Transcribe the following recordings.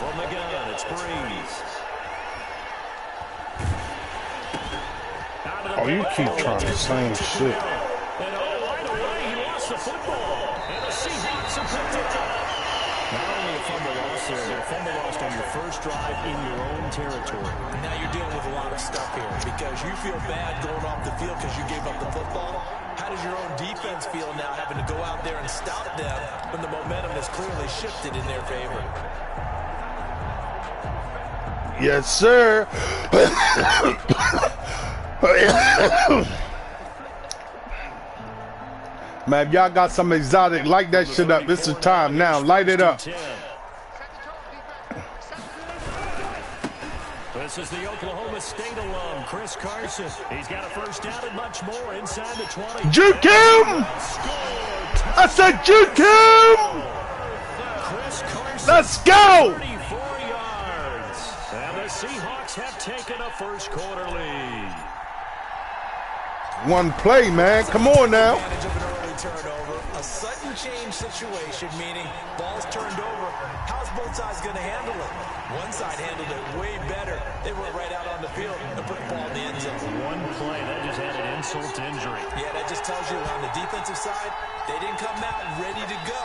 From the gun, it's Breeze. Oh, you keep trying the same shit. And right away, he lost the football. And the Seahawks have picked it up. Not only a fumble loss there, but a fumble lost on your first drive in your own territory. Now you're dealing with a lot of stuff here because you feel bad going off the field because you gave up the football. How does your own defense feel now having to go out there and stop them when the momentum has clearly shifted in their favor? Yes, sir. Man, if y'all got some exotic, light that shit up. It's the time now. Light it up. This is the Oklahoma State alum, Chris Carson. He's got a first down and much more inside the 20. Juke him! I said juke him! Let's go! 34 yards. And the Seahawks have taken a first quarter lead. One play, man. Come on now. Turnover, a sudden change situation, meaning ball's turned over. How's both sides going to handle it? One side handled it way better. They went right out on the field and put the ball in the end zone. One play, that just added insult to injury. Yeah, that just tells you on the defensive side, they didn't come out ready to go.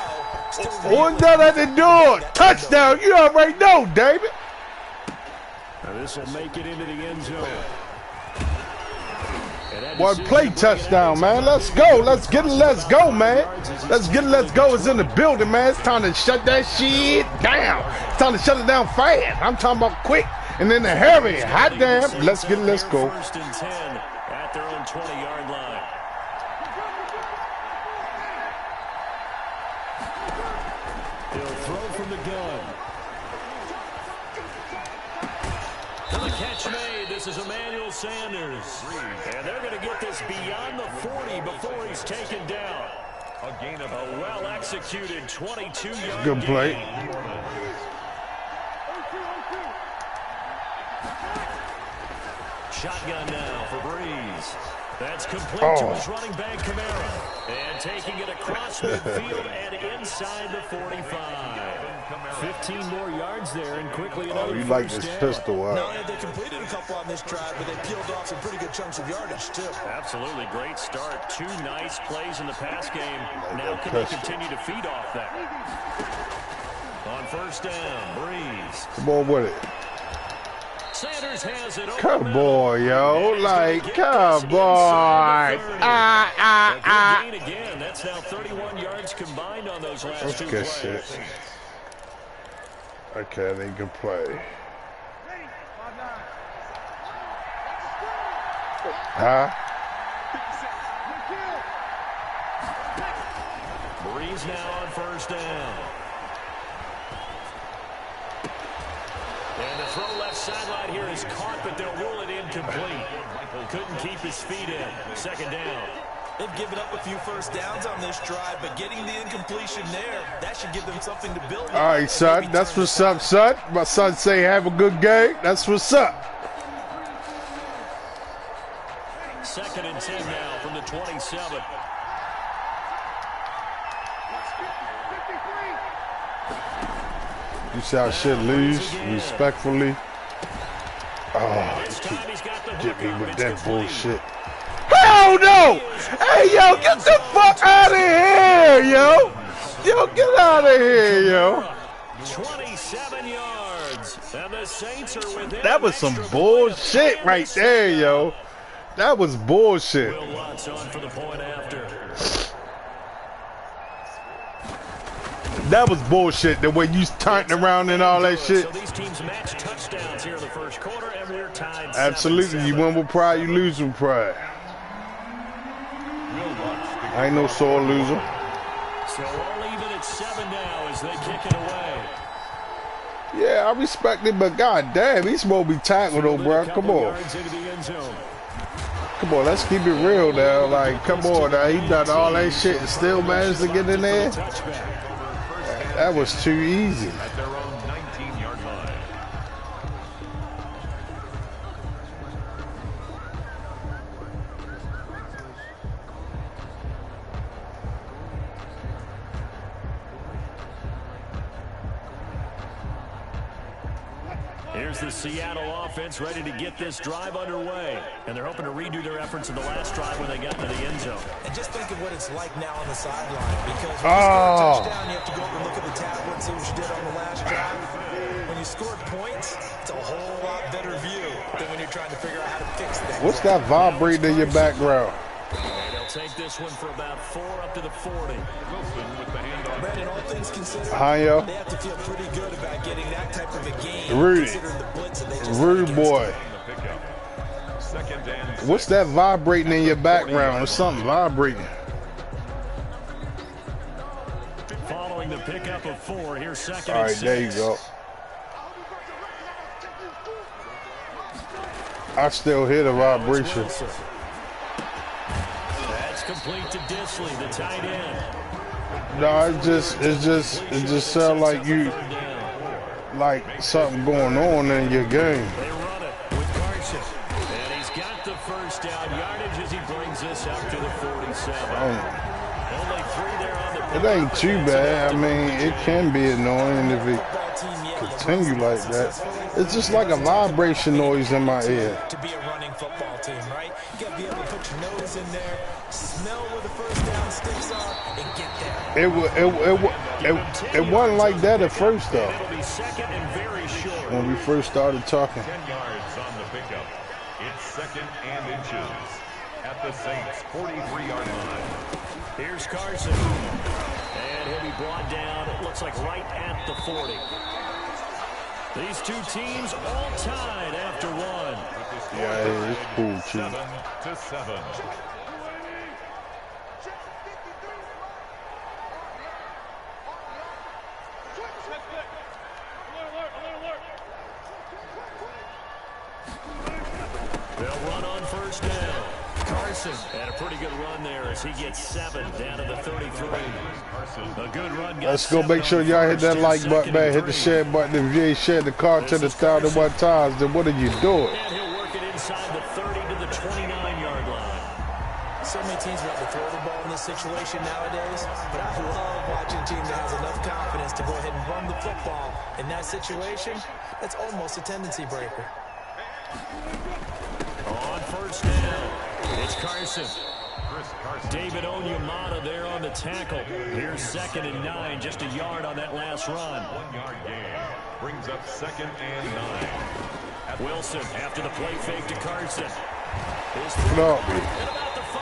One down at the door. Touchdown. You already know, David. Now this will make it into the end zone. One play touchdown, man. Let's go. Let's get it. Let's go, man. Let's get it. Let's go. It's in the building, man. It's time to shut that shit down. It's time to shut it down fast. I'm talking about quick and then the hurry. Hot damn. Let's get it. Let's go. First and 10 at their own 20-yard line. He'll throw from the gun. And the catch made. This is Emmanuel Sanders. And they're going to get this beyond the 40 before he's taken down. A gain of a well-executed 22-yard Good play. Shotgun now for Breeze. That's complete to his running back, Kamara. And taking it across midfield and inside the 45. 15 more yards there and quickly another you like this down. pistol, Not only have they completed a couple on this drive, but they peeled off some pretty good chunks of yardage, too. Absolutely great start. Two nice plays in the pass game. Now can they continue to feed off that? On first down, Breeze. Come on with it. Sanders has it. Come on, yo. Like, come on. Gain again. That's now 31 yards combined on those last That's two good plays. shit. Okay, they can play. Huh? Breeze now on first down. And the throw left sideline here is caught, but they'll rule it incomplete. Couldn't keep his feet in. Second down. They've given up a few first downs on this drive, but getting the incompletion there, that should give them something to build on. All right, son. That's what's up, son. My son say have a good game. That's what's up. Second and 10 now from the 27. You shall shit lose respectfully. Oh, get me with that bullshit. Hell no! Hey, yo, get the fuck out of here, yo! Yo, get out of here, yo! 27 yards. And the Saints are within. That was some bullshit right there, yo. That was bullshit. Will Lutz on for the point after. That was bullshit, the way you turned around and all that shit. So these teams match touchdowns here in the first quarter, and we're tied. Absolutely. You win with pride, you lose with pride. I ain't no sore loser. So all even at 7 now as they kick it away. Yeah, I respect it, but goddamn, he's supposed to be tackled though, bro. Come on. Come on, let's keep it real now. Like, come on now. He done all that shit and still managed to get in there. That was too easy. At their own 19-yard line. Here's the Seattle offense ready to get this drive underway. And they're hoping to redo their efforts in the last drive when they got into the end zone. And just think of what it's like now on the sideline. Because when you score a touchdown, you have to go over and look at the tablet and see what you did on the last drive. When you scored points, it's a whole lot better view than when you're trying to figure out how to fix that. What's that vibrating in your background? And they'll take this one for about 4 up to the 40. Wilson with the handoff. Brandon, all things considered, Hi, yo. they have to feel pretty good about getting that type of a game. Rudy. Considering the blitz that they just Rude boy. The pickup. Second and What's that vibrating in your background? There's something vibrating. Following the pickup of 4, here's second All and right, 6. there you go. I still hear the vibration. That's complete to Disley, the tight end. No, it just sounds like you, like something going on in your game. They run it with Carson. And he's got the first down yardage as he brings this up to the 47. Only 3 there on the It ain't too bad. I mean, it can be annoying if it continue like that. It's just like a vibration noise in my ear. to be a running football team, right? You got to be able to put your nose in there, smell where the first down sticks are, and get there. It wasn't like that at first though. It'll be second and very short. When we first started talking. 10 yards on the pickup. It's second and inches at the Saints' 43-yard line. Here's Carson. And he'll be brought down, it looks like right at the 40. These two teams all tied after 1. Yeah, it's cool too. 7-7. They'll run on first down. Carson had a pretty good run there as he gets 7 down to the 33. A good run. Let's go make sure y'all hit that like button, man. Hit the share button. If you ain't shared the content 1,001 times, then what are you doing? And he'll work it inside the 30 to the 29-yard line. So many teams want to throw the ball in this situation nowadays, but I love watching a team that has enough confidence to go ahead and run the football. In that situation, that's almost a tendency breaker. On first down, it's Carson. David Onyemata there on the tackle. Here's second and 9, just a yard on that last run. 1-yard gain brings up second and 9. Wilson after the play fake to Carson. His No. at about the 5.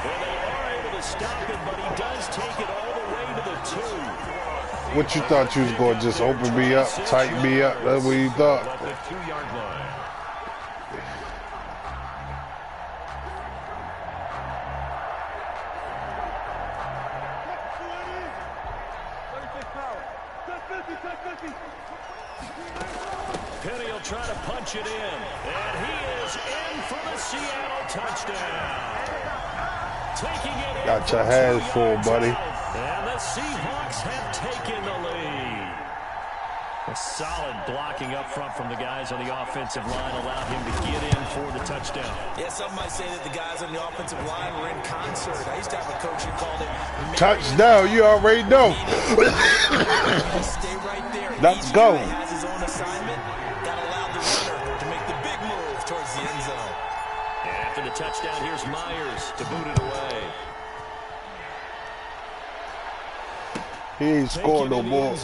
And they are able to stop it, but he does take it all the way to the 2. What you thought you was going to just open me up, tighten me up? That's what you thought. At the 2-yard line. Penny will try to punch it in. And he is in for the Seattle touchdown. Taking it in. Got your hands full, buddy. And the Seahawks have taken the lead. A solid blocking up front from the guys on the offensive line allowed him to get in for the touchdown. Yeah, some might say that the guys on the offensive line were in concert. I used to have a coach who called it Touchdown, you already know. stay right there. Let's Each go. guy has his own assignment. That allowed the runner to make the big move towards the end zone. And after the touchdown, here's Myers to boot it away. He ain't scored no more.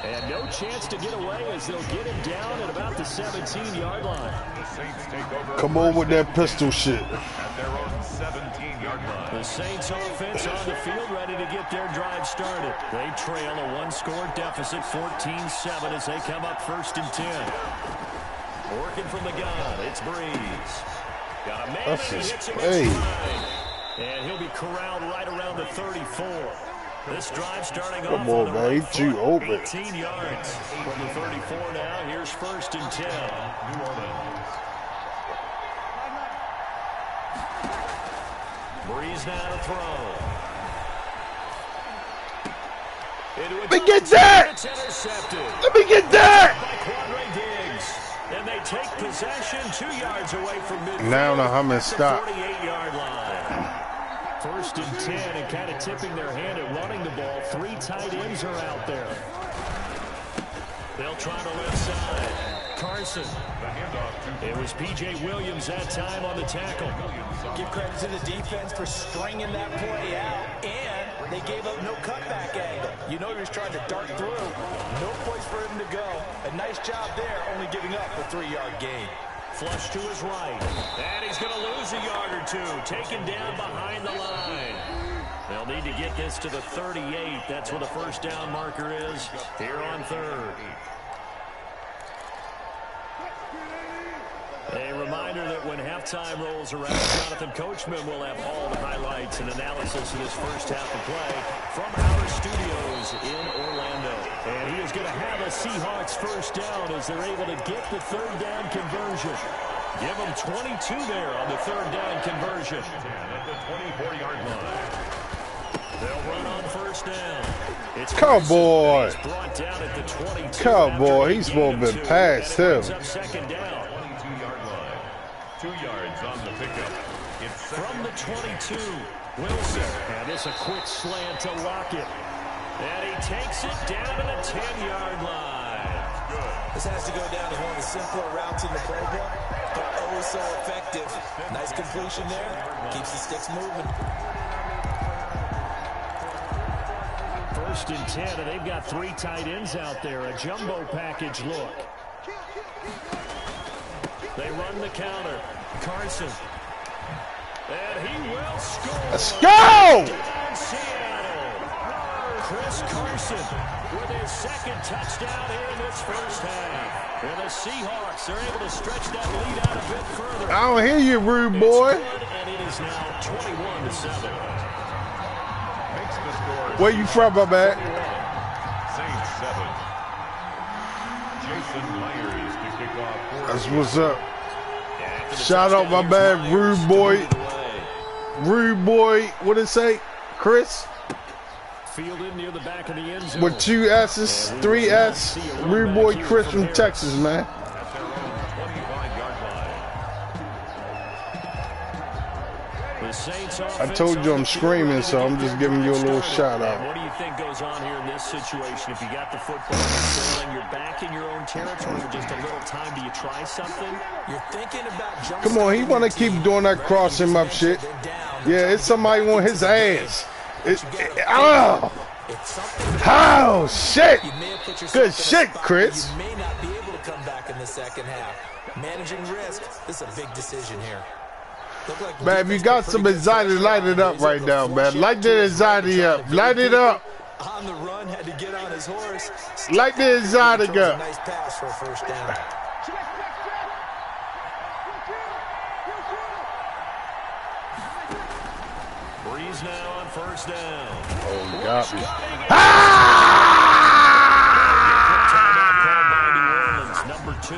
And no chance to get away as they'll get him down at about the 17-yard line. The Saints take over. Come on with that pistol shit. At their own 17-yard line. The Saints offense on the field ready to get their drive started. They trail a one-score deficit, 14-7 as they come up first and 10. Working from the gun, it's Breeze. Got a man That's and he his hits him play. inside. And he'll be corralled right around the 34. This drive starting off Come on, the man. right He too foot, open. 18 yards from the 34 now. Here's first and 10. New Orleans. Breeze now to throw. Let me get that! It's intercepted Let me get that! by Quadre Diggs. And they take possession 2 yards away from midfield. Now the humming at the stop. 48-yard line. First and 10, and kind of tipping their hand at running the ball. 3 tight ends are out there. They'll try the left side. Carson. It was P.J. Williams that time on the tackle. Give credit to the defense for stringing that play out, and they gave up no cutback angle. You know he was trying to dart through. No place for him to go. A nice job there, only giving up a 3-yard gain. Flush to his right. And he's going to lose a yard or two. Taken down behind the line. They'll need to get this to the 38. That's where the first down marker is here on third. A reminder that when halftime rolls around, Jonathan Coachman will have all the highlights and analysis of this first half of play from our studios in Orlando. And he is going to have a Seahawks first down as they're able to get the third down conversion. Give them 22 there on the third down conversion. At the 24-yard line. They'll run on first down. It's Cowboy. brought down at the 22. Cowboy, he's supposed to be past him. Second down. 22-yard line. 2 yards on the pickup. It's From the 22, Wilson. And this a quick slant to Lockett. And he takes it down to the 10-yard line. This has to go down as one of the simpler routes in the playbook, but oh so effective. Nice completion there. Keeps the sticks moving. First and 10, and they've got 3 tight ends out there. A jumbo package look. They run the counter. Carson. And he will score. Let's go! Seattle. Chris Carson with his second touchdown here in this first half. And the Seahawks are able to stretch that lead out a bit further. I don't hear you, rude boy. And it is now 21-7. makes the score. Where you from, my man? Saints 7. Jason Myers to kick off. That's what's up. Shout out my man, rude boy. Rude boy, what did it say? Chris? Fielded near the back of the end zone. With 2 S's, 3 S. Rude boy Chris from Texas, man. At their own 25-yard line. The Saints I told you I'm screaming, so I'm just giving you a little shout out. What do you think goes on here in this situation? If you got the football, you're back in your own territory for just a little time. Do you try something? You're thinking about jump. Come on, he want to keep doing that crossing up shit. Yeah, it's somebody on his ass. Oh, shit. Good shit, Chris. You may not be able to come back in the second half. Managing risk, this is a big decision here. Man, if you got some anxiety, light it up right now, man. Light the anxiety up. Light it up. On the run, had to get on his horse. Light the anxiety up. Nice pass for a first down. Breeze now on first down. Oh, you got me. Number 2.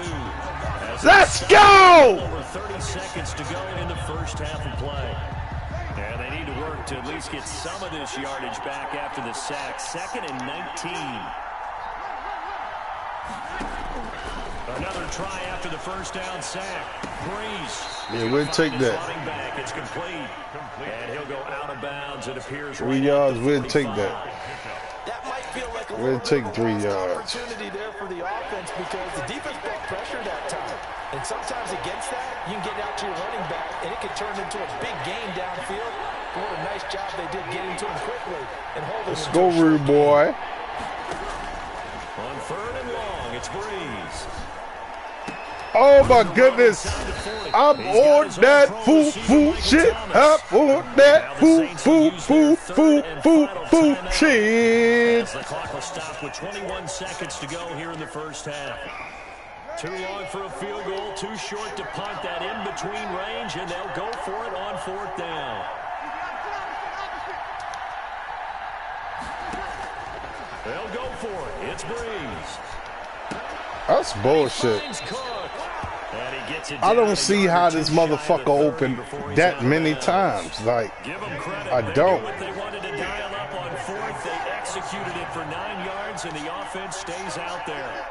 Let's go! Over 30 seconds to go in the first half of play. And they need to work to at least get some of this yardage back after the sack. 2nd and 19. Another try after the first down sack. Breeze. Yeah, we'll take that. Running back, it's complete. And he'll go out of bounds. It appears 3 yards, we'll take that. That might feel like a We'll take 3 yards. opportunity there for the offense because the defense brought pressure that time. And sometimes against that, you can get out to your running back, and it can turn into a big game downfield. But what a nice job they did getting to him quickly and holding him. Let's go, rude boy. On 3rd and long, it's Breeze. Oh, my goodness. I'm on that foo-foo shit. I'm on that foo-foo shit. As the clock will stop with 21 seconds to go here in the first half. Too long for a field goal, too short to punt that in-between range, and they'll go for it on 4th down. They'll go for it. It's Breeze. That's bullshit. I don't see how this motherfucker opened that many times. Like, I don't. They wanted to dial up on 4th. They executed it for 9 yards, and the offense stays out there.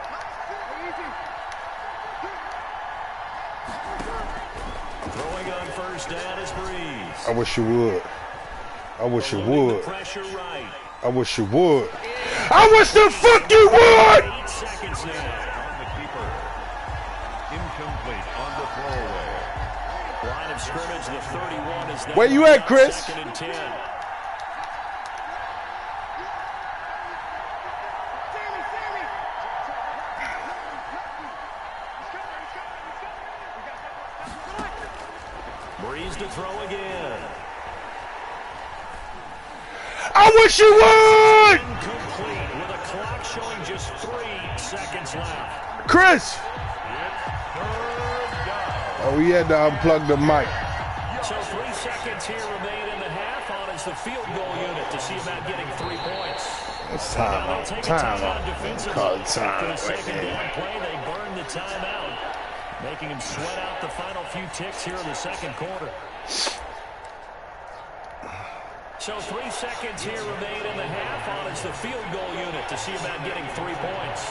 Throwing on first down is Breeze. I wish you would. I wish you would. Pressure right. I wish you would. I wish the fuck you would! 8 seconds now. On the keeper. Incomplete on the throwaway. Line of scrimmage, the 31 is there. Where you at, Chris? 2nd and 10. Breeze to throw again. I wish you would! Incomplete with a clock showing just 3 seconds left. Chris! It's third down. Oh, he had to unplug the mic. So 3 seconds here remain in the half on as the field goal unit to see about getting 3 points. It's Now time they'll out. take a Time timeout out. defensively. Call it After time the right second there. down play, they burn the timeout, making him sweat out the final few ticks here in the second quarter. So 3 seconds here remain in the half on as the field goal unit to see about getting 3 points.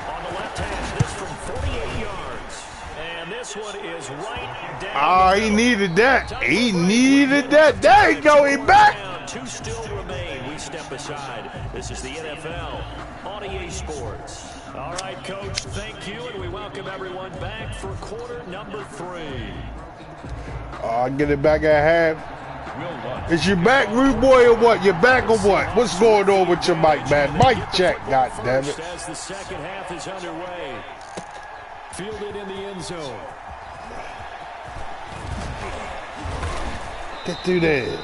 On the left hash, this from 48 yards. And this one is right down. Oh, he needed that. He needed that. There you go. He back. 2 still remain. We step aside. This is the NFL on EA Sports. All right, Coach, thank you, and we welcome everyone back for quarter number 3. Oh, I get it back at half. Will Lutz. Is you back, rude boy, or what? You back or what? What's going on with your mic, man? Mic check, goddammit. As the second half is underway. Fielded in the end zone. Get through there.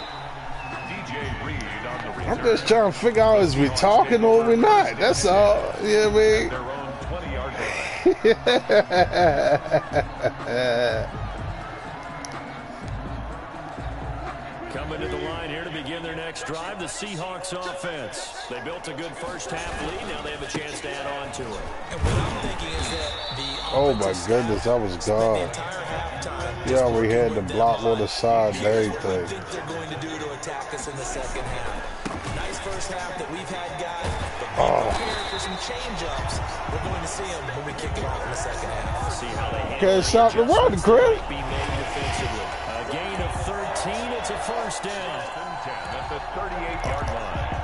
DJ Reed on the return. I'm just trying to figure out is we talking or we not. That's all. You know what I Their own 20-yard line. mean? Coming to the line here to begin their next drive, the Seahawks offense. They built a good first half lead. Now they have a chance to add on to it. And what I'm thinking is that the Oh my goodness, I was gone. Yeah, we had the block on the side and everything. What do you think they're going to do to attack us in the second half? Nice first half that we've had, guys, but be prepared for some change-ups. We're going to see them when we kick it off in the second half. See how they handle Can't stop the run, Chris. might be made defensively. A gain of 13. It's a first down. 10 at the 38-yard line.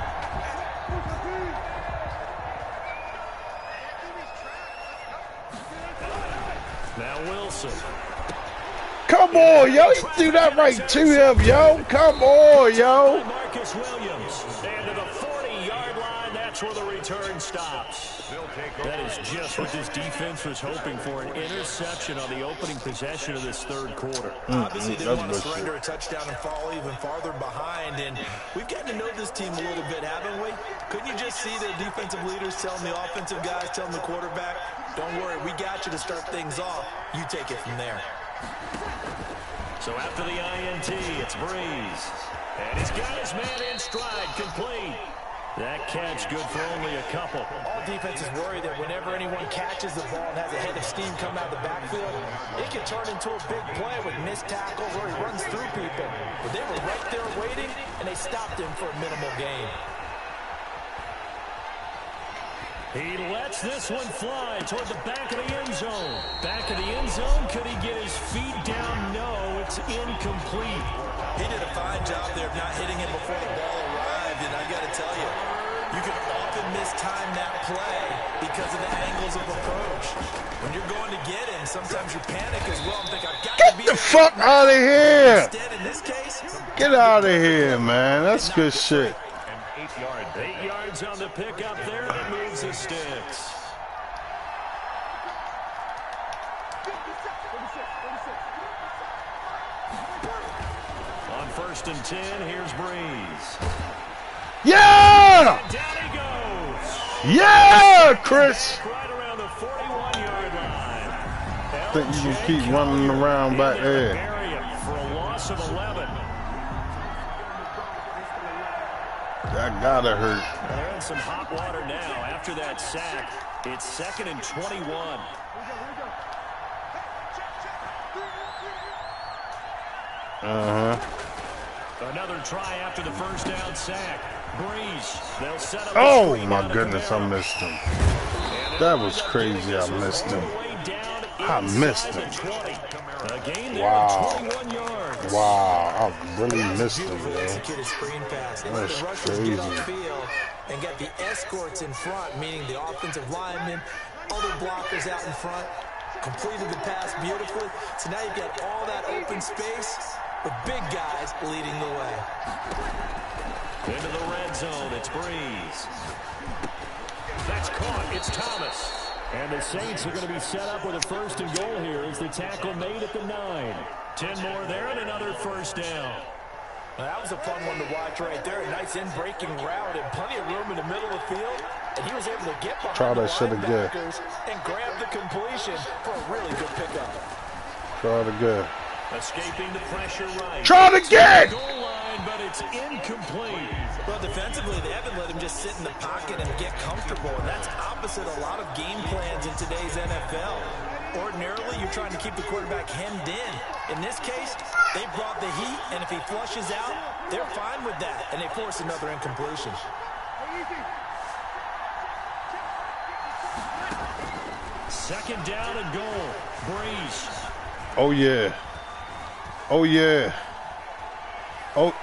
Now Wilson. Come on, yo. He threw that right to him, yo. Come on, yo. Marcus Williams. And to the 40-yard line, that's where the return stops. That is just what this defense was hoping for, an interception on the opening possession of this third quarter. Obviously, they want to surrender a touchdown and fall even farther behind. And we've gotten to know this team a little bit, haven't we? Couldn't you just see the defensive leaders telling the offensive guys, telling the quarterback, don't worry, we got you to start things off. You take it from there. So after the INT, it's Breeze. And he's got his man in stride, complete. That catch good for only a couple. All defenses worry that whenever anyone catches the ball and has a head of steam come out of the backfield, it can turn into a big play with missed tackles or he runs through people. But they were right there waiting, and they stopped him for a minimal gain. He lets this one fly toward the back of the end zone. Back of the end zone, could he get his feet down? No, it's incomplete. He did a fine job there of not hitting him before the ball arrived, and I got to tell you, you can often mistime that play because of the angles of approach. When you're going to get him, sometimes you panic as well and think, I've got to be Get the fuck out of here. Instead, in this case, Get out of here, man. That's good shit. 8 yards on the pickup there, and it moves the sticks. On 1st and 10, here's Breeze. Yeah! And down he goes. Yeah, Chris. Right around the 41-yard line. I think you can keep running around back there. Area for a loss of 11. That gotta hurt. They're in some hot water now after that sack. It's 2nd and 21. Another try after the first down sack. Breeze. They'll set up. Oh my goodness, I missed him. That was crazy. I missed him. I missed him. A gain there Wow. of 21 yards. Wow, I really missed it, Beautifully man. executed screen pass. And let That's the rushers crazy. get upfield and get the escorts in front, meaning the offensive linemen, other blockers out in front. Completed the pass beautifully. So now you've got all that open space with big guys leading the way. Into the red zone, it's Breeze. That's caught, it's Thomas. And the Saints are going to be set up with a 1st and goal here as the tackle made at the 9. 10 more there and another first down. Well, that was a fun one to watch right there. A nice in-breaking route and plenty of room in the middle of the field. And he was able to get behind Try the that shit again. linebackers and grab the completion for a really good pickup. Try it again. Escaping the pressure right. Try it again! Goal line, but it's incomplete. Well, defensively, they haven't let him just sit in the pocket and get comfortable, and that's opposite a lot of game plans in today's NFL. Ordinarily, you're trying to keep the quarterback hemmed in. In this case, they brought the heat, and if he flushes out, they're fine with that, and they force another incompletion. Second down and goal. Breeze. Oh, yeah. Oh, yeah. Oh.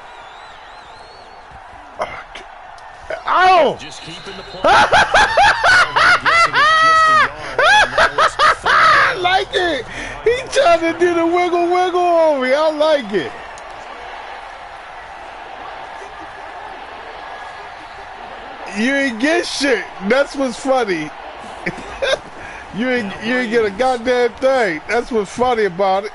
Ow! Just keeping the play. I like it. He trying to do the wiggle on me. I like it. You ain't get shit. That's what's funny. You ain't get a goddamn thing. That's what's funny about it.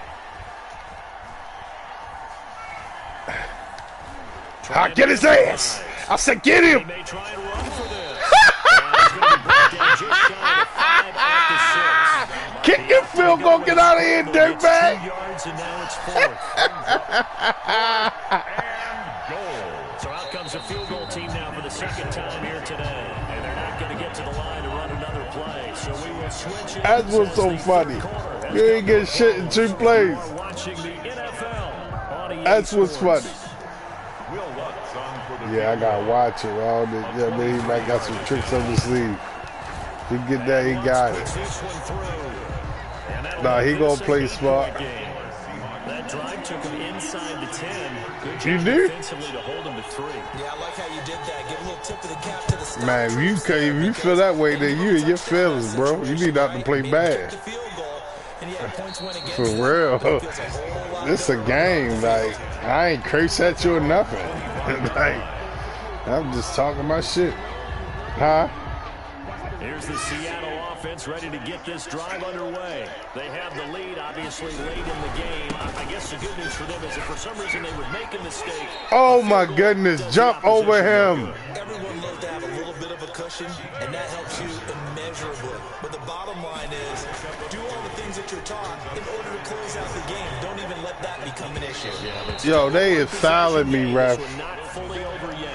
I get his ass. I said, get him. He may try and run for this. And he's going to be brought down just shy of 5 at the 6. Kick your field goal. Get out of here, dirtbag. 2 yards and now it's 4th. And goal. So out comes the field goal team now for the 2nd time here today. And they're not going to get to the line to run another play. So we will switch it. That's what's so funny. You ain't get shit in 2 plays. Watching the NFL on EA That's what's Sports. funny. Will Lutz on for the Yeah, I gotta watch it. All the, yeah, man, he might got some tricks up his sleeve. If he get that, he got it. This one through. And that'll Nah, he make gonna this a play good smart. game. That drive took him inside the 10. Good You job do? defensively to hold him to 3. Yeah, I like how you did that. Give a little tip of the cap to the stop. Man, if you feel that way, then you in your feelings, bro. You need not to play bad. For real. This a game. Like, I ain't curse at you or nothing. Like, I'm just talking my shit. Huh? Here's the Seattle offense ready to get this drive underway. They have the lead, obviously, late in the game. I guess the good news for them is if for some reason they would make a mistake. Oh my goodness, jump over him. Everyone loves to have a little bit of a cushion, and that helps you immeasurably. But the bottom line is, do all the things that you're taught in order to close out the game. Don't even let that become an issue. Yo, they is fouling me, ref.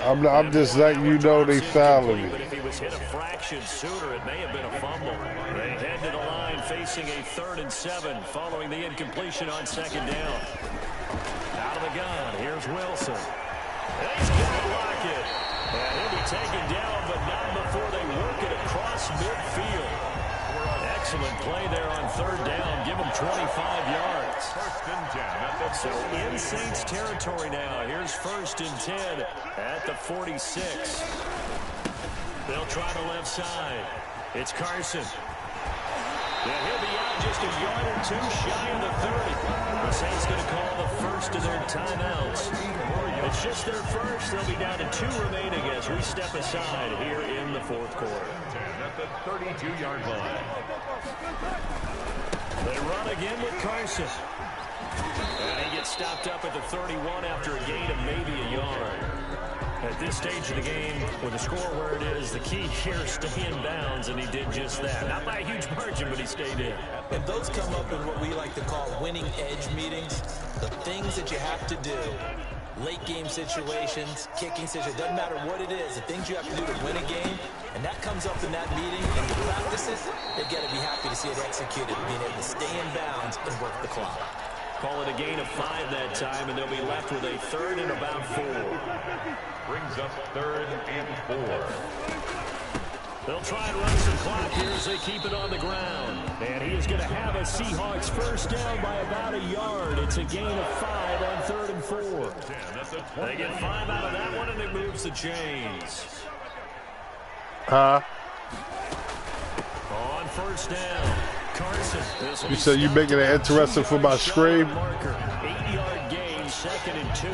I'm just letting you know they fouling me. But if he was hit a fraction sooner, it may have been a fumble. They head to the line facing a 3rd and 7 following the incompletion on 2nd down. Out of the gun, here's Wilson. And he's got Lockett. And he'll be taken down, but not before they work it across midfield. Excellent play there on 3rd down. Give him 25 yards. 1st and 10 at the So in Saints territory now. Here's 1st and 10 at the 46. They'll try the left side. It's Carson. And he'll be out just a yard or 2 shy of the 30. The Saints going to call the first of their timeouts. It's just their first. They'll be down to 2 remaining as we step aside here in the 4th quarter. 10 at the 32-yard line. They run again with Carson. And he gets stopped up at the 31 after a gain of maybe a yard. At this stage of the game, with the score where it is, the key here is stay in bounds, and he did just that. Not by a huge margin, but he stayed in. And those come up in what we like to call winning edge meetings. The things that you have to do. Late game situations, kicking situations, doesn't matter what it is, the things you have to do to win a game, and that comes up in that meeting, and you practice it, they've got to be happy to see it executed, being able to stay in bounds and work the clock. Call it a gain of 5 that time, and they'll be left with a 3rd and about 4. Brings up 3rd and 4. They'll try and run some clock here as they keep it on the ground. And he is going to have a Seahawks first down by about a yard. It's a gain of 5 on 3rd and 4. They get 5 out of that one, and it moves the chains. Huh? On first down, Carson. You said you making it interesting for my scream? 8-yard gain, 2nd and 2.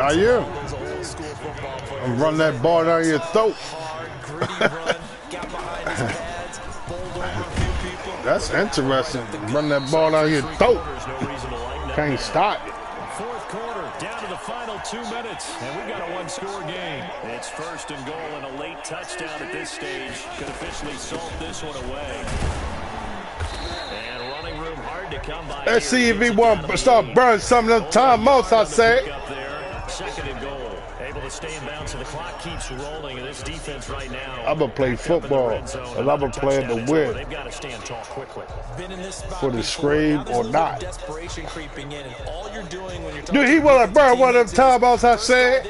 Are you? I'm running that ball down your throat. That's interesting. Run that ball down your throat. Can't stop it. Fourth quarter, down to the final 2 minutes, and we got a one-score game. It's 1st and goal, and a late touchdown at this stage could officially salt this one away. And running room hard to come by. Let's see if he won't start burning some of the time most, I say. 2nd and goal. Able to stay in bounds, so the clock keeps rolling, and this defense right now. I'm going to play football, and I'm going to play to win. They've got to stand tall quickly. For the scream or not. Dude, he want to burn one of them timeouts, I said.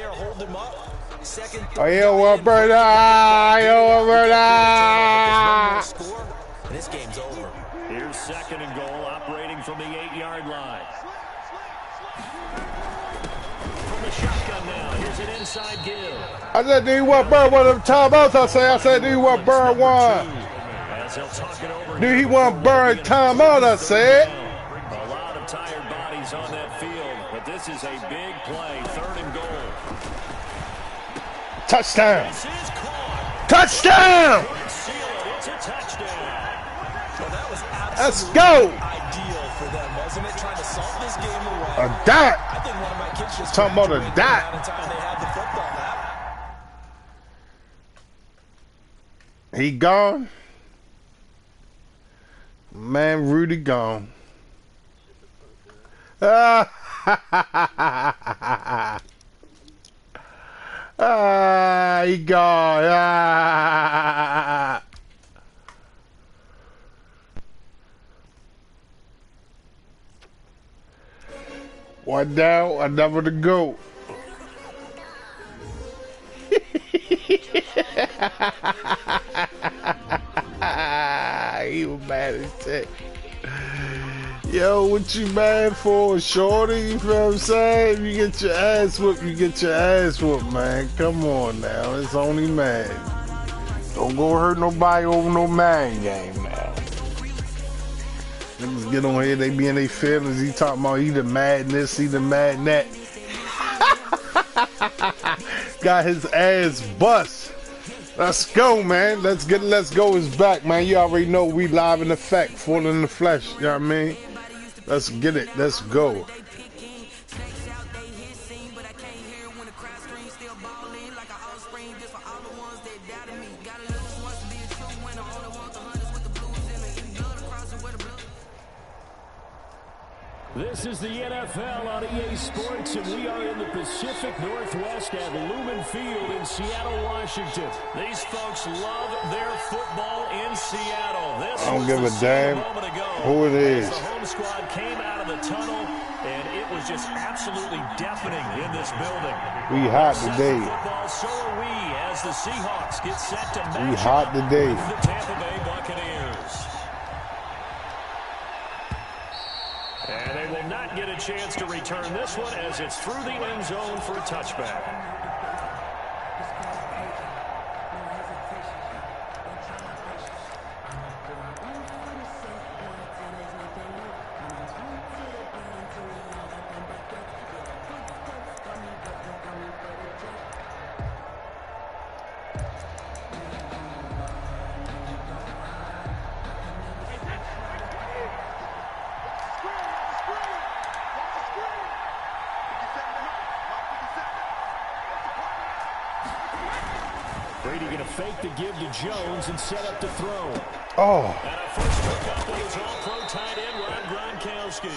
Oh, you don't want to burn that. You don't want to burn that. This game's over. Here's 2nd and goal, operating from the 8-yard line. From the shotgun now, here's an inside give. I said, do you want to burn one of them timeouts? I said, do you want to burn one? Do he want to burn timeout? I said. A lot of tired bodies on that field, but this is a big play. 3rd and goal. Touchdown! Touchdown! It's a touchdown. Let's go! Ideal for them, wasn't it? Trying to solve this game away. A dot. I think one of my kids just talking about a dot. He gone. Man, Rudy gone. He gone. One down, another to go. He was mad as shit. Yo, what you mad for, shorty? You feel what I'm saying? If you get your ass whooped, you get your ass whooped, man. Come on now, it's only mad. Don't go hurt nobody over no man game now. Niggas get on here, they be in their feelings. He talking about he the mad this, he the mad that. Got his ass bust. Let's go, man. Let's go is back, man. You already know we live in effect, full in the flesh. You know what I mean? Let's get it. Let's go. This is the NFL on EA Sports, and we are in the Pacific Northwest at Lumen Field in Seattle, Washington. These folks love their football in Seattle. This I don't give a damn who it is. The home squad came out of the tunnel, and it was just absolutely deafening in this building. We hot today. Football, so are we, as the Seahawks get set to match We hot today. the Tampa Bay Buccaneers. And they will not get a chance to return this one as it's through the end zone for a touchback. Brady going to fake the give to Jones and set up to throw. Oh. And a first pickup with his all-pro tight end, Rob Gronkowski.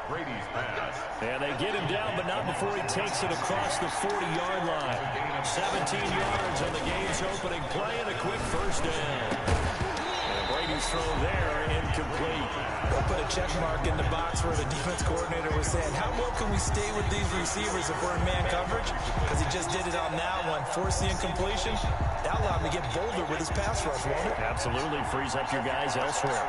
Brady's pass. And they get him down, but not before he takes it across the 40-yard line. 17 yards on the game's opening play and a quick first down. And Brady Brady's throw there, incomplete. We'll put a check mark in the box where the defense coordinator was saying, how well can we stay with these receivers if we're in man coverage? Because he just did it on that one, forcing incompletion. That allowed him to get bolder with his pass rush, won't it? Absolutely frees up your guys elsewhere.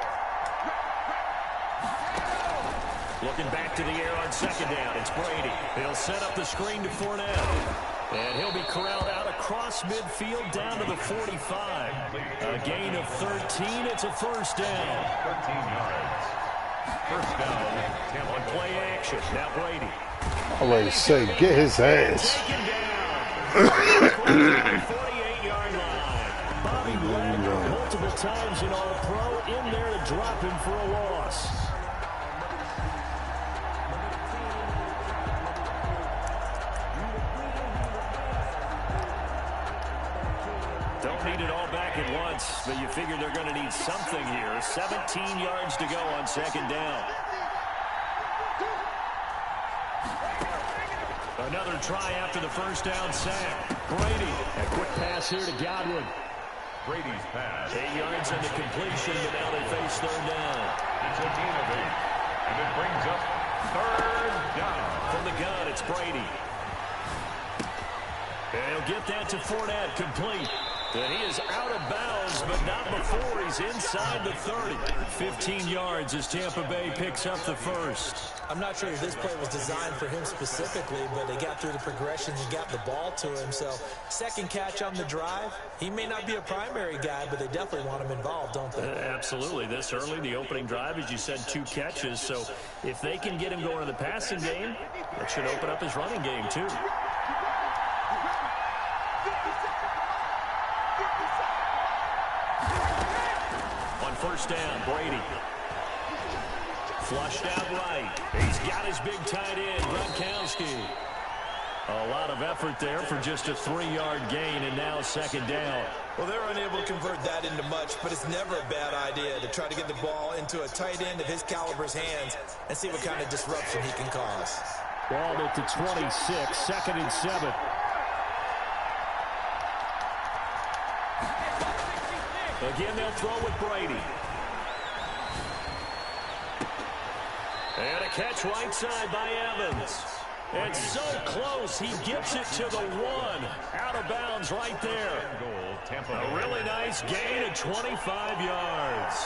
Looking back to the air on second down. It's Brady. He'll set up the screen to Fournette. And he'll be corralled out across midfield down to the 45. A gain of 13. It's a first down. 13 yards. First down. On play action. Now Brady. I always say, get his ass. Taken down. 48-yard line. Bobby Wagner multiple times in All-Pro in there to drop him for a loss. Need it all back at once, but you figure they're going to need something here. 17 yards to go on second down. Another try after the first down sack. Brady, a quick pass here to Godwin. Brady's pass. 8 yards on the completion, but now they face third down. It's a gain of 8, and it brings up third down. From the gun, it's Brady. And he'll get that to Fournette, complete. And he is out of bounds, but not before he's inside the 30. 15 yards as Tampa Bay picks up the first. I'm not sure if this play was designed for him specifically, but they got through the progressions and got the ball to him. So, second catch on the drive. He may not be a primary guy, but they definitely want him involved, don't they? Absolutely. This early, the opening drive, as you said, 2 catches. So, if they can get him going in the passing game, that should open up his running game, too. First down, Brady. Flushed out right. He's got his big tight end, Gronkowski. A lot of effort there for just a 3-yard gain, and now second down. Well, they're unable to convert that into much, but it's never a bad idea to try to get the ball into a tight end of his caliber's hands and see what kind of disruption he can cause. Ball at the 26, second and 7. Again, they'll throw with Brady. And a catch right side by Evans. It's so close, he gets it to the 1. Out of bounds right there. A really nice gain of 25 yards.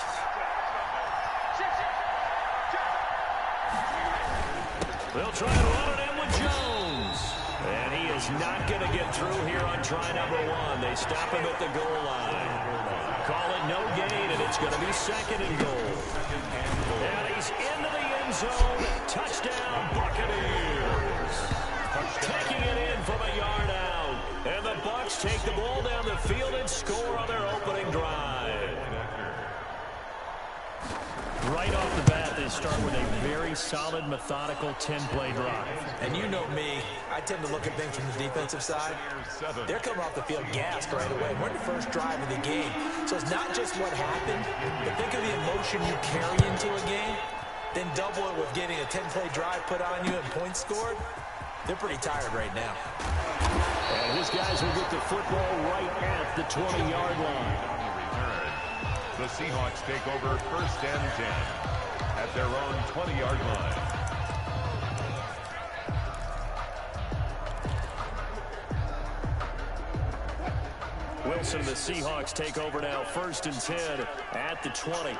They'll try to run it in with Jones. And he is not going to get through here on try number 1. They stop him at the goal line. Call it no gain, and it's going to be second and goal. And he's into the end zone. Touchdown, Buccaneers. Taking it in from a yard out. And the Bucs take the ball down the field and score on their opening drive. Right off the bat, they start with a very solid, methodical 10-play drive. And you know me, I tend to look at things from the defensive side. They're coming off the field gassed right away. We're in the first drive of the game. So it's not just what happened, but think of the emotion you carry into a game, then double it with getting a 10-play drive put on you and points scored. They're pretty tired right now. And his guys will get the football right at the 20-yard line. The Seahawks take over first and 10 at their own 20-yard line. Wilson, the Seahawks take over now first and 10 at the 20.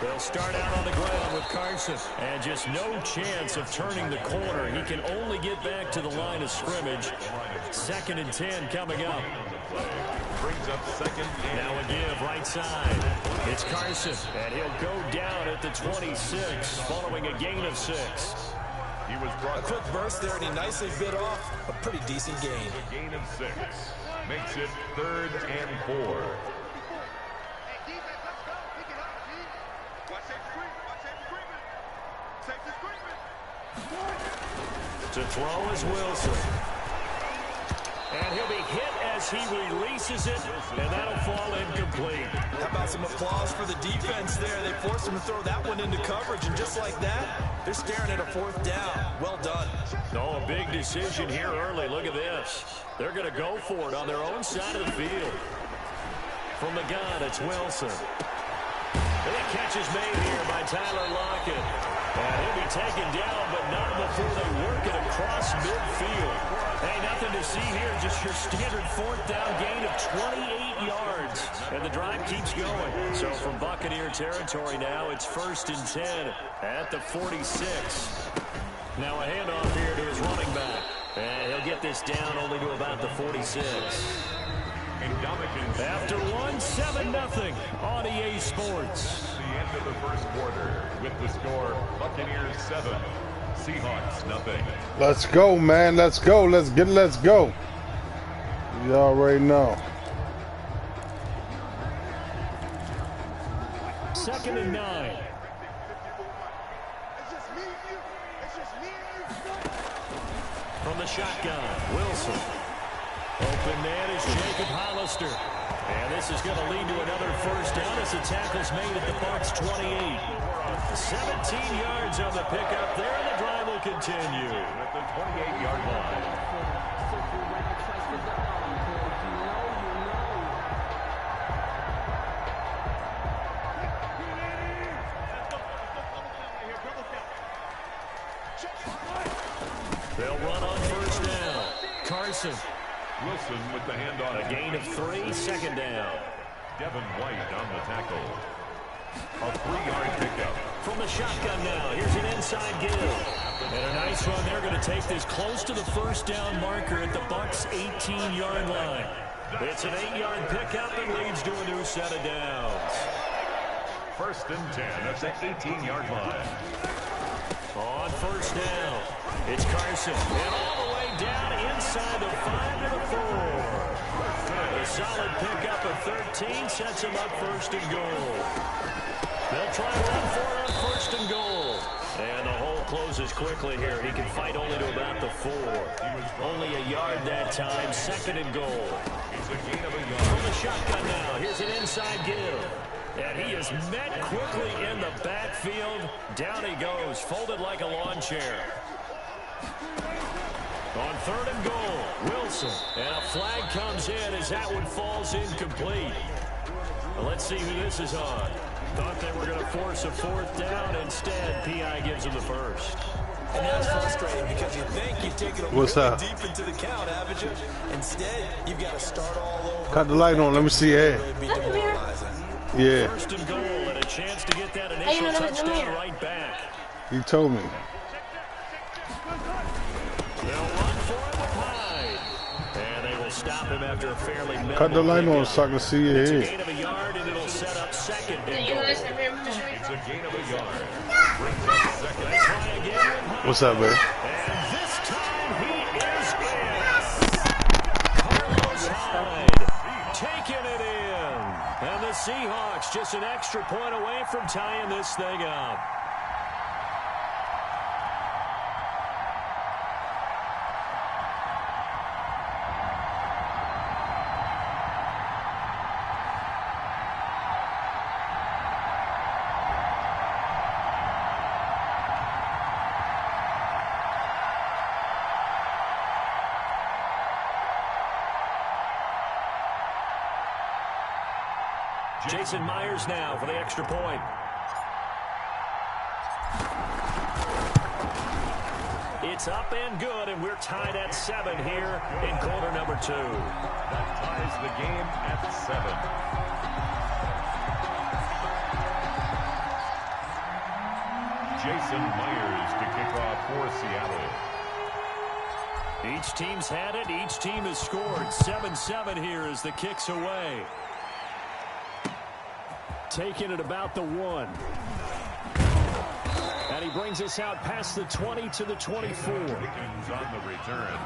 They'll start out on the ground with Carson. And just no chance of turning the corner. He can only get back to the line of scrimmage. Second and 10 coming up. Brings up second. Now a give right side. It's Carson, and he'll go down at the 26 following a gain of 6. He was brought a quick burst there, and he nicely bit off a pretty decent gain. A gain of 6 makes it third and 4. To throw is Wilson. And he'll be hit as he releases it, and that'll fall incomplete. How about some applause for the defense there? They forced him to throw that one into coverage, and just like that, they're staring at a fourth down. Well done. Oh, a big decision here early. Look at this. They're going to go for it on their own side of the field. From the gun, it's Wilson. And the catch is made here by Tyler Lockett. And he'll be taken down, but not before they work it across midfield. Hey, nothing to see here, just your standard fourth down gain of 28 yards. And the drive keeps going. So from Buccaneer territory now, it's 1st and 10 at the 46. Now a handoff here to his running back. And he'll get this down only to about the 46. After 7-0 on EA Sports. The end of the first quarter with the score Buccaneers 7, Seahawks 0. Let's go, man. Let's go. Let's go. You already know. 2nd and 9. From the shotgun, Wilson. Open man is Jacob Hollister. And this is going to lead to another first down as the tackle's made at the Bucs 28. 17 yards on the pickup there, and the drive will continue. At the 28-yard line. They'll run on first down. Carson. Wilson with the handoff. A gain of 3, 2nd down. Devin White on the tackle. A 3-yard pickup. From the shotgun now, here's an inside give. And a nice run. They're going to take this close to the first down marker at the Bucs' 18-yard line. It's an 8-yard pickup and leads to a new set of downs. 1st and 10 at the 18-yard line. On first down, it's Carson. And all the way down inside the 5 to the 4. A solid pickup of 13 sets him up 1st and goal. They'll try to run for it on 1st and goal. And the hole closes quickly here. He can fight only to about the 4. Only a yard that time. 2nd and goal. It's a gain of a yard. From the shotgun now, here's an inside give. And he is met quickly in the backfield. Down he goes, folded like a lawn chair. On 3rd and goal, Wilson. And a flag comes in as that one falls incomplete. Well, let's see who this is on. Thought they were going to force a 4th down. Instead, P.I. gives them the first. And that's frustrating because you think you've taken a What's really up? deep into the count, haven't you? Instead, you've got to start all over. Cut the light on. Let me see your head. It'd be demoralizing. Yeah, 1st and goal and a chance to get that initial touchdown right back. he told me. They'll run for it with Hyde. And they will stop him after a fairly minimal Cut the light on pickup. so I can see your It's a head. gain of a yard, and it'll set up 2nd and goal. It's a gain of a yard. Brings up 2nd. They try again with Hyde. What's up, man? And this time he is in. Carlos Hyde taking it in. And the Seahawks just an extra point away from tying this thing up. Jason Myers now for the extra point. It's up and good, and we're tied at 7 here in quarter number 2. That ties the game at 7. Jason Myers to kick off for Seattle. Each team's had it. Each team has scored. 7-7 here as the kick's away. Taking it about the 1. And he brings us out past the 20 to the 24. On the return.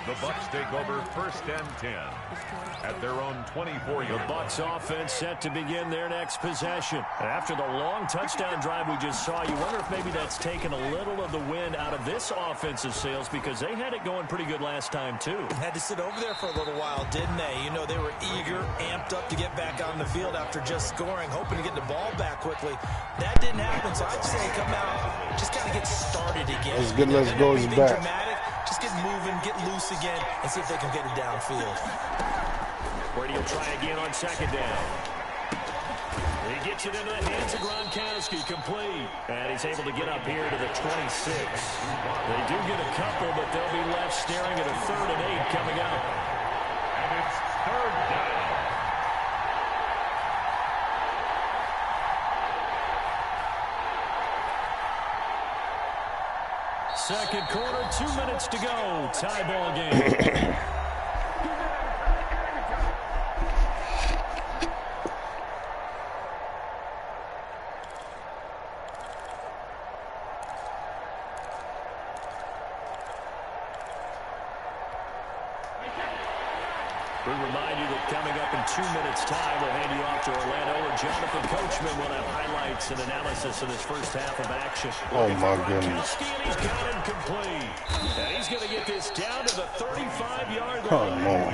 The Bucs take over 1st and 10 at their own 24-yard. The Bucs offense set to begin their next possession. After the long touchdown drive we just saw, you wonder if maybe that's taken a little of the wind out of this offensive sails because they had it going pretty good last time too. Had to sit over there for a little while, didn't they? You know, they were eager, amped up to get back on the field after just scoring, hoping to get the ball back quickly. That didn't happen, so I'd say come out, just kind of get started again. Let's get Let's Go is back. Dramatic, just get moving, get loose again, and see if they can get it downfield. Brady will try again on second down. He gets it into the hands of Gronkowski, complete. And he's able to get up here to the 26. They do get a couple, but they'll be left staring at a 3rd and 8 coming up. And it's 3rd down. Second quarter, 2 minutes to go. Tie ball game. We remind you that coming up in 2 minutes' time, we'll hand you off to Orlando, and Jonathan Coachman will have highlights and analysis of this first half of action. Oh, my goodness. And he's got him complete. And he's going to get this down to the 35-yard line. Come on.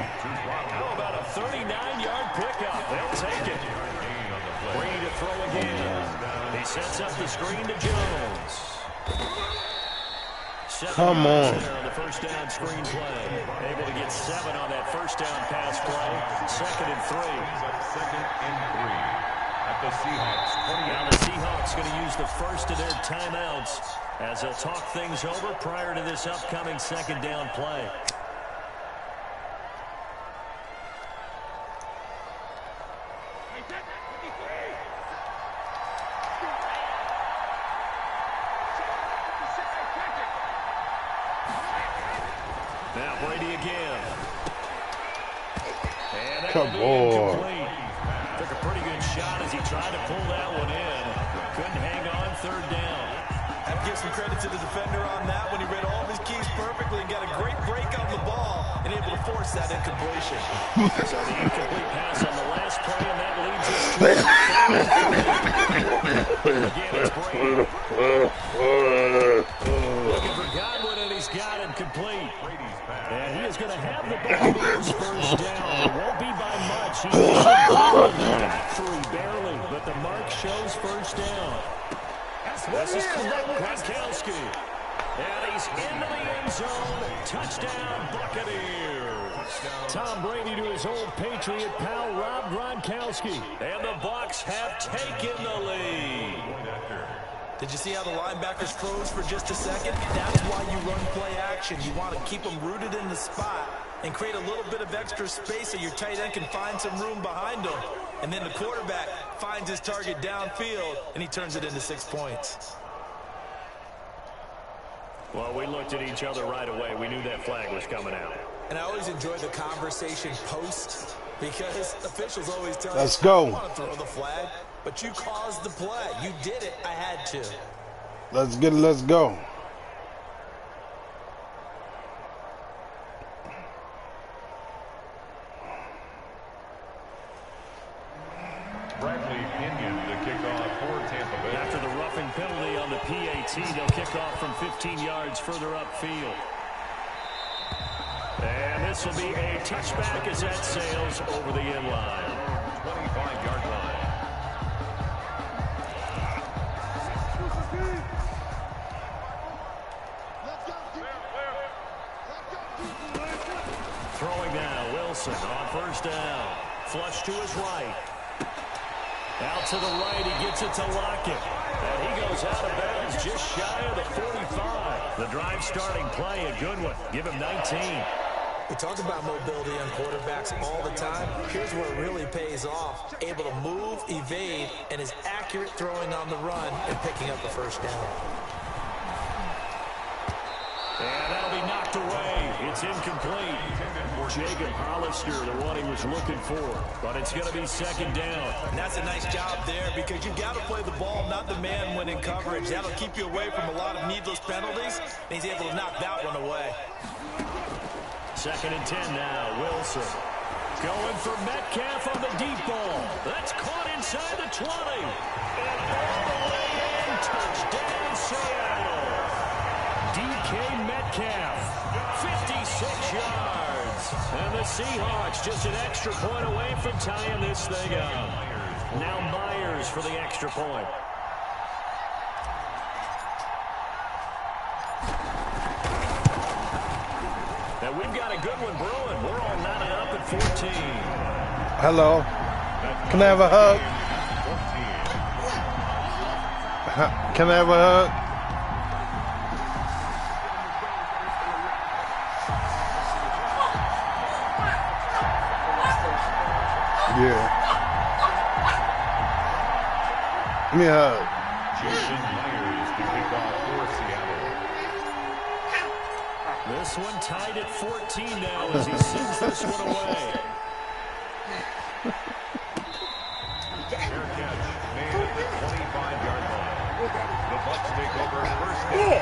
How about a 39-yard pickup? They'll take it. Brady to throw again. He sets up the screen to Jones. Come on. On the first down screen play. Able to get 7 on that first down pass play. 2nd and 3. 2nd and 3 at the Seahawks. Now the Seahawks going to use the first of their timeouts as they'll talk things over prior to this upcoming 2nd down play. Now Brady again. And Come on. Took a pretty good shot as he tried to pull that one in. Couldn't hang on 3rd down. I have to give some credit to the defender on that when he read all of his keys perfectly and got a great break on the ball and able to force that incompletion. So the incomplete pass on the last play, and that leads us to again, it's Brady. Looking for Godwin, and he's got it complete. And he is going to have the Buccaneers first down. It won't be by much. He's through barely, but the mark shows first down. This is Gronkowski. And he's into the end zone. Touchdown, Buccaneers. Tom Brady to his old Patriot pal, Rob Gronkowski. And the Bucs have taken the lead. Did you see how the linebackers froze for just a second? That's why you run play action. You want to keep them rooted in the spot and create a little bit of extra space so your tight end can find some room behind him. And then the quarterback finds his target downfield, and he turns it into 6 points. Well, we looked at each other right away. We knew that flag was coming out. And I always enjoy the conversation post because officials always tell Let's you, go. I want to throw the flag, but you caused the play. You did it. I had to. Let's get it. Let's go. Bradley Pinion, the kickoff for Tampa Bay. After the roughing penalty on the PAT, they'll kick off from 15 yards further upfield. And this will be a touchback as that sails over the end line. 25-yard line. Throwing now, Wilson on first down. Flush to his right. Out to the right, he gets it to Lockett. And he goes out of bounds just shy of the 45. The drive starting play, a good one. Give him 19. We talk about mobility on quarterbacks all the time. Here's where it really pays off. Able to move, evade, and his accurate throwing on the run and picking up the first down. And that'll be knocked away. It's incomplete. Jacob Hollister, the one he was looking for. But it's going to be second down. And that's a nice job there because you got to play the ball, not the man when in coverage. That'll keep you away from a lot of needless penalties. And he's able to knock that one away. 2nd and 10 now. Wilson going for Metcalf on the deep ball. That's caught inside the 20. And all the way in. Touchdown, Seattle. DK Metcalf, 56 yards. And the Seahawks just an extra point away from tying this thing up. Now Myers for the extra point. Now we've got a good one brewing. We're all knotted up at 14. Hello. Can I have a hug? Can I have a hug? Yeah. Give me a hug. Jason Myers to kick off for Seattle. This one tied at 14 now as he sends this one away. Fair catch made at the 25-yard line. The Bucs take over first and 10.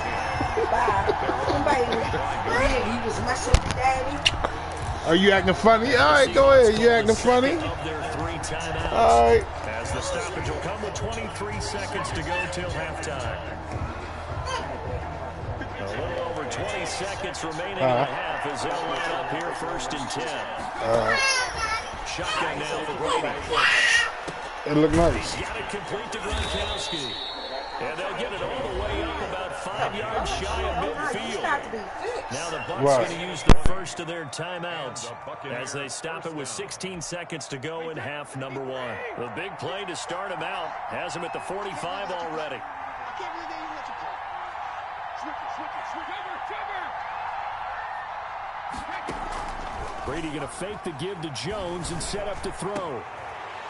He was my sugar daddy. Are you acting funny? All right, go ahead. You acting funny? Of their 3 timeouts. All right. As the stoppage will come with 23 seconds to go till halftime. A little over 20 seconds remaining in the half as they'll line up here first and 10. Shotgun now for Brady. It looked nice. He's got it complete to Gronkowski. And they'll get it all the way up about 5 yards shy of midfield. Now the Bucs going to use the first of their timeouts as they stop it with 16 seconds to go in half number 1. The big play to start him out has him at the 45 already. Brady going to fake the give to Jones and set up to throw.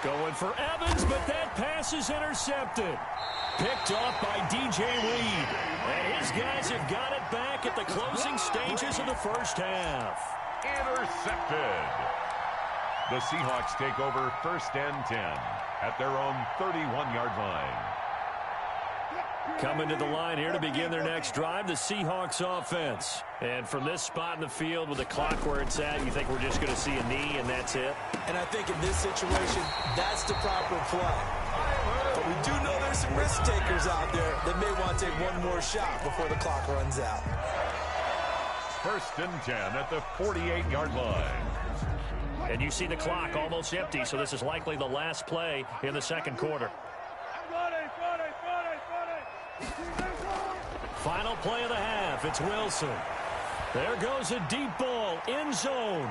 Going for Evans, but that pass is intercepted. Picked off by DJ Reed. And his guys have got it back at the closing stages of the first half. Intercepted. The Seahawks take over first and 10 at their own 31-yard line. Coming to the line here to begin their next drive, the Seahawks offense. And from this spot in the field with the clock where it's at, you think we're just going to see a knee and that's it? And I think in this situation, that's the proper play. But we do know there's some risk takers out there that may want to take one more shot before the clock runs out. First and 10 at the 48-yard line. And you see the clock almost empty, so this is likely the last play in the second quarter. Final play of the half. It's Wilson. There goes a deep ball, end zone.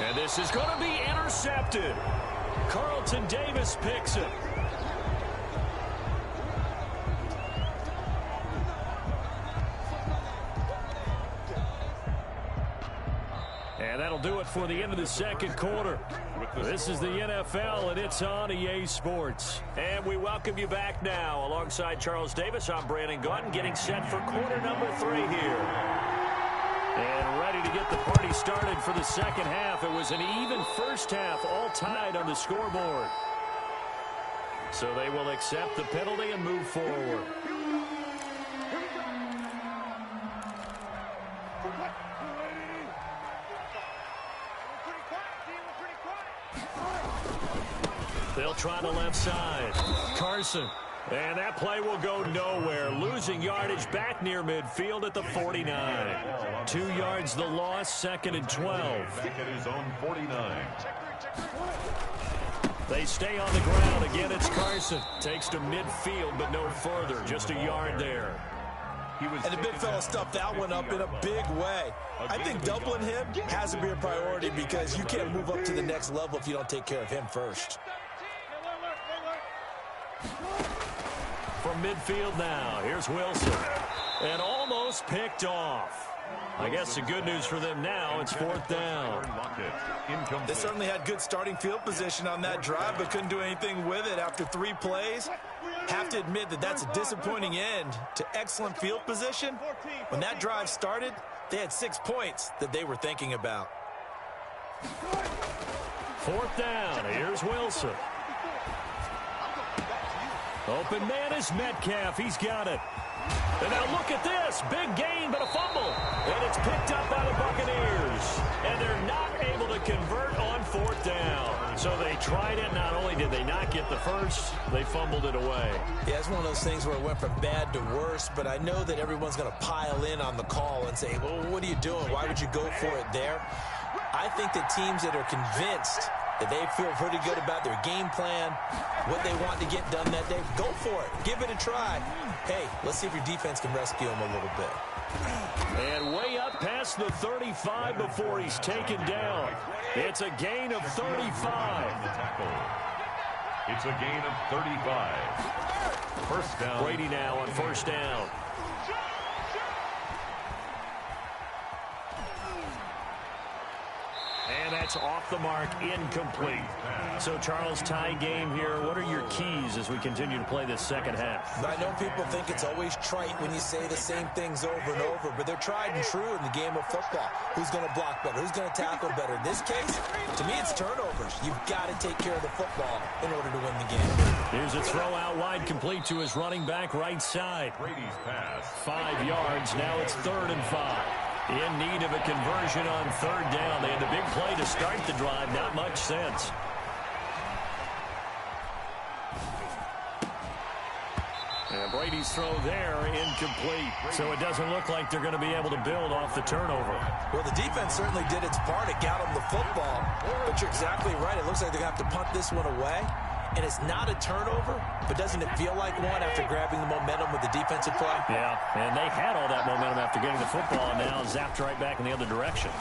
And this is going to be intercepted. Carlton Davis picks it. And that'll do it for the end of the second quarter. This is the NFL, and it's on EA Sports. And we welcome you back now. Alongside Charles Davis, I'm Brandon Gautin, getting set for quarter number 3 here. And ready to get the party started for the second half. It was an even first half, all tied on the scoreboard. So they will accept the penalty and move forward. They'll try the left side. Carson. And that play will go nowhere. Losing yardage back near midfield at the 49. 2 yards the loss, second and 12. Back at his own 49. They stay on the ground. Again, it's Carson. Takes to midfield, but no further. Just a yard there. And the big fella stuffed that one up in a big way. I think doubling him has to be a priority because you can't move up to the next level if you don't take care of him first. From midfield now, here's Wilson. And almost picked off. I guess the good news for them now, it's fourth down. They certainly had good starting field position on that drive, but couldn't do anything with it after 3 plays. Have to admit that that's a disappointing end to excellent field position. When that drive started, they had 6 points that they were thinking about. Fourth down, here's Wilson. Open man is Metcalf. He's got it. And now look at this. Big gain, but a fumble. And it's picked up by the Buccaneers. And they're not able to convert on fourth down. So they tried it. Not only did they not get the first, they fumbled it away. Yeah, it's one of those things where it went from bad to worse. But I know that everyone's going to pile in on the call and say, well, what are you doing? Why would you go for it there? I think that teams that are convinced that they feel pretty good about their game plan, what they want to get done that day, go for it. Give it a try. Hey, let's see if your defense can rescue them a little bit. And way up past past the 35 before he's taken down. It's a gain of 35. It's a gain of 35. First down. Brady now on first down. And that's off the mark, incomplete. So, Charles, tie game here. What are your keys as we continue to play this second half? I know people think it's always trite when you say the same things over and over, but they're tried and true in the game of football. Who's going to block better? Who's going to tackle better? In this case, to me, it's turnovers. You've got to take care of the football in order to win the game. Here's a throw out wide, complete to his running back right side. Brady's pass. 5 yards. Now it's 3rd and 5. In need of a conversion on 3rd down. They had the big play to start the drive. Not much sense. And Brady's throw there, incomplete. So it doesn't look like they're going to be able to build off the turnover. Well, the defense certainly did its part. It got them the football. But you're exactly right. It looks like they're going to have to punt this one away. And it's not a turnover, but doesn't it feel like one after grabbing the momentum with the defensive play? Yeah, and they had all that momentum after getting the football, and now zapped right back in the other direction.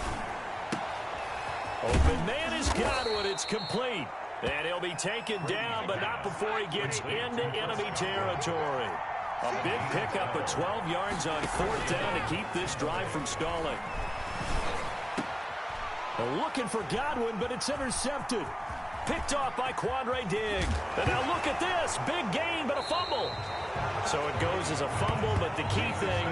Open man is Godwin. It's complete. And he'll be taken down, but not before he gets into enemy territory. A big pickup of 12 yards on 4th down to keep this drive from stalling. Looking for Godwin, but it's intercepted. Picked off by Quandre Diggs. And now look at this. Big gain, but a fumble. So it goes as a fumble, but the key thing,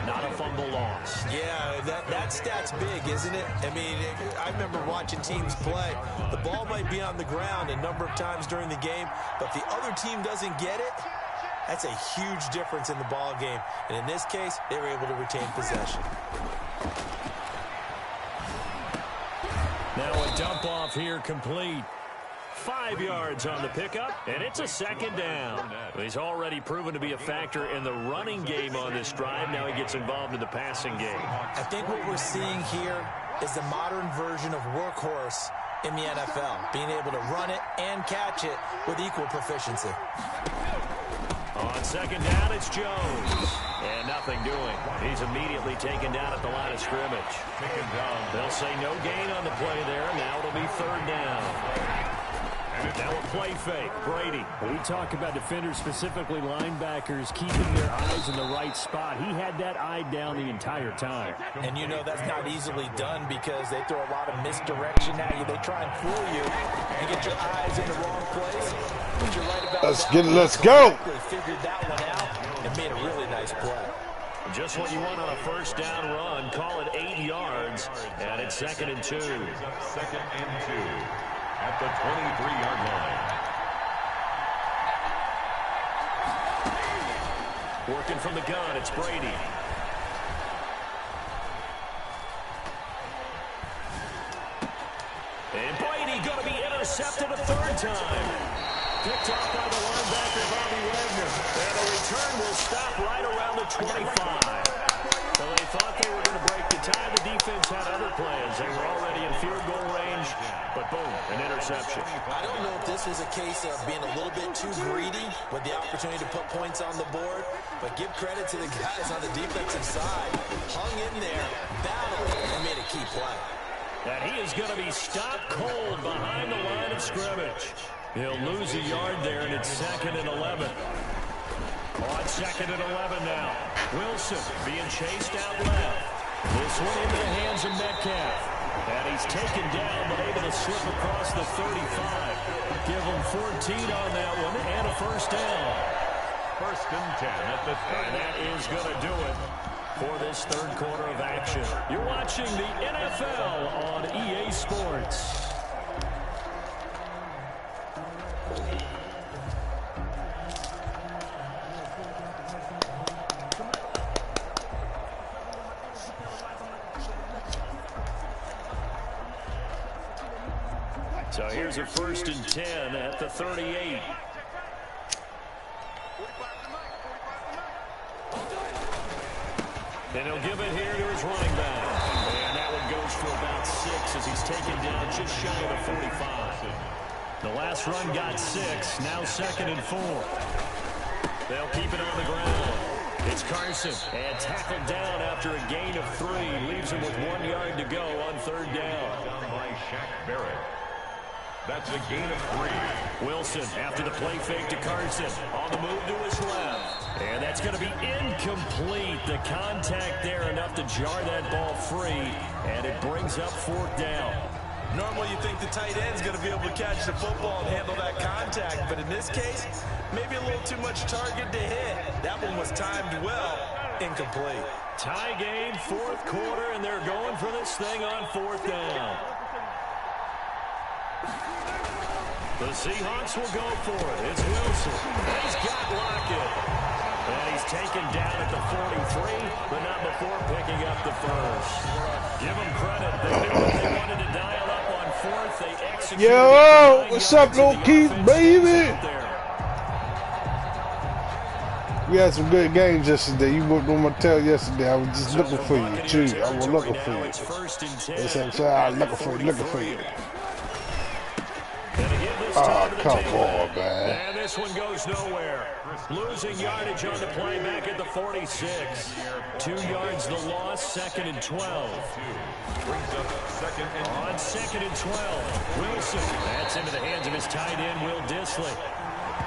not a fumble loss. Yeah, that stat's big, isn't it? I mean, I remember watching teams play. The ball might be on the ground a number of times during the game, but if the other team doesn't get it, that's a huge difference in the ball game. And in this case, they were able to retain possession. Now a dump off here, complete. 5 yards on the pickup, and it's a 2nd down. He's already proven to be a factor in the running game on this drive. Now he gets involved in the passing game. I think what we're seeing here is the modern version of workhorse in the NFL, being able to run it and catch it with equal proficiency. On 2nd down, it's Jones. And nothing doing. He's immediately taken down at the line of scrimmage. They'll say no gain on the play there. Now it'll be 3rd down. Now a play fake. Brady. We talk about defenders, specifically linebackers, keeping their eyes in the right spot. He had that eye down the entire time. And you know that's not easily done because they throw a lot of misdirection at you. They try and fool you and get your eyes in the wrong place. But you're right about Let's go. They figured that one out and made a really nice play. Just what you want on a 1st down run. Call it 8 yards. And it's 2nd and 2. 2nd and 2. At the 23-yard line. Working from the gun, it's Brady. And Brady going to be intercepted a 3rd time. Picked off by the linebacker, Bobby Wagner. And the return will stop right around the 25. So they thought they were going to break the tie. The defense had other plans. They were already in field goal range. But boom, an interception. I don't know if this was a case of being a little bit too greedy with the opportunity to put points on the board, but give credit to the guys on the defensive side. Hung in there, battled, and made a key play. And he is going to be stopped cold behind the line of scrimmage. He'll lose a yard there, and it's 2nd and 11. On 2nd and 11 now. Wilson being chased out left. This one into the hands of Metcalf. And he's taken down, but able to slip across the 35. Give him 14 on that one, and a 1st down. 1st and 10 at the 30. And that is going to do it for this 3rd quarter of action. You're watching the NFL on EA Sports. So here's a 1st and 10 at the 38. And he'll give it here to his running back. And that one goes for about 6 as he's taken down just shy of the 45. The last run got 6, now 2nd and 4. They'll keep it on the ground. It's Carson, and tackled down after a gain of 3. Leaves him with 1 yard to go on 3rd down. Down by Shaq Barrett. That's a gain of 3. Wilson after the play fake to Carson. On the move to his left. And that's going to be incomplete. The contact there enough to jar that ball free. And it brings up 4th down. Normally you think the tight end's going to be able to catch the football and handle that contact. But in this case, maybe a little too much target to hit. That one was timed well. Incomplete. Tie game, 4th quarter, and they're going for this thing on 4th down. The Seahawks will go for it. It's Wilson. He's got Lockett. And he's taken down at the 43, but not before picking up the first. Give them credit. They knew what they wanted to dial up on 4th. They executed. Yo, what's up, Lil Keith, baby? We had some good games yesterday. You wouldn't want to tell yesterday. I was just looking for you, too. I was looking for you. They said, I was looking for you. Oh, come on, man. And this one goes nowhere. Losing yardage on the play back at the 46. 2 yards the loss, 2nd and 12. On 2nd and 12, Wilson. That's into the hands of his tight end, Will Dissly.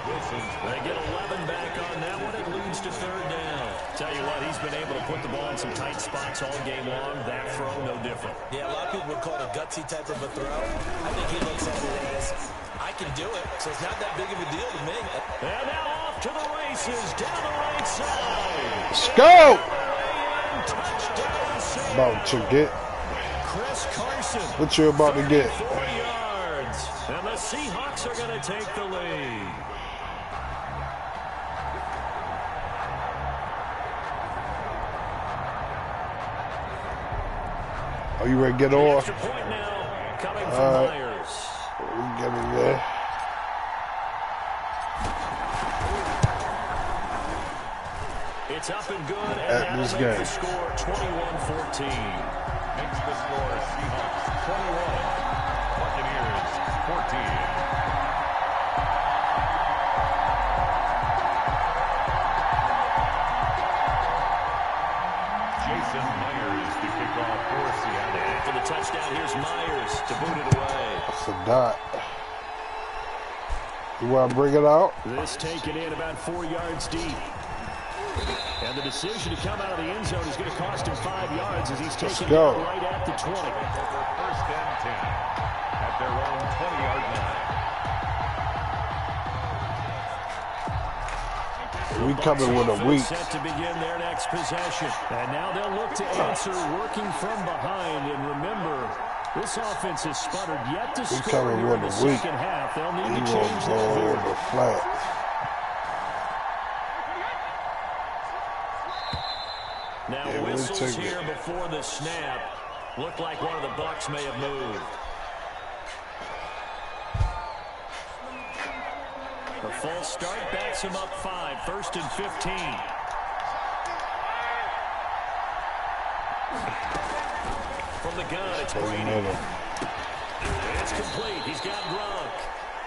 They get 11 back on that one. It leads to 3rd down. Tell you what, he's been able to put the ball in some tight spots all game long. That throw, no different. Yeah, a lot of people would call it a gutsy type of a throw. I think he looks at it as, I can do it, so it's not that big of a deal to me. And now off to the races, down the right side. Let's go! Touchdown, About to get. Chris Carson. What you about to get? 4 yards. And the Seahawks are going to take the lead. Are you ready to get off? Extra point now coming from Myers. We get in there. It's up and good, and At this that'll make game. the score 21-14. Makes the score Seahawks 21. Buccaneers 14. Jason Myers to kick off for Seattle. After the touchdown, here's Myers to boot it away. That's a dot. You want to bring it out? This taken in about 4 yards deep. And the decision to come out of the end zone is going to cost him 5 yards as he's taken it right at the 20. First and 10 at their own 20-yard line. We coming with a week. Set to begin their next possession. And now they'll look to answer working from behind. And remember, this offense has sputtered yet to score coming here in with the a week. second half. They'll need He to will change go that over here. the flat. Now Yeah, we'll whistles take here it. before the snap. Looked like one of the Bucs may have moved. The full start backs him up 5, 1st and 15. From the gun, it's Brady. It's complete. He's got Gronk.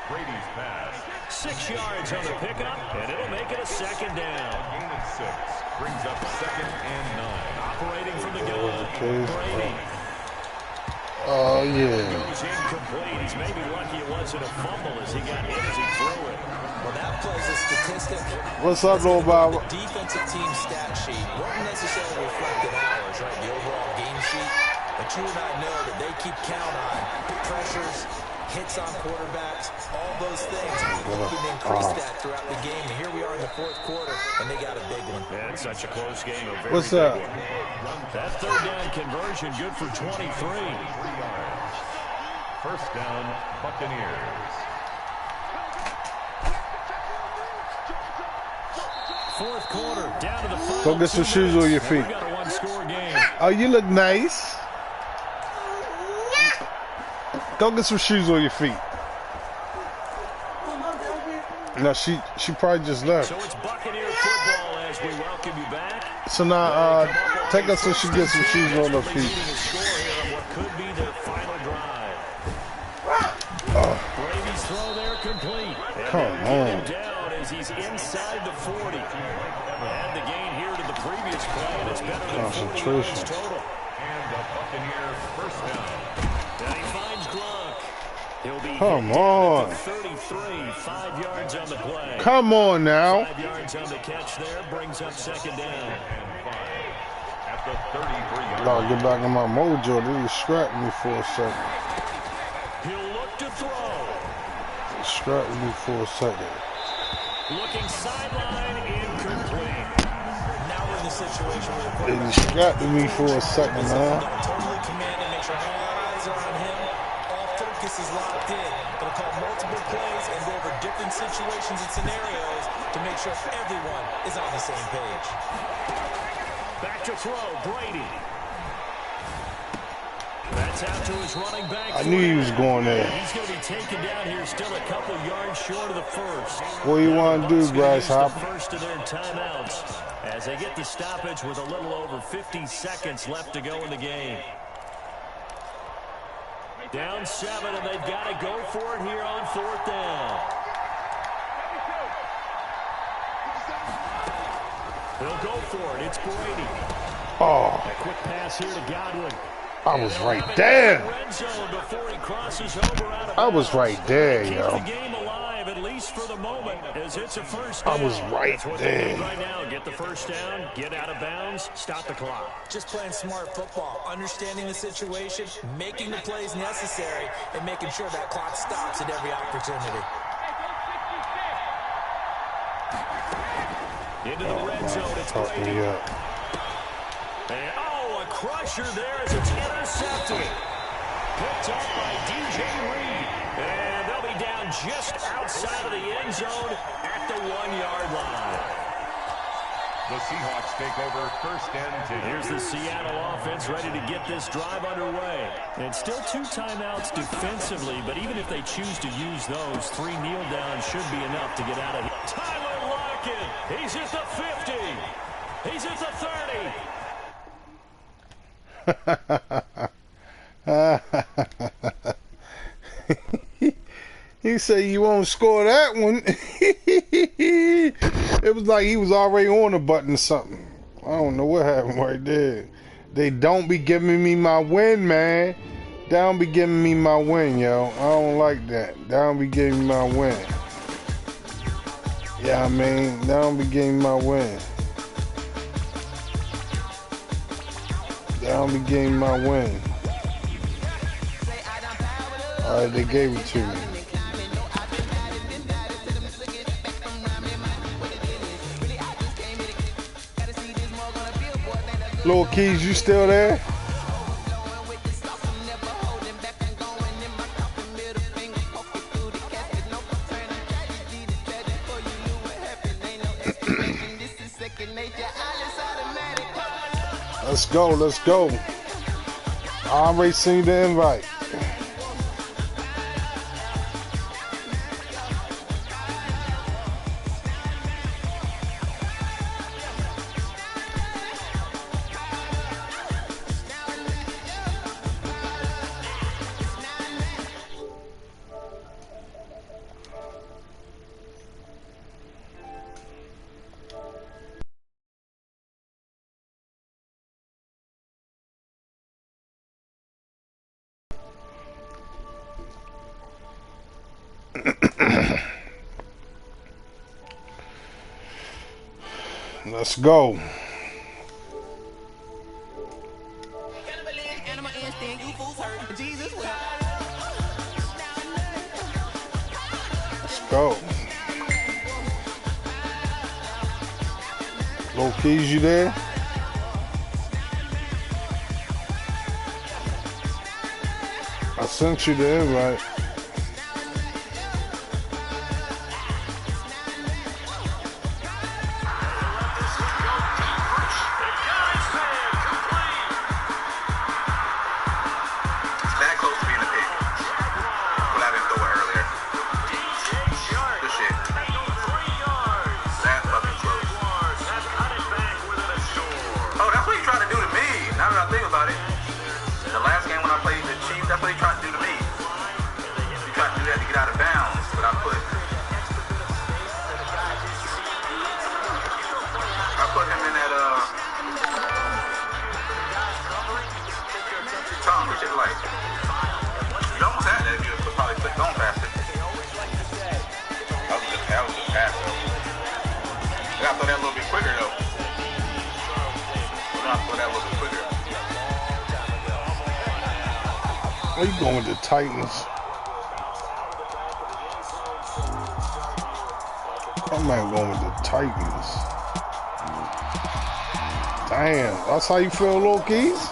Brady's pass. 6 yards on the pickup, and it'll make it a 2nd down. Gain of 6. Brings up 2nd and 9. Operating from the gun, Brady. Oh, yeah. Goes incomplete. He's maybe lucky it wasn't a fumble as he got hit as he threw it. Well, that play's a statistic. What's up, little Bob? The defensive team stat sheet won't necessarily reflect in ours, right? The overall game sheet. But you and I know that they keep count on pressures, hits on quarterbacks, all those things. We can increase that throughout the game. And here we are in the 4th quarter, and they got a big one. That's such a close game. A very What's big up? one. That 3rd down conversion good for 23. 3 yards. First down, Buccaneers. 4th quarter, down to the final. Go get some 2 shoes on your minutes, and feet. we've got a one-score game. Oh, you look nice. Go get some shoes on your feet. No, she probably just left. So it's Buccaneer football as we welcome you back. So now, take her so she gets some shoes on her feet. Leading the score here on what could be their final drive. Brady's throw there complete. And Come they'll get on. him down as he's inside the 40. And the gain here to the previous play, and it's better than 40 yards total. And the Buccaneers first down. Then he finds Gronk. He'll be Come on. 33, 5 yards on the play. Come on now. 5 yards on the catch there, brings up second down. At the 33-yard Gotta get back in my mojo. They distracted me for a second. He'll look to throw. Distracted me for a second. Looking sideline, incomplete. Now we're in the situation where They distracted me for a second, man. totally commanded, make sure all eyes are on him. All focus is locked in. Gonna call multiple plays and go over different situations and scenarios to make sure everyone is on the same page. Back to throw, Brady. That's out to his running back. I knew he was going there. He's going to be taken down here, still a couple yards short of the first. What do you want to do, Grasshopper? First of their timeouts as they get the stoppage with a little over 50 seconds left to go in the game. Down 7, and they've got to go for it here on 4th down. They'll go for it. It's Brady. Oh, A quick pass here to Godwin. I was right there. I was right there, Keep yo. the game alive, at least for the moment, as it's a first I down. was right That's what they need there. right now. Get the first down, get out of bounds, stop the clock. Just playing smart football, understanding the situation, making the plays necessary, and making sure that clock stops at every opportunity. Into the red zone, it's Fuck Brady. me up. And, a crusher there as it's intercepted. Picked up by DJ Reed. And they'll be down just outside of the end zone at the 1-yard line. The Seahawks take over first and 10. Here's the Seattle offense ready to get this drive underway. And still 2 timeouts defensively, but even if they choose to use those, 3 kneel downs should be enough to get out of here. Tyler Lockett, he's at the 50. He's at the 30. He said you won't score that one. It was like he was already on the button or something. I don't know what happened right there. They don't be giving me my win, man. They don't be giving me my win, yo. I don't like that. They don't be giving me my win. Yeah, I mean, they don't be giving me my win. They don't be giving me my win. Alright, they gave it to me. Lil Keys, you still there? Let's go, let's go. I already seen the invite. Let's go. Let's go. Lil Keys, you there? I sent you the invite. Tom, this shit like, you almost had that if you would probably click on faster. That was just fast though. You gotta throw that a little bit quicker though. You gotta throw that a little bit quicker. Where you going with the Titans? I'm not going with the Titans. Damn, that's how you feel, little keys?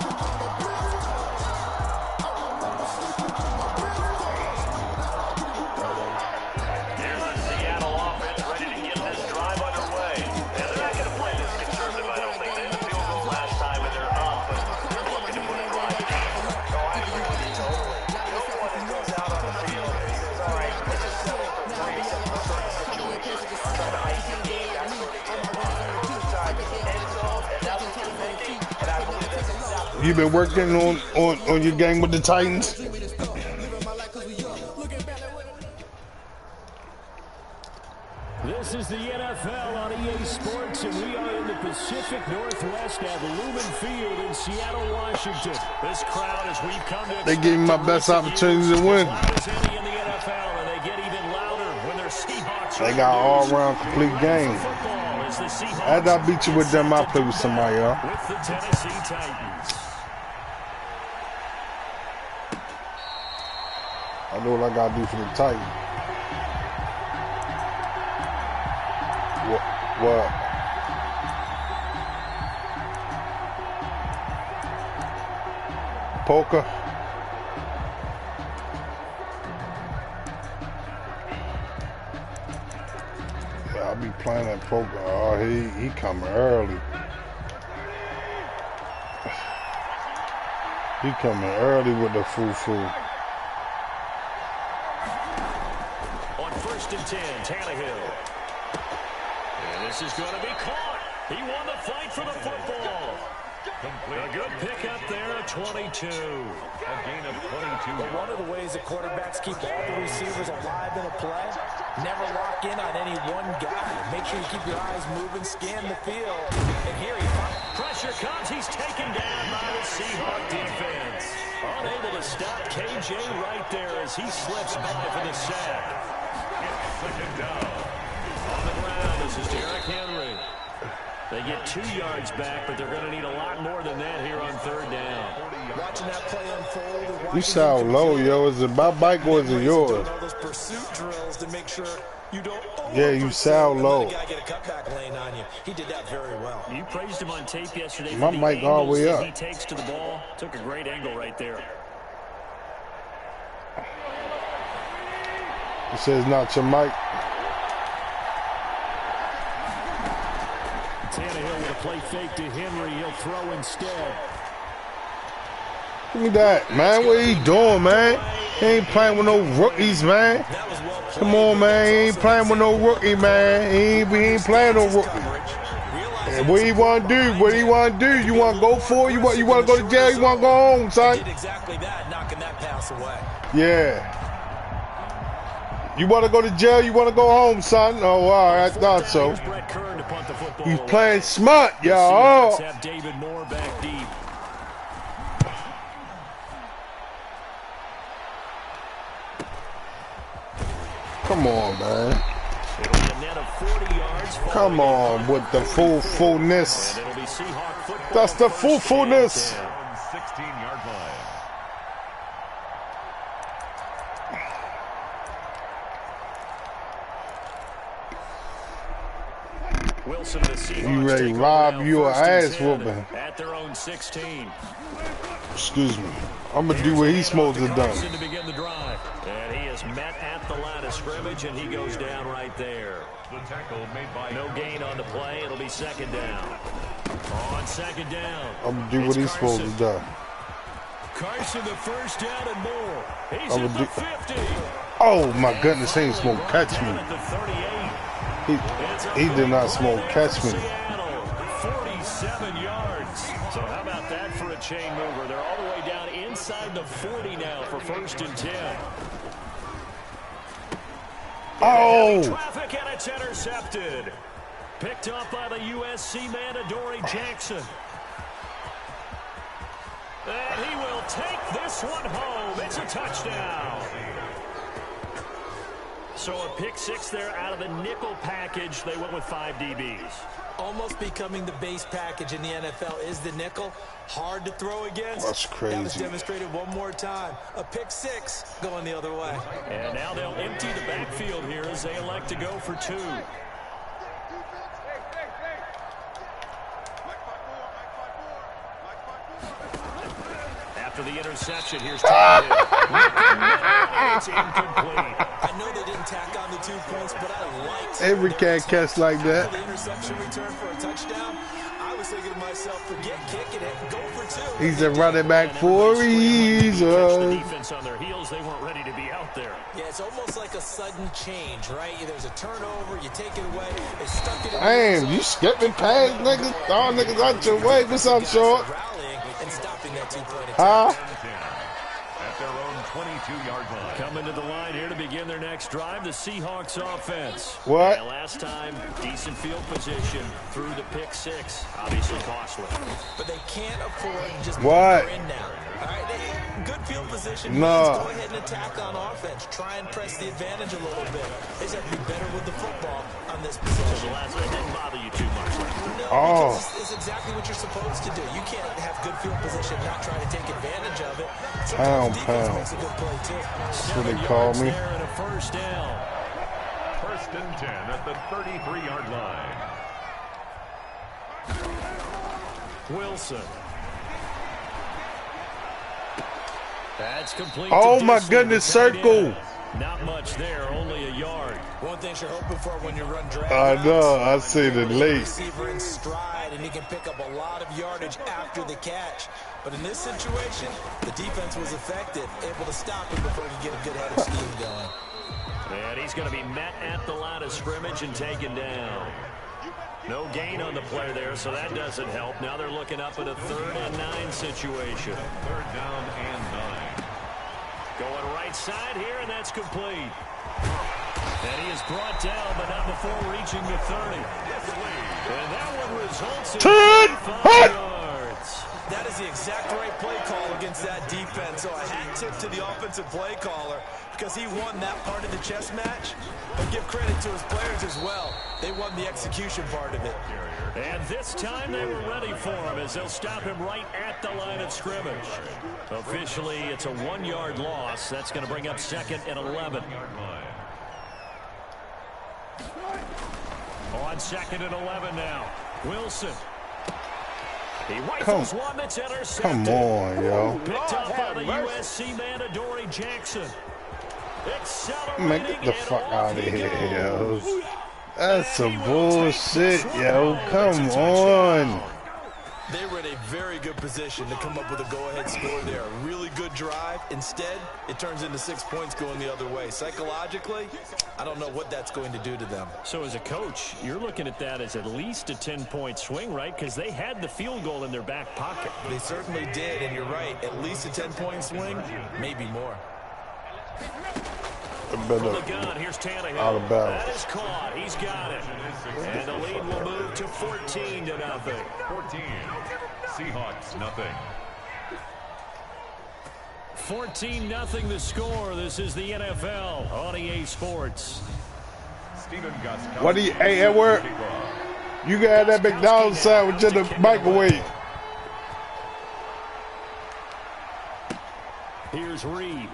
You been working on your game with the Titans? This is the NFL on EA Sports, and we are in the Pacific Northwest at Lumen Field in Seattle, Washington. This crowd, as we've come to they give me my best opportunity to win. They got all-around complete game. After I beat you with them, I'll play with somebody else. With the Tennessee Titans. I know what I gotta do for the Titans. What? Poker? Yeah, I'll be playing that poker. Oh, he coming early. He coming early with the foo-foo. On 1st and 10, Tannehill. And this is going to be caught. He won the fight for the football. A good pickup there at 22. A gain of 22. But one of the ways that quarterbacks keep all the receivers alive in a play, never lock in on any one guy. Make sure you keep your eyes moving, scan the field. And here he pressure comes. He's taken down by the Seahawk defense. Unable to stop KJ right there as he slips by for the sack. Second down. On the ground, this is Derrick Henry. They get 2 yards back, but they're going to need a lot more than that here on 3rd down. Watching that play unfold. You sound low, yo. Is it my bike or is it yours? Those pursuit drills to make sure you don't. Yeah, you sound low. Get a cutback lane on you. He did that very well. You praised him on tape yesterday. My mic all the way up. He takes to the ball. Took a great angle right there. It says not your mic. Tannehill with a play fake to Henry. He'll throw instead. Give me that, man. What he doing, man? He ain't playing with no rookies, man. Come on, man. He ain't playing with no rookie, man. He ain't playing no rookie. And what he want to do? What he want to do? You want to go for it? You want to go to jail? You want to go home, son? Did exactly that, knocking that pass away. Yeah. You want to go to jail? You want to go home, son? Oh, all right. I thought so. He's playing smart, y'all. Have David Moore back deep. Come on, man. It'll be a net of 40 yards. Come on with the fullness. That's the fullness. 16-yard line. Wilson, the Seahawks, you ready to rob you an ass whooping. At their own 16. Excuse me. I'm going to do what he's supposed to do. To begin the drive. And he is met at the line of scrimmage, and he goes down right there. The tackle made by no gain on the play. It'll be 2nd down. On 2nd down. I'm going to do what he's supposed to do. Carson, the 1st down and more. He's at the 50. Oh, my goodness. He ain't supposed to catch me. He did not smoke catch me. 47 yards. So how about that for a chain mover? They're all the way down inside the 40 now for 1st and 10. Oh! Traffic and it's intercepted. Picked up by the USC man, Adoree Jackson. And he will take this one home. It's a touchdown. So a pick six there out of the nickel package. They went with 5 DBs. Almost becoming the base package in the NFL is the nickel. Hard to throw against. That's crazy. That was demonstrated one more time. A pick six going the other way. And now they'll empty the backfield here as they elect to go for 2. After the interception, here's it's incomplete. I know they didn't tack on the 2 points, but I liked every cat catch like that. the interception return for a touchdown. I was thinking to myself, forget kicking it, go for 2. He's a running back for a The reason. defense on their heels, they weren't ready to be out there. Yeah, it's almost like a sudden change, right? There's a turnover, you take it away, they stuck it in. Damn, you skipping past niggas, throwing niggas out your way. What's up, short? Rallying and stopping that 2-point attack. Huh? At their own 22-yard line. Coming to the line here to begin their next drive, the Seahawks offense. What? And last time, decent field position through the pick six. Obviously costly. But they can't afford to just What? in now. All right, good field position. No. Means go ahead and attack on offense. Try and press the advantage a little bit. They just have to be better with the football on this So possession. the last one didn't bother you too much. No, Oh. because it's exactly what you're supposed to do. You can't have good field position and not try to take advantage of it. Sometimes defense Pound. makes a good play, too. That's what they call me. There and a first down. 1st and 10 at the 33-yard line. Wilson. That's complete. Oh to my Disley, goodness, the tight circle. end. Not much there, only a yard. One thing you're hoping for when you run drag I know, routes, I seen it late. receiver in stride, and he can pick up a lot of yardage after the catch. But in this situation, the defense was effective, able to stop him before he could get a good head of steam going. And he's going to be met at the line of scrimmage and taken down. No gain on the play there, so that doesn't help. Now they're looking up at a 3rd and 9 situation. 3rd down and 9. Going right side here, and that's complete. And he is brought down, but not before reaching the 30. And that one results in 35 yards. That is the exact right play call against that defense. So a hat tip to the offensive play caller because he won that part of the chess match. But give credit to his players as well. They won the execution part of it. And this time they were ready for him as they'll stop him right at the line of scrimmage. Officially, it's a 1-yard loss. That's going to bring up 2nd and 11. On 2nd and 11 now. Wilson. He rifles one that's intercepted. Come on, yo. Picked up by the USC man, Adoree Jackson. Man, get the fuck out of here, yo. That's some bullshit, yo. Come on. They were in a very good position to come up with a go-ahead score there. A really good drive. Instead, it turns into 6 points going the other way. Psychologically, I don't know what that's going to do to them. So as a coach, you're looking at that as at least a 10-point swing, right? Because they had the field goal in their back pocket. They certainly did, and you're right. At least a 10-point swing, maybe more. From the gun, here's Tannehill. Out of bounds. That is caught. He's got it. And the lead will move to 14-0. 14. Seahawks, nothing. 14-0 the score. This is the NFL on EA Sports. Stephen Gostkowski. What do you, hey, Edward? You got that McDonald's sandwich in the microwave. Here's Reed.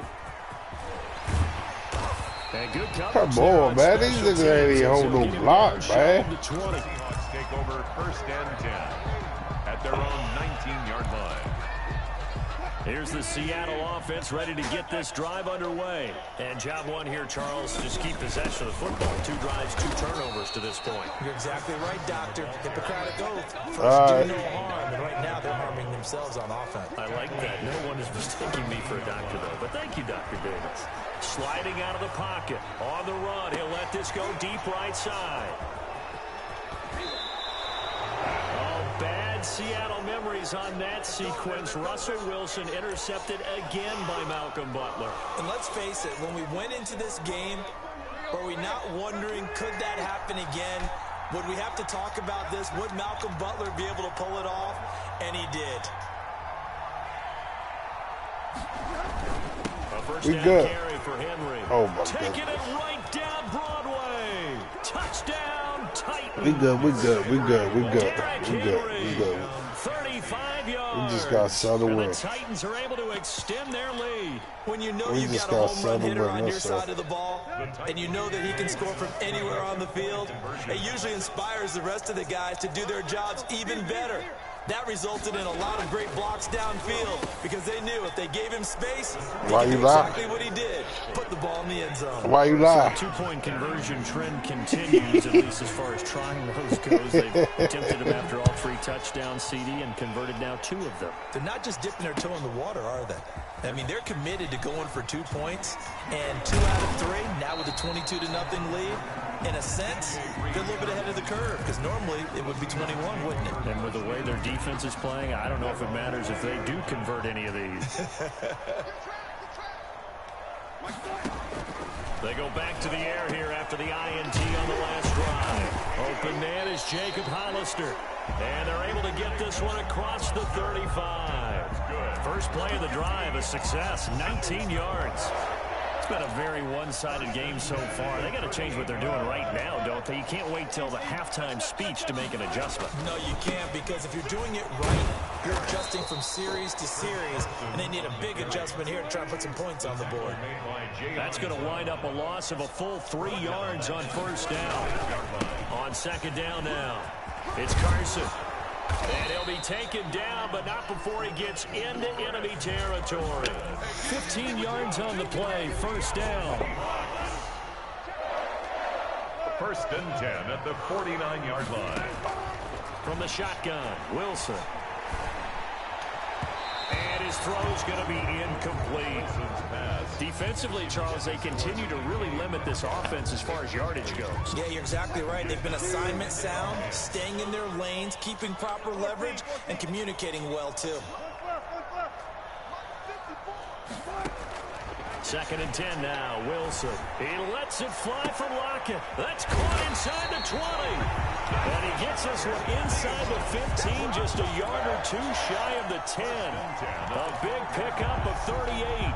And good Come on, man. These niggas ain't hold no block, man. Seahawks take over 1st and 10 at their own 19-yard line. Here's the Seattle offense ready to get this drive underway. And job one here, Charles, just keep possession of the football. 2 drives, 2 turnovers to this point. You're exactly right, Doctor. Hippocratic oath. First, do no harm, and right now they're harming themselves on offense. I like that. No one is mistaking me for a doctor, though. But thank you, Dr. Davis. Sliding out of the pocket. On the run. He'll let this go deep right side. Oh, bad Seattle memories on that sequence. Russell Wilson intercepted again by Malcolm Butler. And let's face it, when we went into this game, were we not wondering, could that happen again? Would we have to talk about this? Would Malcolm Butler be able to pull it off? And he did. We good. Oh, my Taking goodness. it right down Broadway. Touchdown, Titans. We good. We good. We good. We good. We good. We good. 35 yards. We just got settled and in. the Titans are able to extend their lead. When you know We you've just got a got home run settled hitter in, on your that's all. side of the ball, and you know that he can score from anywhere on the field, it usually inspires the rest of the guys to do their jobs even better. That resulted in a lot of great blocks downfield because they knew if they gave him space, he Why could you do lie? exactly what he did, put the ball in the end zone. Why you lie? So the two-point conversion trend continues, at least as far as trying those goes. They've attempted them after all 3 touchdowns, CD, and converted now 2 of them. They're not just dipping their toe in the water, are they? I mean, they're committed to going for 2 points, and 2 out of 3, now with a 22-0 lead. In a sense, they're a little bit ahead of the curve, because normally it would be 21, wouldn't it? And with the way their defense is playing, I don't know if it matters if they do convert any of these. They go back to the air here after the INT on the last drive. Open man is Jacob Hollister. And they're able to get this one across the 35. First play of the drive, a success, 19 yards. It's been a very one-sided game so far. They got to change what they're doing right now, don't they? You can't wait till the halftime speech to make an adjustment. No, you can't, because if you're doing it right, you're adjusting from series to series, and they need a big adjustment here to try and put some points on the board. That's going to wind up a loss of a full 3 yards on first down. On second down now, it's Carson. And he'll be taken down, but not before he gets into enemy territory. 15 yards on the play, first down. First and 10 at the 49-yard line. From the shotgun, Wilson. And his throw's going to be incomplete. Defensively, Charles, they continue to really limit this offense as far as yardage goes. Yeah, you're exactly right. They've been assignment sound, staying in their lanes, keeping proper leverage, and communicating well, too. Second and 10 now, Wilson. He lets it fly from Lockett. That's caught inside the 20. And he gets this one inside the 15, just a yard or 2 shy of the 10. A big pickup of 38.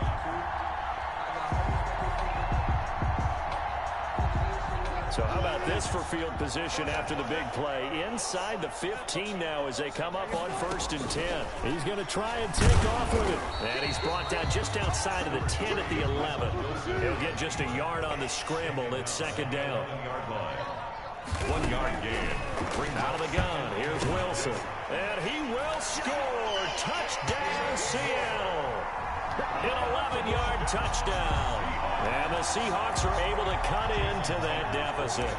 So how about this for field position after the big play? Inside the 15 now as they come up on first and 10. He's going to try and take off with it. And he's brought down just outside of the 10 at the 11. He'll get just a yard on the scramble. It's second down. 1 yard gain. Bring out of the gun. Here's Wilson. And he will score. Touchdown, Seattle. An 11-yard touchdown. And the Seahawks are able to cut into that deficit.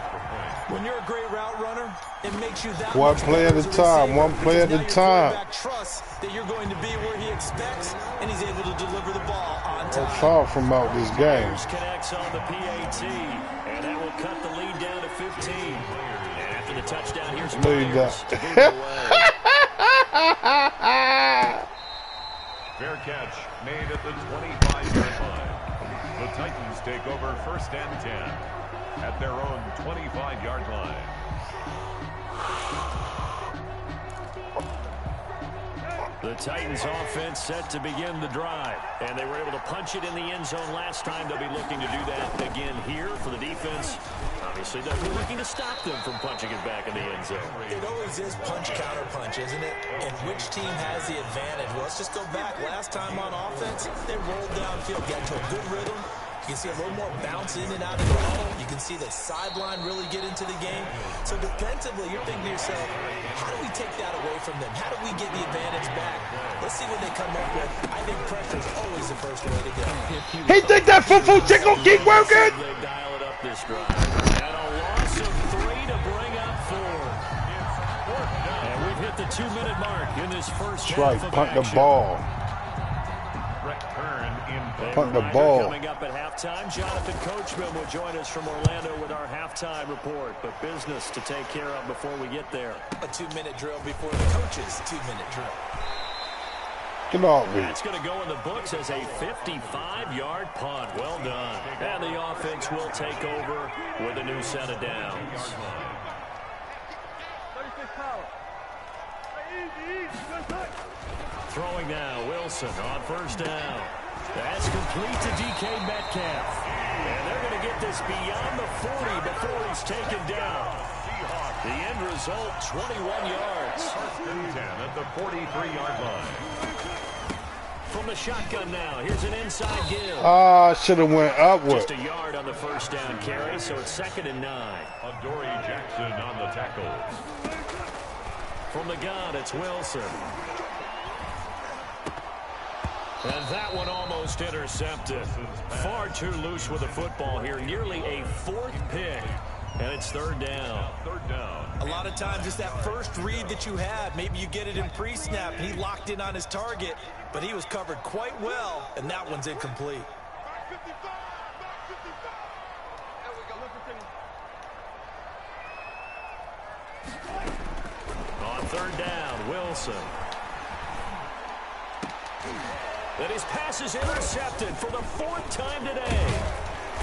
When you're a great route runner, it makes you that One much play better at a as time, receiver, one play because at a now your time. quarterback trusts that you're going to be where he expects, and he's able to deliver the ball on Don't time. fall from out this game. Myers connects on the PAT, and that will cut the lead down to 15. And after the touchdown, here's Lead Myers down. to move it away. Fair catch made at the 25-yard line. The Titans take over first and 10 at their own 25-yard line. The Titans offense set to begin the drive, and they were able to punch it in the end zone last time. They'll be looking to do that again here for the defense. Obviously, they'll be looking to stop them from punching it back in the end zone. It always is punch-counter-punch, isn't it? And which team has the advantage? Well, let's just go back. Last time on offense, they rolled downfield, got into a good rhythm. You can see a little more bounce in and out of the ball. You can see the sideline really get into the game. So defensively, you're thinking to yourself, how do we take that away from them? How do we get the advantage back? Let's see what they come up with. I think pressure is always the first way to go. He think that fufu chick gon' keep working? They dial it up this drive. And a loss of 3 to bring up 4. And we've hit the 2-minute mark in this first That's half right, of punt the action. ball. Punt the ball. Coming up at halftime, Jonathan Coachman will join us from Orlando with our halftime report. But business to take care of before we get there. A 2-minute drill before the coach's 2-minute drill. Get off me. That's going to go in the books as a 55-yard punt. Well done. And the offense will take over with a new set of downs. Throwing now, Wilson on first down. That's complete to DK Metcalf. And they're going to get this beyond the 40 before he's taken down. The end result, 21 yards. First and 10 at the 43-yard line. From the shotgun now, here's an inside give. Ah, should have went upward. Just a yard on the first down carry, so it's 2nd and 9. Adoree Jackson on the tackles. From the gun, it's Wilson. And that one almost intercepted. Far too loose with the football here. Nearly a 4th pick. And it's 3rd down. 3rd down. A lot of times it's that first read that you have. Maybe you get it in pre-snap and he locked in on his target, but he was covered quite well, and that one's incomplete. On 3rd down, Wilson. And his pass is intercepted for the 4th time today.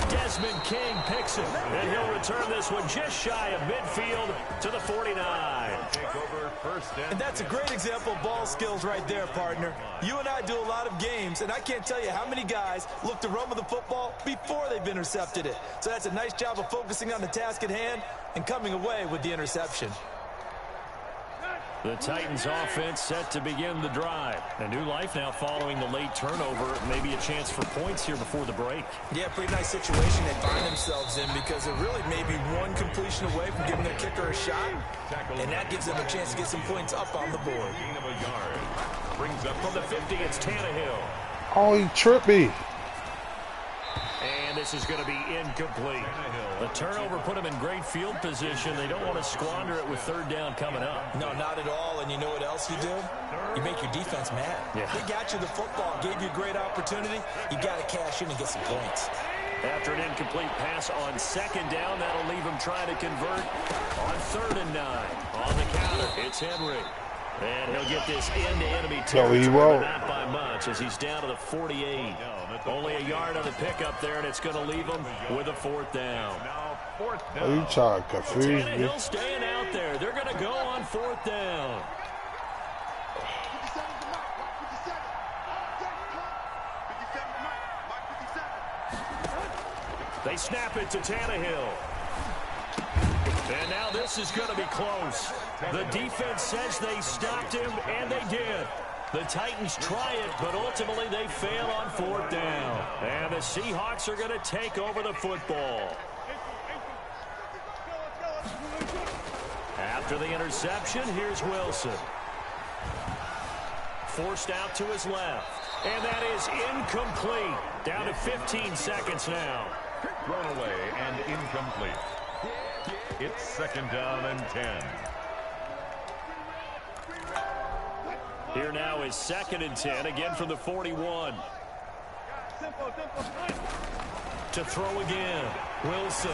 Desmond King picks it, and he'll return this one just shy of midfield to the 49. Take over first And that's a great example of ball skills right there, partner. You and I do a lot of games, and I can't tell you how many guys look to run with the football before they've intercepted it. So that's a nice job of focusing on the task at hand and coming away with the interception. The Titans offense set to begin the drive. A new life now following the late turnover. Maybe a chance for points here before the break. Yeah, pretty nice situation they find themselves in because they're really maybe one completion away from giving their kicker a shot. And that gives them a chance to get some points up on the board. Gain of a yard. Brings up From the 50, it's Tannehill. Oh, he tripped me. And this is going to be incomplete. The turnover put them in great field position. They don't want to squander it with 3rd down coming up. No, not at all. And you know what else you do? You make your defense mad. Yeah. They got you the football, gave you a great opportunity. You got to cash in and get some points. After an incomplete pass on 2nd down, that'll leave them trying to convert on 3rd and 9. On the counter, it's Henry. And he'll get this into enemy territory, but not by much as he's down to the 48. Only a yard on the pickup there, and it's going to leave him with a 4th down. now 4th down. Oh, you trying to confuse me? Tannehill staying out there. They're going to go on 4th down. They snap it to Tannehill. And now this is going to be close. The defense says they stopped him, and they did. The Titans try it, but ultimately they fail on 4th down. And the Seahawks are going to take over the football. After the interception, here's Wilson. Forced out to his left. And that is incomplete. Down to 15 seconds now. Thrown away and incomplete. It's 2nd down and 10. Here now is 2nd and 10, again from the 41. To throw again, Wilson.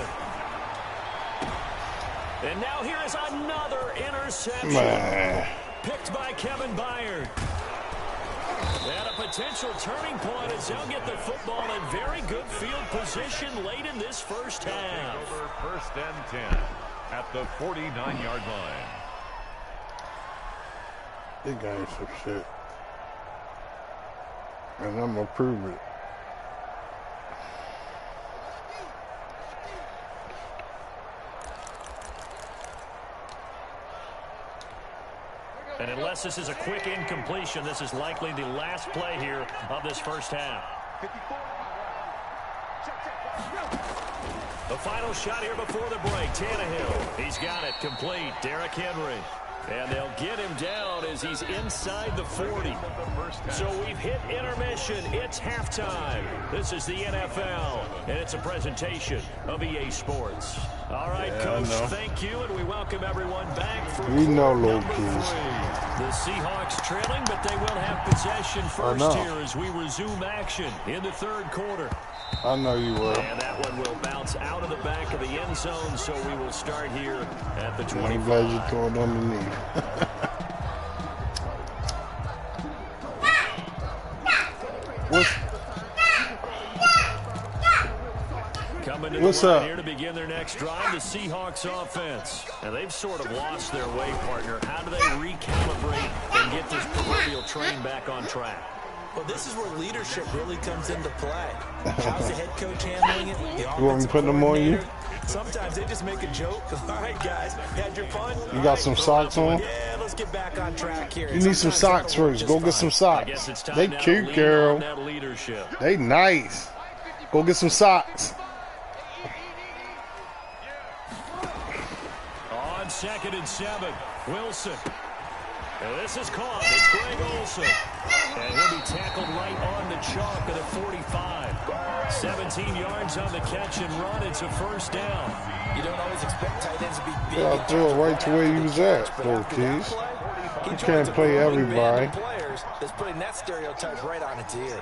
And now here is another interception. Man. Picked by Kevin Byard. And a potential turning point as they'll get the football in very good field position late in this first half. Over 1st and 10 at the 49-yard line. They got some shit. And I'm going to prove it. And unless this is a quick incompletion, this is likely the last play here of this first half. The final shot here before the break. Tannehill, he's got it complete. Derrick Henry. And they'll get him down as he's inside the 40. So we've hit intermission. It's halftime. This is the NFL, and it's a presentation of EA Sports. All right, Coach, thank you, and we welcome everyone back for little number kids. 3. The Seahawks trailing, but they will have possession first here as we resume action in the 3rd quarter. I know you will. And that one will bounce out of the back of the end zone, so we will start here at the 25. I'm glad you threw it underneath. Coming to What's the line up? here to begin their next drive, the Seahawks offense. And they've sort of lost their way, partner. How do they recalibrate and get this proverbial train back on track? Well, this is where leadership really comes into play. How's the head coach handling it? The You want me to put them on you? Sometimes they just make a joke. All right, guys, had your fun? You got some socks on? Yeah, let's get back on track here. You need some socks first. Go get some socks. They cute, girl. They nice. Go get some socks. On 2nd and 7, Wilson. And this is caught. It's Greg Olsen. And he'll be tackled right on the chalk at the 45. 17 yards on the catch and run. It's a first down. You don't always expect tight ends to be big. Yeah, I'll throw it right to where he was at, little keys. You can't play everybody. That's putting that stereotype right on its ear.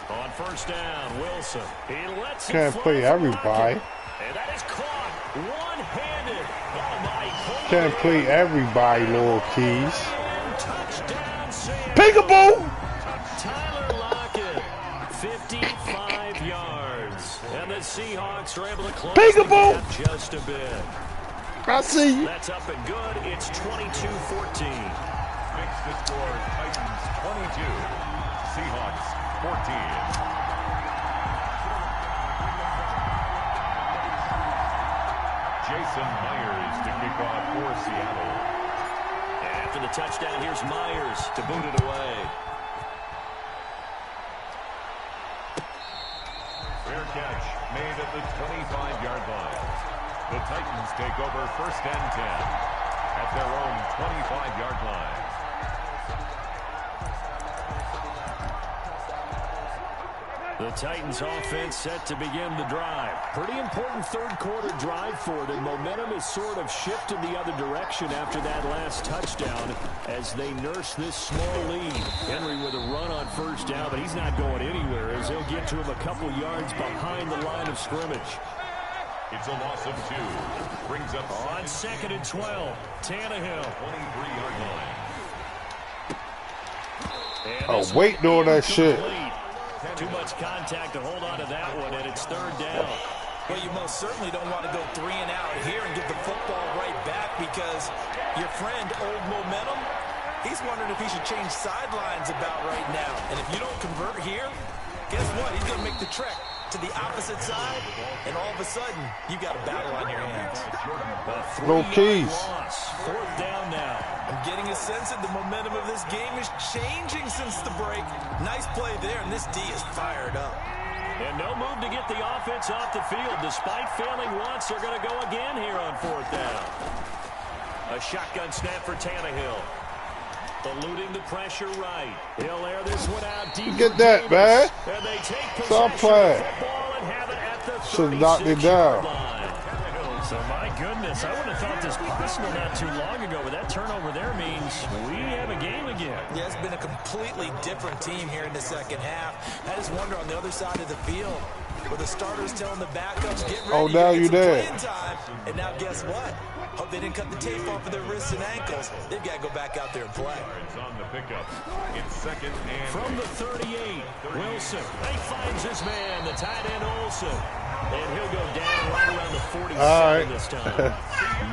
On first down, Wilson. He lets it Can't fly play from everybody. Lockett. And that is caught one-handed. Oh, my. Can't play everybody, little keys. Touchdown, Sam. Peekaboo! Tyler Lockett, 55 yards. And the Seahawks are able to close Peekaboo! the gap just a bit. I see you. That's up and good. It's 22-14. Makes the score Titans 22, Seahawks 14. Jason Myers to kick off for Seattle. And after the touchdown, here's Myers to boot it away. Fair catch made at the 25-yard line. The Titans take over 1st and 10 at their own 25-yard line. The Titans offense set to begin the drive. Pretty important third-quarter drive for them. Momentum has sort of shifted the other direction after that last touchdown as they nurse this small lead. Henry with a run on first down, but he's not going anywhere as they'll get to him a couple yards behind the line of scrimmage. It's a loss of 2. Brings up On 2nd and 12, Tannehill. 23-yard line. Oh, wait doing that shit. Too much contact to hold on to that one, and it's 3rd down. Well, you most certainly don't want to go 3 and out here and get the football right back because your friend, Old Momentum, he's wondering if he should change sidelines about right now. And if you don't convert here, guess what? He's going to make the trek to the opposite side, and all of a sudden, you got a battle on your hands. No keys. 4th down now. I'm getting a sense that the momentum of this game is changing since the break. Nice play there, and this D is fired up. And no move to get the offense off the field. Despite failing once, they're going to go again here on 4th down. A shotgun snap for Tannehill. Eluding the pressure right. He'll air this one out deep. Get that, man. And they take Stop possession playing. of the football and have it at the Should have knocked it down. 36-yard line. So, my goodness, I wouldn't have thought this possible not too long ago, but that turnover there means we have a game again. Yeah, it's been a completely different team here in the second half. I just wonder on the other side of the field, where the starters telling the backups, get ready. Oh, now you there. And now guess what? Hope they didn't cut the tape off of their wrists and ankles. They've got to go back out there and play. It's on the pickup. It's 2nd and From the 38, Wilson. He finds his man, the tight end Olsen. And he'll go down right around the 47 this time.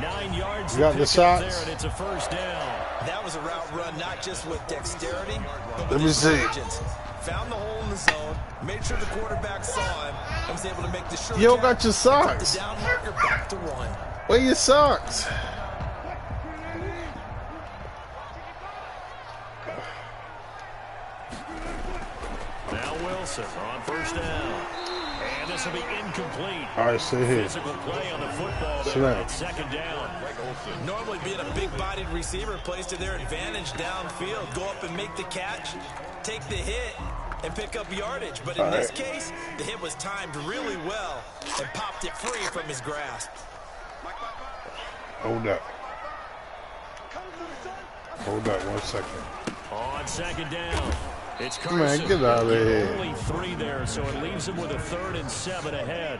9 yards. You got the shots? there, and it's a 1st down. That was a route run not just with dexterity, but Let with me see. intelligence. Found the hole in the zone, made sure the quarterback saw him, and was able to make the short You don't count got your and cut socks. the down marker back to 1. Where your socks? Now Wilson on 1st down. And this will be incomplete. All right, sit here. Physical play on the football there. Snap. It's 2nd down. Normally being a big-bodied receiver plays to their advantage downfield. Go up and make the catch, take the hit, and pick up yardage. But in this case, the hit was timed really well and popped it free from his grasp. Hold up. Hold up 1 second. On 2nd down. It's Carson. Man, get out of here. Only 3 there, so it leaves him with a 3rd and 7 ahead.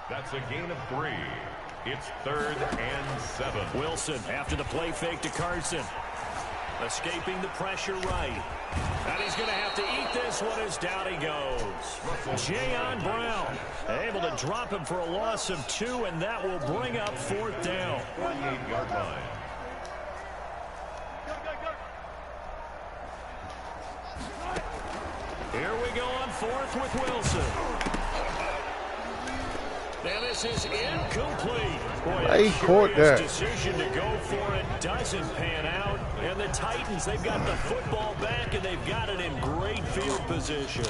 that's a gain of 3. It's 3rd and 7. Wilson after the play fake to Carson. Escaping the pressure right. And he's going to have to eat this one as down he goes. Jayon Brown able to drop him for a loss of 2, and that will bring up 4th down. 28-yard line. Here we go on 4th with Wilson. And this is incomplete. Boy, he caught that. Decision to go for it doesn't pan out. And the Titans, they've got the football back, and they've got it in great field position.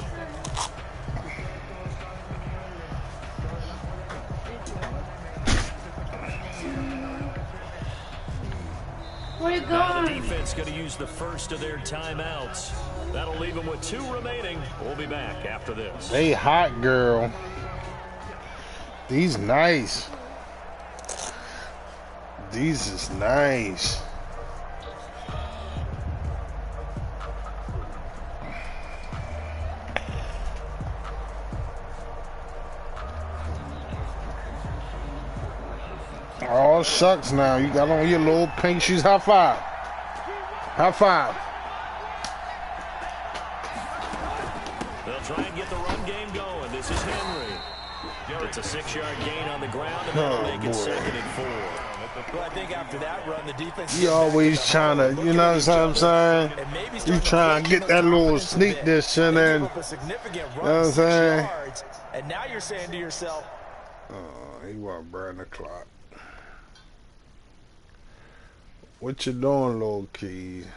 Where you Now the going? defense going to use the first of their timeouts. That'll leave them with 2 remaining. We'll be back after this. They hot, girl. These nice. These is nice. Oh, shucks now. You got on your little pink shoes. High five. High five. They'll try and get the run game going. This is Henry. It's a 6-yard gain on the ground, and that'll make it 2nd and 4. Well, I think after that run, the defense... You always trying to, you know what I'm saying? You trying to get that little sneak this in there. You know what I'm saying? And now you're saying to yourself... Oh, he wasn't burning the clock. What you doing, little kid?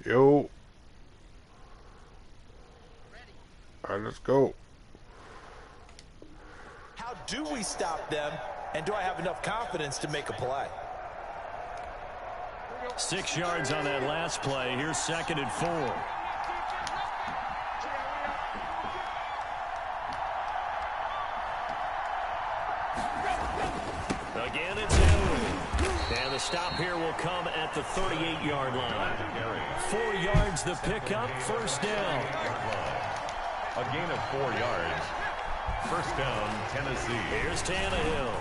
Yo. All right, let's go. How do we stop them, and do I have enough confidence to make a play? 6 yards on that last play. Here's 2nd and 4. Again, it's Henry. And the stop here will come at the 38-yard line. 4 yards the pickup, 1st down. A gain of 4 yards. 1st down, Tennessee. Here's Tannehill.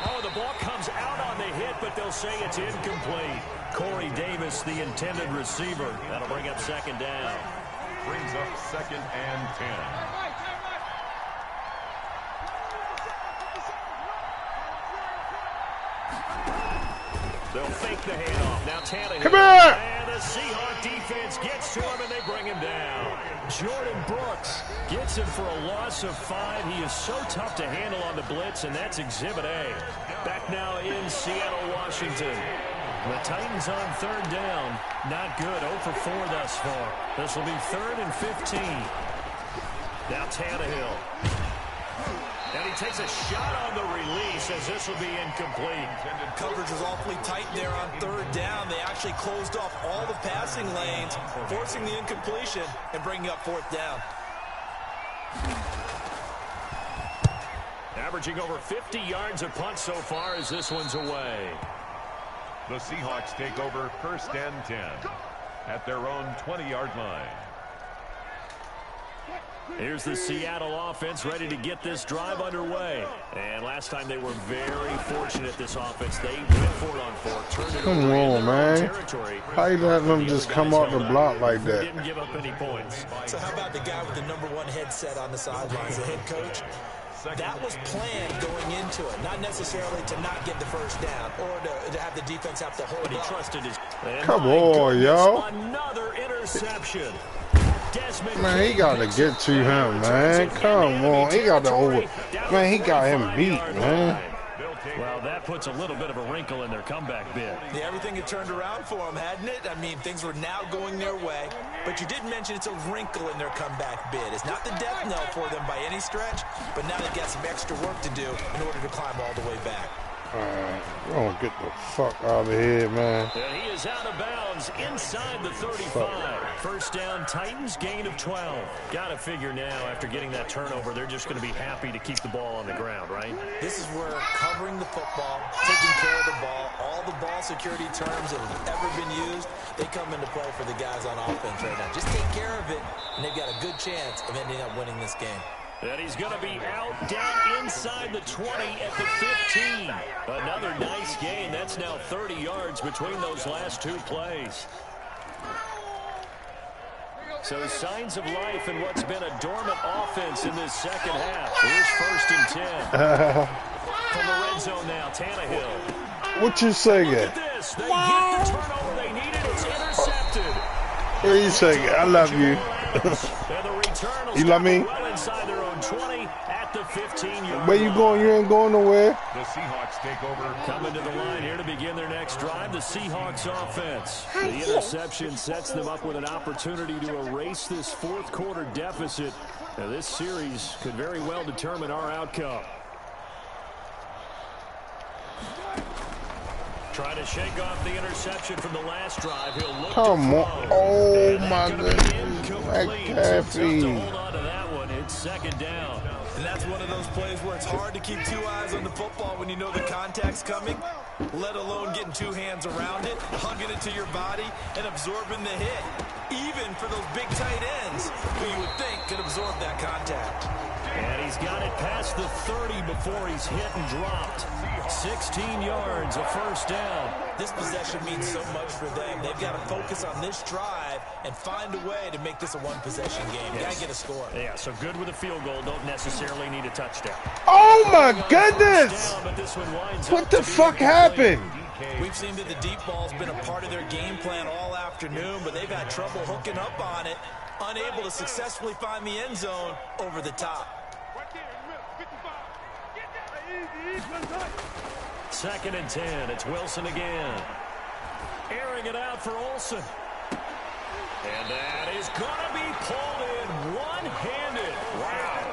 Oh, the ball comes out on the hit, but they'll say it's incomplete. Corey Davis, the intended receiver. That'll bring up 2nd down. Brings up 2nd and 10. They'll fake the handoff. Now Tannehill. Come here! And the Seahawk defense gets to him, and they bring him down. Jordan Brooks gets him for a loss of 5. He is so tough to handle on the blitz, and that's Exhibit A. Back now in Seattle, Washington. The Titans on 3rd down. Not good. 0 for 4 thus far. This will be 3rd and 15. Now Tannehill. And he takes a shot on the release as this will be incomplete. Coverage was awfully tight there on 3rd down. They actually closed off all the passing lanes, forcing the incompletion and bringing up 4th down. Averaging over 50 yards a punt so far as this one's away. The Seahawks take over 1st and 10. at their own 20-yard line. Here's the Seattle offense ready to get this drive underway. And last time they were very fortunate, this offense. They went for it on fourth. Turned it Come over in on, their own man. territory. How you letting them just come off the block like that? Didn't give up any points. So how about the guy with the #1 headset on the sidelines, the head coach? That was planned going into it, not necessarily to not get the first down or to have the defense have to hold it. He trusted his. Come on, yo. Another interception. Man, he got to get to him, man. Come on. He got to Man, he got him beat, man. Well, that puts a little bit of a wrinkle in their comeback bid. Yeah, everything had turned around for them, hadn't it? I mean, things were now going their way. But you did mention it's a wrinkle in their comeback bid. It's not the death knell for them by any stretch, but now they've got some extra work to do in order to climb all the way back. We're going to get the fuck out of here, man. And he is out of bounds inside the 35. First down, Titans, gain of 12. Got to figure now, after getting that turnover, they're just going to be happy to keep the ball on the ground, right? This is where covering the football, taking care of the ball, all the ball security terms that have ever been used, they come into play for the guys on offense right now. Just take care of it, and they've got a good chance of ending up winning this game. And he's going to be out down inside the 20 at the 15. Another nice gain. That's now 30 yards between those last two plays. So signs of life in what's been a dormant offense in this second half. Here's 1st and 10. From the red zone now, Tannehill. What you saying? Look at this. They get the turnover they needed. It's intercepted. What are you saying? I love you. You love me? Well inside their own 20 at the 15-yard Where you going? You ain't going nowhere. The Seahawks take over. Coming to the line here to begin their next drive, the Seahawks offense. The interception sets them up with an opportunity to erase this fourth quarter deficit. Now, this series could very well determine our outcome. Trying to shake off the interception from the last drive. He'll look Come to on. throw. Oh, And my that's gonna be goodness. incomplete. McCaffrey. So tough to hold on to that one. It's second down. And that's one of those plays where it's hard to keep two eyes on the football when you know the contact's coming, let alone getting two hands around it, hugging it to your body, and absorbing the hit. Even for those big tight ends, who you would think could absorb that contact. And he's got it past the 30 before he's hit and dropped. 16 yards, a first down. This possession means so much for them. They've got to focus on this drive and find a way to make this a one-possession game. Yes. Got to get a score. Yeah, so good with a field goal. Don't necessarily need a touchdown. Oh, my goodness. Down, but this one winds What up the to be fuck incomplete. happened? We've seen that the deep ball's been a part of their game plan all afternoon, but they've had trouble hooking up on it, unable to successfully find the end zone over the top. 2nd and 10. It's Wilson again. Airing it out for Olsen. And that is going to be pulled in one-handed. Wow.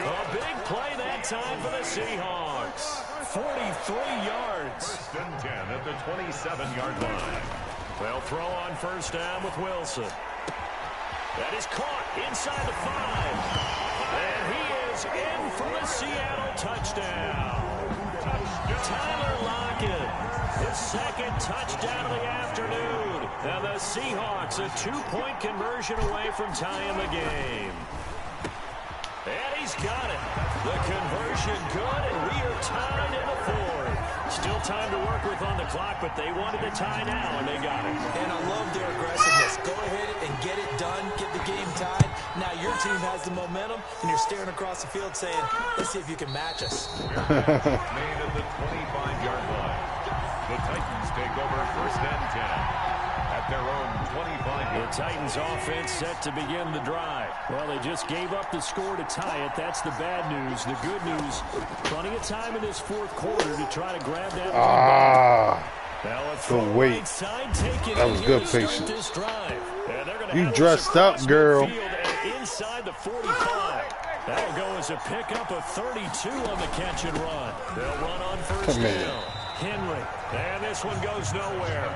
A big play that time for the Seahawks. 43 yards. 1st and 10 at the 27-yard line. They'll throw on first down with Wilson. That is caught inside the 5. And he is in for the Seattle touchdown. Tyler Lockett, his second touchdown of the afternoon. And the Seahawks a 2-point conversion away from tying the game. And he's got it. The conversion good, and we are tied in the 4th. Still time to work with on the clock, but they wanted the tie now, and they got it. And I love their aggressiveness. Go ahead and get it done, get the game tied. Now your team has the momentum, and you're staring across the field saying, let's see if you can match us. Made at the 25-yard line. The Titans take over 1st and 10 at their own 25-yard. The Titans offense set to begin the drive. Well, they just gave up the score to tie it. That's the bad news. The good news, plenty of time in this fourth quarter to try to grab that Good wait. That was good patience. You dressed up, girl. Inside the 45. That'll go as a pickup of 32 on the catch and run. They'll run on first down. Henry. And this one goes nowhere.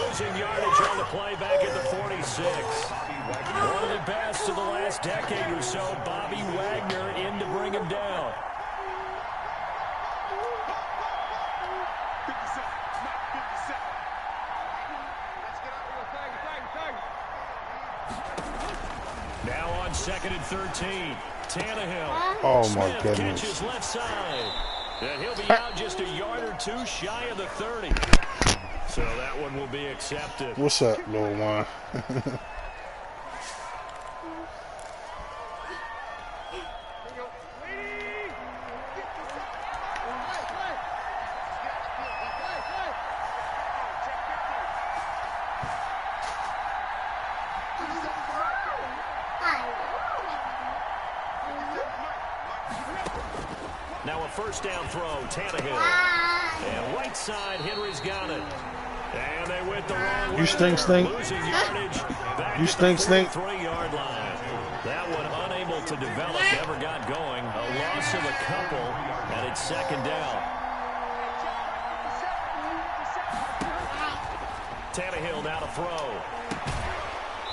Losing yardage on the play back at the 46. One of the best of the last decade or so. Bobby Wagner in to bring him down. Now on 2nd and 13. Tannehill. Oh, Smith my goodness. catches left side. And he'll be out just a yard or two shy of the 30. So that one will be accepted. What's up, little one? Now a first down throw, Tannehill. And right side, Henry's got it. And they went the wrong way. You stink. Losing yardage. You stink. 3-yard line. That one unable to develop, never got going. A loss of a couple, and it's 2nd down. Tannehill now to throw.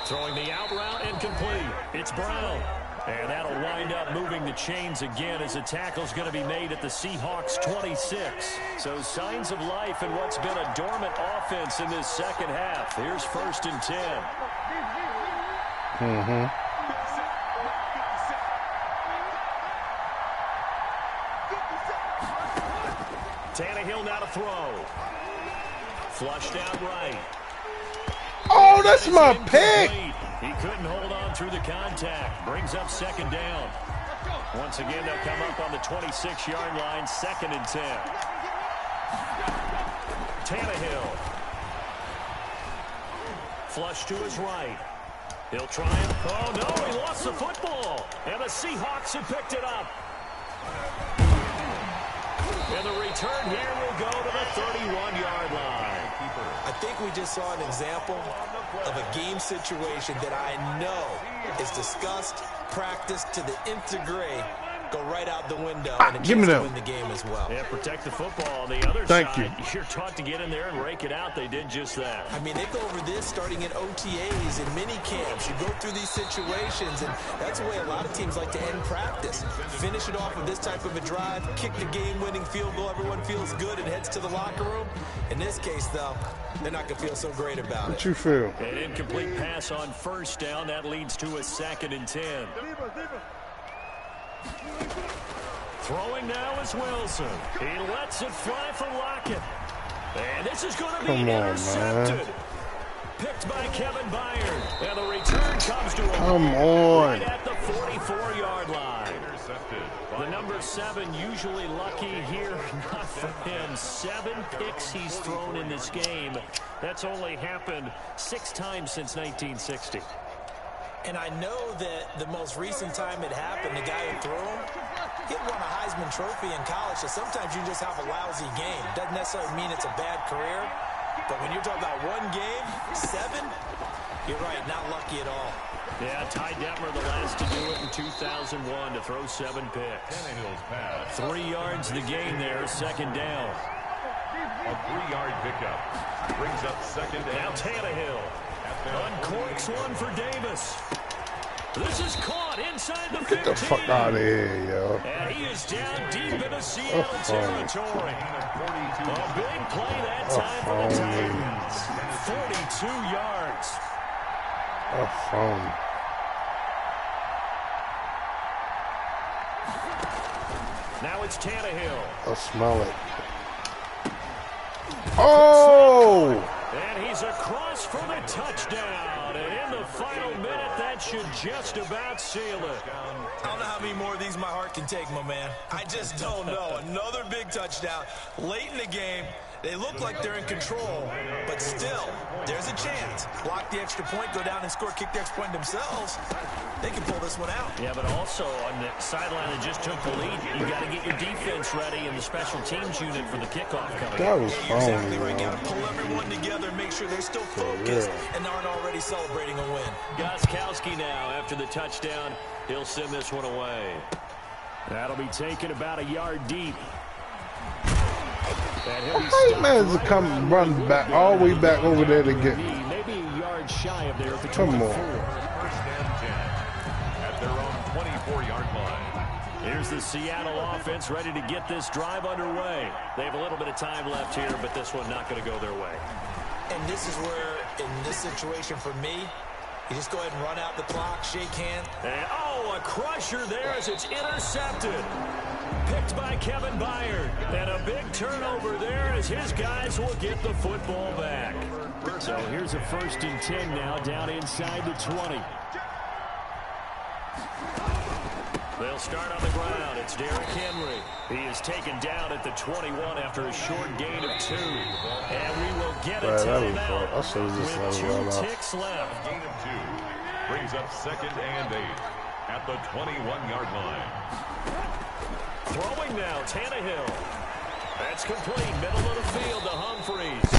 Throwing the out route, incomplete. It's Brown. And that'll wind up moving the chains again as a tackle's going to be made at the Seahawks 26. So signs of life in what's been a dormant offense in this second half. Here's 1st and 10. Tannehill now to throw. Flushed out right. Oh, that's my pick. He couldn't hold on through the contact. Brings up 2nd down. Once again, they'll come up on the 26-yard line, 2nd and 10. Tannehill. Flush to his right. He'll try it. Oh, no, he lost the football. And the Seahawks have picked it up. And the return here will go to the 31-yard line. I think we just saw an example of a game situation that I know is discussed, practiced to the nth degree, go right out the window and a chance to win the game as well. Yeah, protect the football on the other side. You're taught to get in there and rake it out. They did just that. I mean, they go over this starting in OTAs and mini camps. You go through these situations, and that's the way a lot of teams like to end practice. Finish it off with this type of a drive, kick the game-winning field goal. Everyone feels good and heads to the locker room. In this case, though, they're not going to feel so great about it. What you feel? An incomplete pass on 1st down. That leads to a 2nd and 10. Throwing now is Wilson. He lets it fly for Lockett. And this is going to be intercepted. Man. Picked by Kevin Byard. And the return comes to him right at the 44-yard line. The number 7 usually lucky here. Not for him. 7 picks he's thrown in this game. That's only happened 6 times since 1960. And I know that the most recent time it happened, the guy who threw him, he won a Heisman Trophy in college, so sometimes you just have a lousy game. Doesn't necessarily mean it's a bad career, but when you're talking about one game, 7, you're right, not lucky at all. Yeah, Ty Detmer the last to do it in 2001 to throw 7 picks. 3 yards the gain there, 2nd down. A 3-yard pickup brings up 2nd down. Now Tannehill uncorks one for Davis. This is caught inside the 15. Get the fuck out of here, yo. And he is down deep into Seattle territory. A big play that time for the Titans. 42 yards. Now it's Tannehill. I smell it. Oh! And he's across for the touchdown. And in the final minute, that should just about seal it. I don't know how many more of these my heart can take, my man. I just don't know. Another big touchdown late in the game. They look like they're in control, but still, there's a chance. Block the extra point, go down and score, kick the extra point themselves. They can pull this one out. Yeah, but also on the sideline that just took the lead, you got to get your defense ready and the special teams unit for the kickoff coming. That was You're exactly right. Got to pull everyone together and make sure they're still focused and aren't already celebrating a win. Goskowski now after the touchdown. He'll send this one away. That'll be taken about a yard deep. How you managed to come run back all the way back over there to get maybe a yard shy of there at the 24. Come on. First and 10 at their own 24-yard line. Here's the Seattle offense ready to get this drive underway. They have a little bit of time left here, but this one not going to go their way. And this is where, in this situation for me, You just go ahead and run out the clock, shake hands. And, oh, a crusher there as it's intercepted. Picked by Kevin Byard. And a big turnover there as his guys will get the football back. So here's a 1st and 10 now down inside the 20. They'll start on the ground. It's Derrick Henry. He is taken down at the 21 after a short gain of 2. And we will get a timeout with 2 ticks left. Gain of 2 brings up 2nd and 8 at the 21-yard line. Throwing now, Tannehill. That's complete. Middle of the field to Humphreys.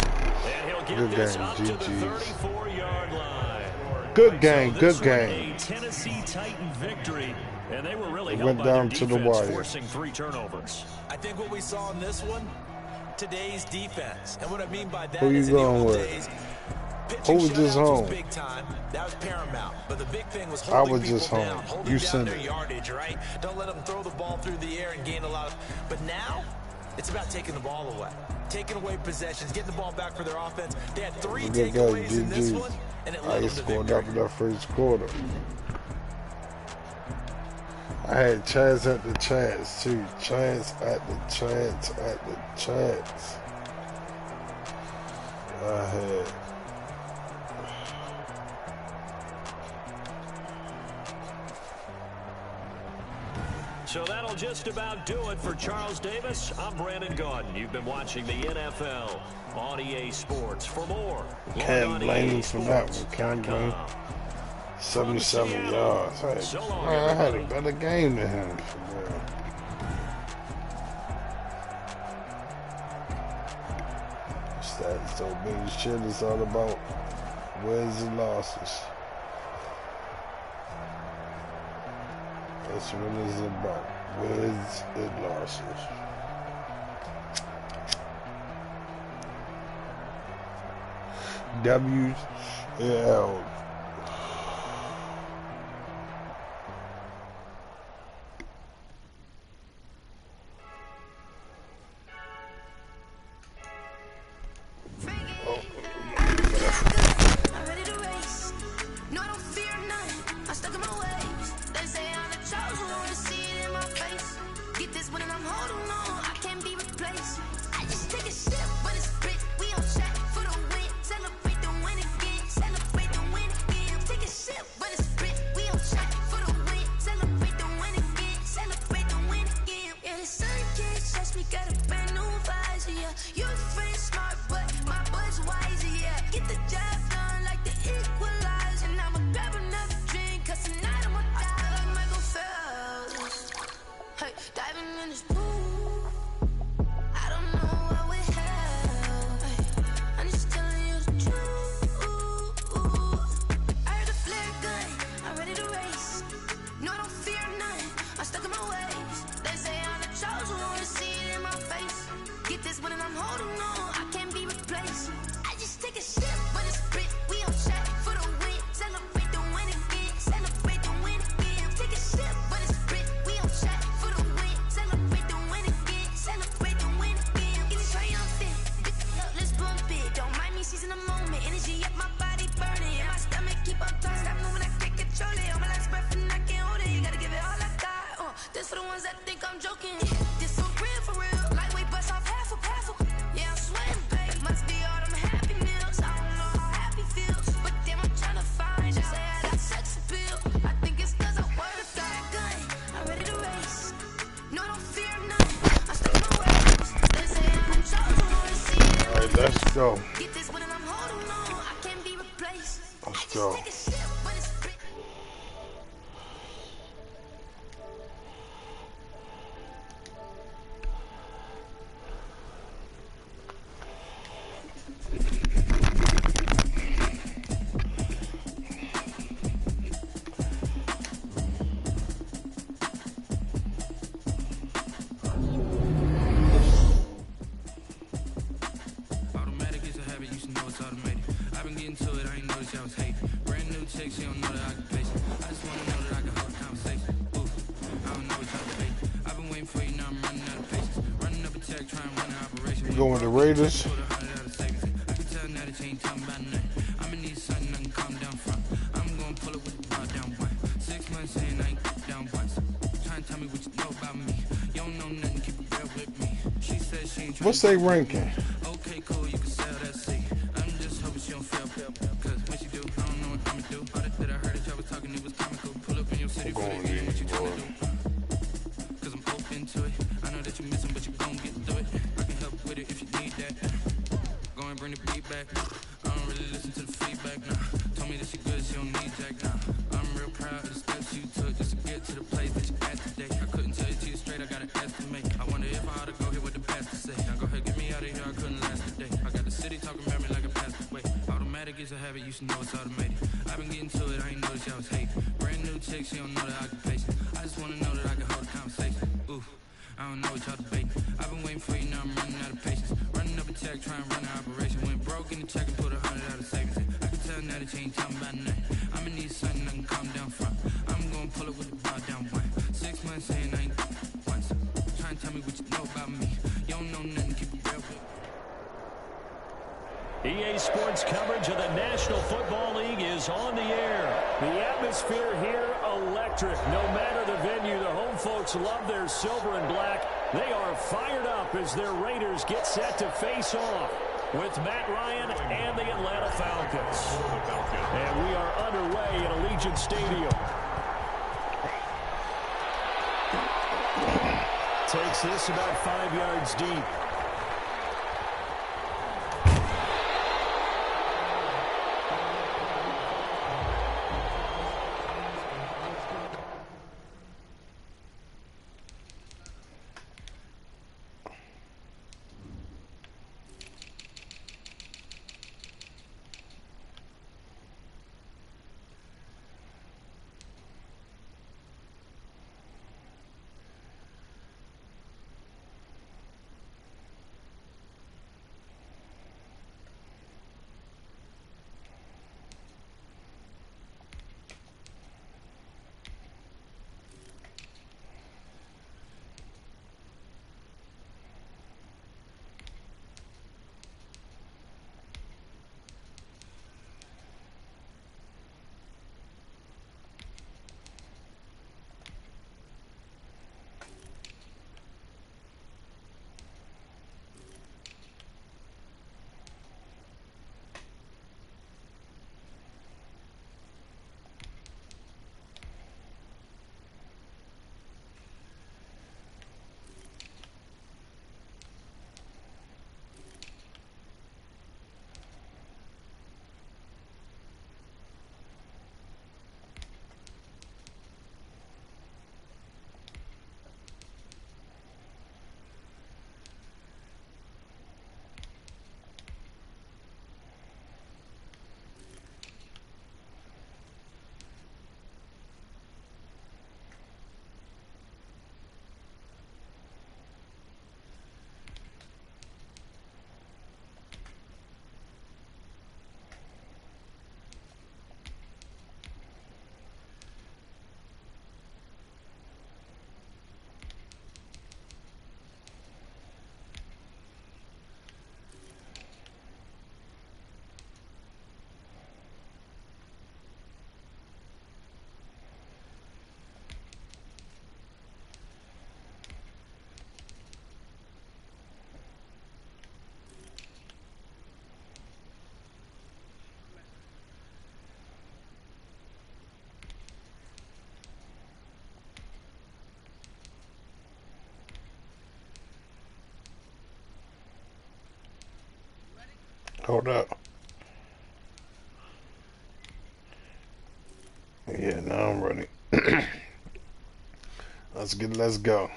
And he'll get this up to the 34-yard line. Good game, so good game. A Tennessee Titan victory. And they were really went down to the wire, forcing 3 turnovers. I think what we saw in this one, today's defense. And what I mean by that Who is you in the going old with? days, Who was just home? was big time. That was paramount. But the big thing was I holding was people just down, home. holding You down sent their it. yardage, right? Don't let them throw the ball through the air and gain a lot of. But now, it's about taking the ball away, taking away possessions, getting the ball back for their offense. They had 3 takeaways in this one, and it led them to scored victory. after that first quarter. I had Chaz at the Chaz too. Chaz at the Chaz at the Chaz. I had. So that'll just about do it for Charles Davis. I'm Brandon Gaudin. You've been watching the NFL on EA Sports. For more, Can't blame him for that one. Can't blame him. 77 yards. Hey, man, I had a better game than him. For real. Stats don't mean shit. It's all about wins and losses. That's what it's about. Wins and losses. W's and L's. Let's go. Let's go. Going with the Raiders. months and I ain't down once. Trying to tell me what you know about me. You don't know nothing, keep it real with me. She said she ain't what's they ranking? Okay, cool, you can sell that seat. I'm just hoping she don't feel. Cause when she do, I don't know what I'ma do. All that I heard that y'all was talking, it was comical. Pull up in your city for the game, what you tryna do? Cause I'm open to it. I know that you missing, but you gon' get through it. I can help with it if you need that. Go and bring the beat back. I don't really listen to the feedback now. Told me that she good, she don't need Jack now. I'm real proud of the steps you took just to get to the place that you at today. I couldn't tell you to you straight, I gotta estimate. I wonder if I ought to go here with the pastor say. Now go ahead, get me out of here, I couldn't last a day. I got the city talking about me like a pastor. Wait, automatic is a habit, you should know it's automated. I've been getting to it, I ain't noticed y'all was hating. Brand new chick, she don't know the occupation. I just wanna know that I can hold a conversation. Ooh, I don't know what y'all debating. I've been waiting for you, now I'm running out of patience. Running up a check, trying to run an operation. Went broke in the check and put 100 out of savings in. I can tell now that you ain't talking about nothing. I'ma need something I can calm down from. I'm gonna pull it with the bow down one. 6 months and I ain't once. Trying to tell me what you know about me. You don't know nothing, keep it real with me. EA Sports coverage of the National Football League is on the air. The atmosphere here, electric. No matter the venue, the home folks love their silver and black. They are fired up as their Raiders get set to face off with Matt Ryan and the Atlanta Falcons. And we are underway at Allegiant Stadium. Takes this about 5 yards deep. Hold up. Yeah, now I'm ready. Let's go.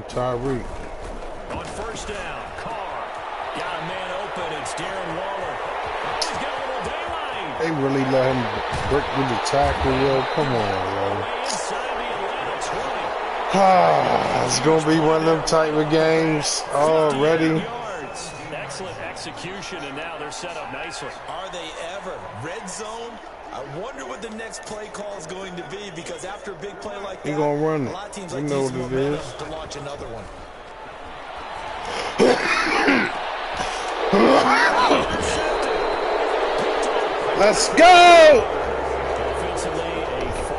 Tyreek. On first down, Carr. Got a man open. It's Darren Waller. Oh, he's got a little They really let him break with the tackle, yo. Come on, yo. It's going to be one of them type of games already. Excellent execution, and now they're set up nicely. Are they ever? Red zone? I wonder what the next play call is going to be, because after a big play like that, He gonna run it. a lot of teams You like know use what it momentum is. to launch another one. Let's go!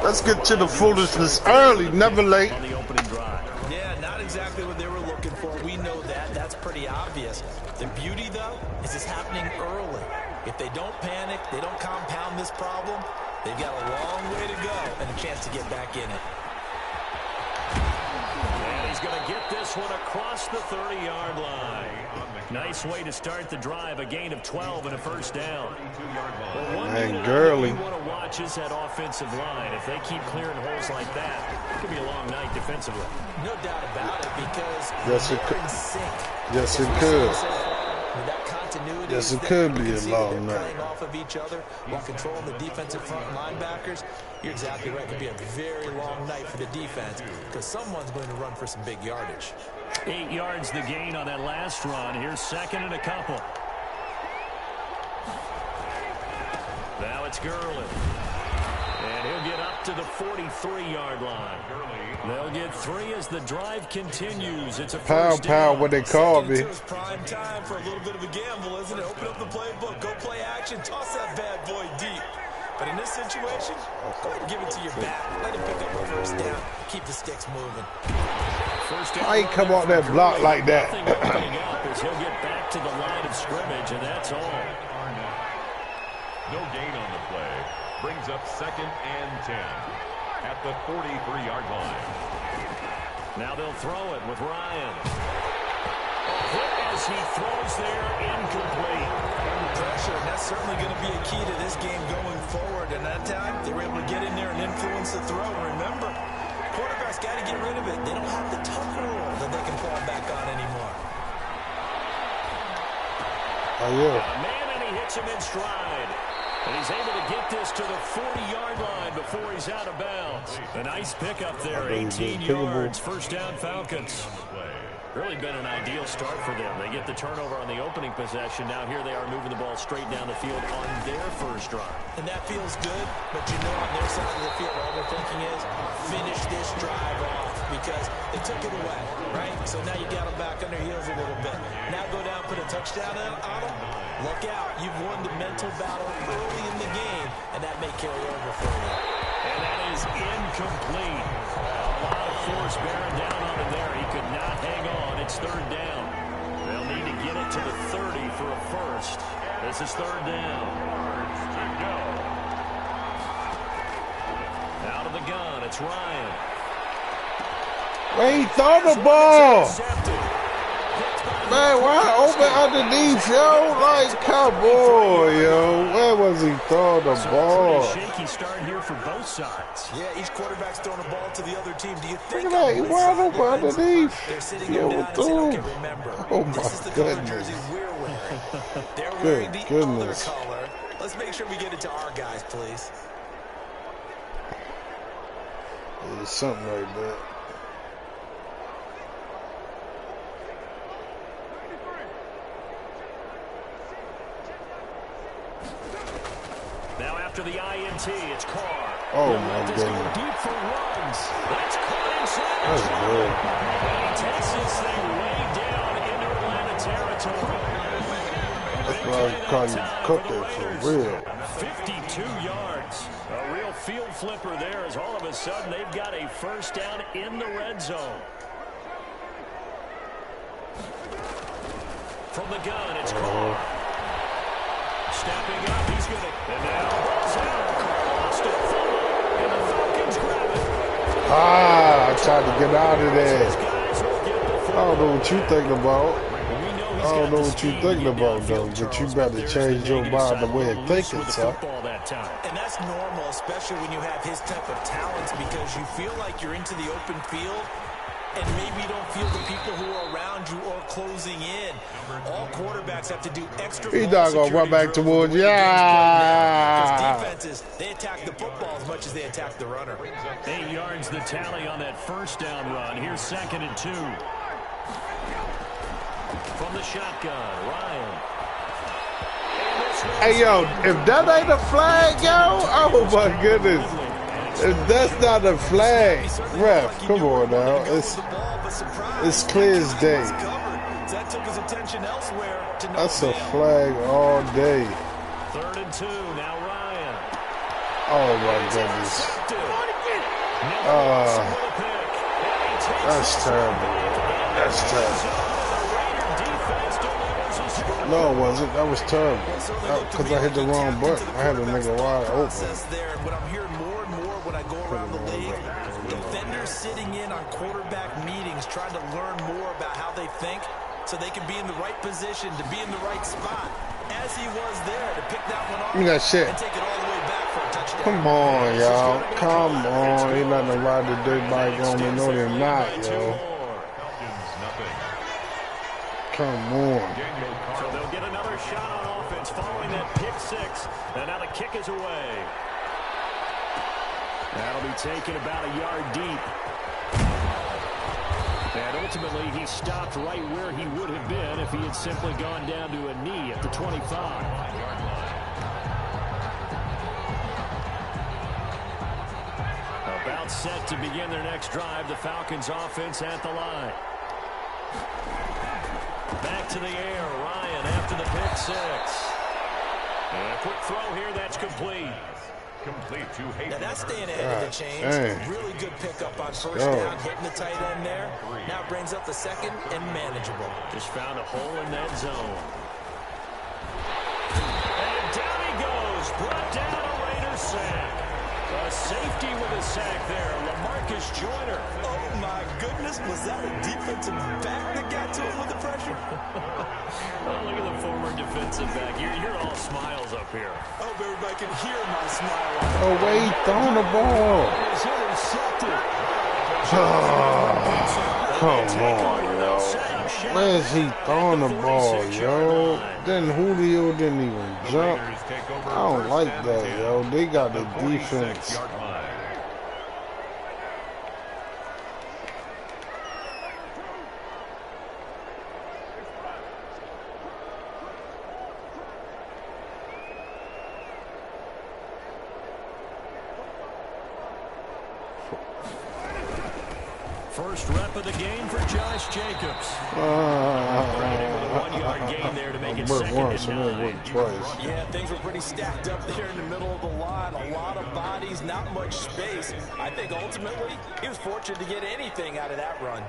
Let's get to the foolishness early, never late. Yeah, not exactly what they were looking for. We know that. That's pretty obvious. The beauty, though, is it's happening early. If they don't panic, they don't compound this problem, they've got a long way to go and a chance to get back in it. And he's going to get this one across the 30-yard line. Nice way to start the drive, a gain of 12 and a first down. Well, one Man, unit girly. you want to watch is that offensive line. If they keep clearing holes like that, it could be a long night defensively. No doubt about it, because Yes, it they're could. in sync. Yes, it With could. that continuity, Yes, it that could you be can a see long that they're night. playing off of each other while controlling the defensive front linebackers. You're exactly right. It could be a very long night for the defense, because someone's going to run for some big yardage. 8 yards the gain on that last run. Here's second and a couple. Now it's Gurley. And he'll get up to the 43-yard line. They'll get 3 as the drive continues. It's a first down. What they call me. It's prime time for a little bit of a gamble, isn't it? Open up the playbook, go play action, toss that bad boy deep. But in this situation, go ahead and give it to your back. Let him pick up a first down. Keep the sticks moving. I ain't come off that block like that. Nothing opening up as he'll get back to the line of scrimmage, and that's all. No gain on the play. Brings up second and 10 at the 43-yard line. Now they'll throw it with Ryan. Hit as he throws there, incomplete. Under pressure, and that's certainly going to be a key to this game going forward. And that time, they were able to get in there and influence the throw. Remember, quarterbacks got to get rid of it. They don't have the tuck rule that they can fall back on anymore. Oh, yeah. Man, and he hits him in stride. And he's able to get this to the 40-yard line before he's out of bounds. A nice pickup there, 18 yards, first down Falcons. Really been an ideal start for them. They get the turnover on the opening possession. Now here they are moving the ball straight down the field on their first drive. And that feels good, but you know on their side of the field, all they're thinking is finish this drive off, because they took it away, right? So now you got them back on their heels a little bit. Now go down, put a touchdown on them. Look out. You've won the mental battle early in the game, and that may carry over for you. And that is incomplete. A lot of force bearing down on him there. He could not hang on. It's third down. They'll need to get it to the 30 for a first. This is third down. Out of the gun, it's Ryan. Where he throw the ball? Man, why open underneath, yo? Like, come on, yo. Where was he throwing the ball? Shaky start here for both sides. Yeah, each quarterback's throwing a ball to the other team. Do you think Look at that, he wide open underneath. they're sitting Yo, down and saying, dude. okay, remember, Oh, this is the my color goodness. jersey we're wearing. They're Good wearing the goodness. other color. Let's make sure we get it to our guys, please. It's something like that. Now after the INT, it's Carr. Oh, He'll my let this go goodness. deep for runs. That's caught inside. That's good. And he takes this thing way down into Atlanta territory. That's why I call you cooking for real. 52 yards. A real field flipper there as all of a sudden they've got a first down in the red zone. From the gun, it's Carr. Stepping up, he's going to... And now, ball's out. Carr lost it. And the Falcons grab it. I tried to get out of there. I don't know what you thinking about. I don't know what you thinking about, though, but you better change your mind the way of thinking, son. And that's normal, especially when you have his type of talents, because you feel like you're into the open field and maybe you don't feel the people who are around you or closing in. All quarterbacks have to do extra. He's not gonna run back towards you. Because defenses, they attack the football as much as they attack the runner. 8 yards the tally on that first down run. Here's 2nd and 2. From the shotgun, Ryan. Hey, yo, if that ain't a flag, yo, oh my goodness. If that's not a flag, ref, come on now. It's clear as day. That's a flag all day. 3rd and 2, now Ryan. Oh my goodness. That's terrible. That's terrible. No, it wasn't. That was terrible. Because I hit the wrong button. I had a nigga wide open. What I'm hearing more and more when I go around the league, defenders sitting in on quarterback meetings trying to learn more about how they think so they can be in the right position, to be in the right spot. As he was there to pick that one off and take it all the way back for a touchdown. Come on, y'all. Come on. He letting them ride the dirt bike on me. No, they're not, yo. Come on. So they'll get another shot on offense following that pick 6. And now the kick is away. That'll be taken about a yard deep. And ultimately, he stopped right where he would have been if he had simply gone down to a knee at the 25. About set to begin their next drive. The Falcons offense at the line. Back to the air, Ryan after the pick 6. And a quick throw here, that's complete. Complete to Hayden. Now that's staying ahead of the chains. Really good pickup on first down, hitting the tight end there. Now brings up the second and manageable. Just found a hole in that zone. And down he goes, brought down a Raiders sack. A safety with a sack there, LaMarcus Joyner. Oh my goodness, was that a defensive back that got to him with the pressure? Oh, look at the former defensive back. You're all smiles up here. I hope everybody can hear my smile. Oh, wait, he throwing the ball. Come on, yo. Where's he throwing the ball, yo? Then Julio didn't even jump. I don't like that, yo. They got the defense. First rep of the game for Josh Jacobs. Bringing in with a 1-yard gain there to make it 2nd and 9. Yeah, things were pretty stacked up there in the middle of the line. A lot of bodies, not much space. I think ultimately he was fortunate to get anything out of that run.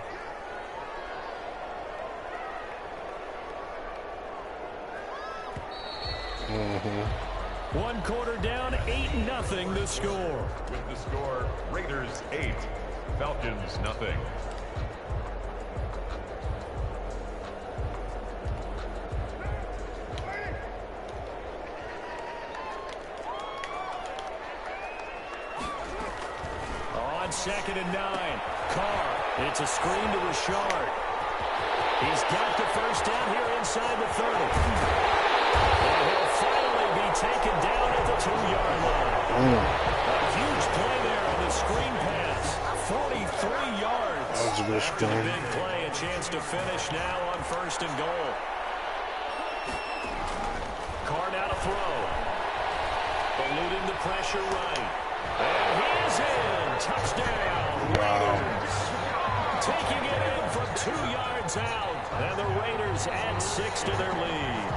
One quarter down, 8-0 the score. With the score, Raiders 8, Falcons nothing. On 2nd and 9, Carr. It's a screen to Richard. He's got the first down here inside the 30. And he'll finally be taken down at the 2-yard line. A huge play there on the screen pass. 43 yards. That's a good screen. Big play, a chance to finish now on 1st and goal. Carr now to throw. Eluding the pressure right. And he is in. Touchdown. Raiders. Taking it in from 2 yards out. And the Raiders add 6 to their lead.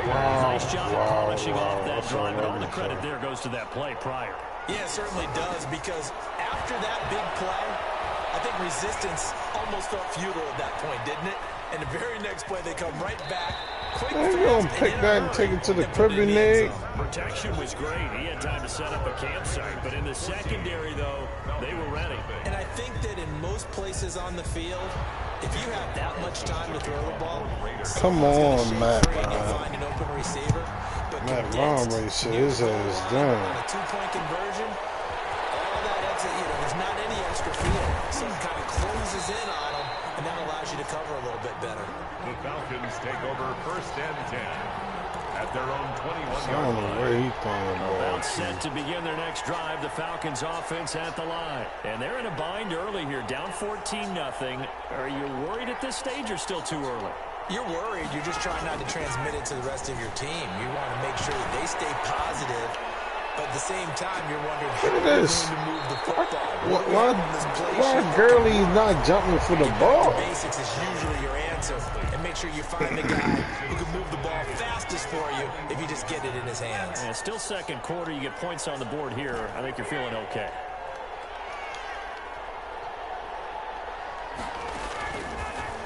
Nice job of polishing off that drive, and all the credit there goes to that play prior. Yeah, it certainly does, because after that big play, I think resistance almost felt futile at that point, didn't it? And the very next play, they come right back. They're going to pick that and take it to the cribbing leg. Protection was great. He had time to set up a campsite, but in the secondary, though, they were ready. And I think that in most places on the field, if you have that much time to throw the ball, come on, Matt. Find an open receiver. But Matt Ron race his ass down. A 2-point conversion, all that exit, there's not any extra field. So it kind of closes in on them, and that allows you to cover a little bit better. The Falcons take over 1st and 10 at their own 21-yard I don't know line. where he's throwing the ball. About set to begin their next drive, the Falcons offense at the line. And they're in a bind early here, down 14-0. Are you worried at this stage or still too early? You're worried. You're just trying not to transmit it to the rest of your team. You want to make sure that they stay positive, but at the same time, you're wondering how they're going to move the football. Why Gurley's not jumping for the ball? The basics is usually your answer, and make sure you find the guy who can move the ball fastest for you if you just get it in his hands. Yeah, still second quarter. You get points on the board here. I think you're feeling okay.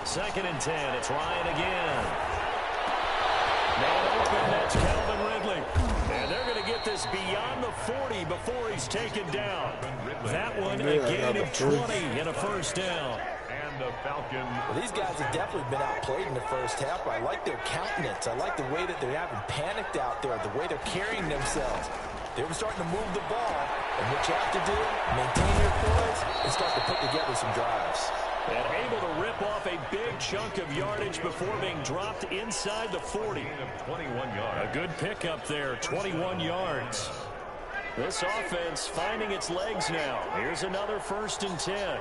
Second and 10. It's Ryan again. Man open. That's Calvin Ridley. And they're going to get this beyond the 40 before he's taken down. That one a gain of 20 and a first down. And the Falcons. Well, these guys have definitely been outplayed in the first half. I like their countenance. I like the way that they haven't panicked out there, the way they're carrying themselves. They were starting to move the ball, and what you have to do, maintain your poise and start to put together some drives. And able to rip off a big chunk of yardage before being dropped inside the 40. 21 yards. A good pickup there, 21 yards. This offense finding its legs now. Here's another 1st and 10.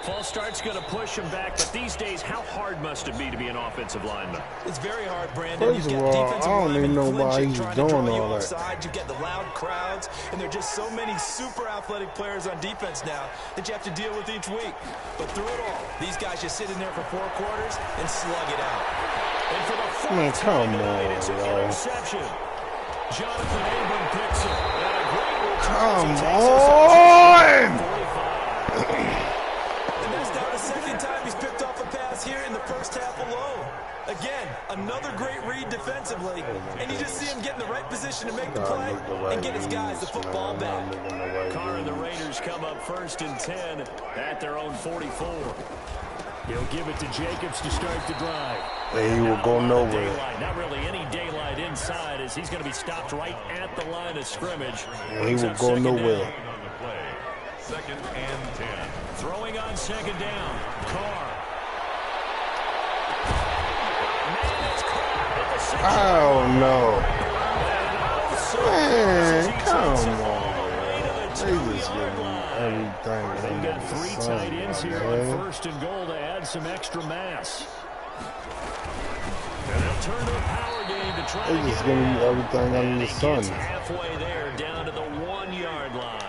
False start's going to push him back, but these days, how hard must it be to be an offensive lineman? It's very hard, Brandon. First of all, I don't even know why he's doing all that. You get the loud crowds, and there are just so many super athletic players on defense now that you have to deal with each week. But through it all, these guys just sit in there for 4 quarters and slug it out. And for the Man, come on, it's an bro. interception. Jonathan Abram picks it. And a great return. Come on! Here in the first half alone. Again, another great read defensively, and you just see him get in the right position to make the play and get his guys the football back. Carr and the Raiders come up 1st and 10 at their own 44. He'll give it to Jacobs to start the drive. He will go nowhere. Not really any daylight inside as he's going to be stopped right at the line of scrimmage. He will go nowhere. 2nd and 10. Throwing on 2nd down. Carr. Oh, no. Man, come on. They just give me everything. They've got 3 tight ends here on 1st and goal to add some extra mass. And they'll turn to a power game to try They just give me everything under the sun. Halfway there, down to the 1-yard line.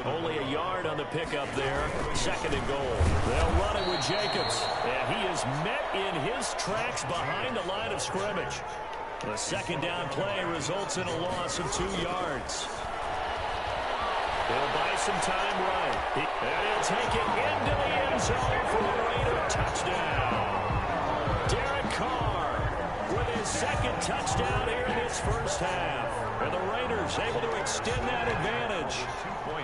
Only a yard on the pickup there. 2nd and goal. They'll run it with Jacobs. And he is met in his tracks behind the line of scrimmage. The 2nd down play results in a loss of 2 yards. He'll buy some time right. And he'll take it into the end zone for a Raider touchdown. Derek Carr with his 2nd touchdown here in this first half. And the Raiders able to extend that advantage.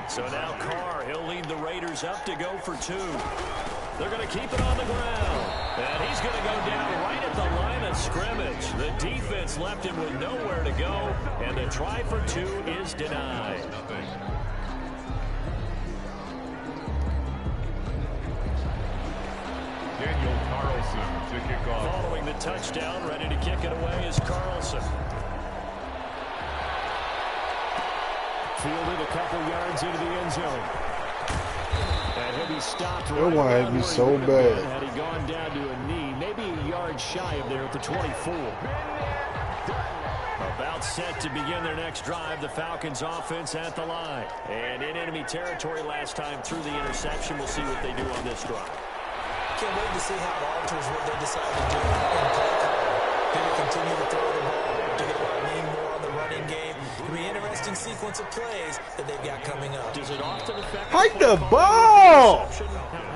So now Carr, he'll lead the Raiders up to go for 2. They're going to keep it on the ground. And he's going to go down right at the line of scrimmage. The defense left him with nowhere to go. And the try for 2 is denied. Daniel Carlson to kick off. Following the touchdown, ready to kick it away is Carlson. Fielded a couple yards into the end zone. And he'll be stopped right It would be so bad. Had he gone down to a knee, maybe a yard shy of there at the 24. About set to begin their next drive, the Falcons offense at the line. And in enemy territory last time through the interception. We'll see what they do on this drive. Can't wait to see how it alters what they decide to do in play calling. Do they continue to throw the ball? Do they want to lean more on the running game? It'll be an interesting sequence of plays that they've got coming up. Does it often affect Hike the ball!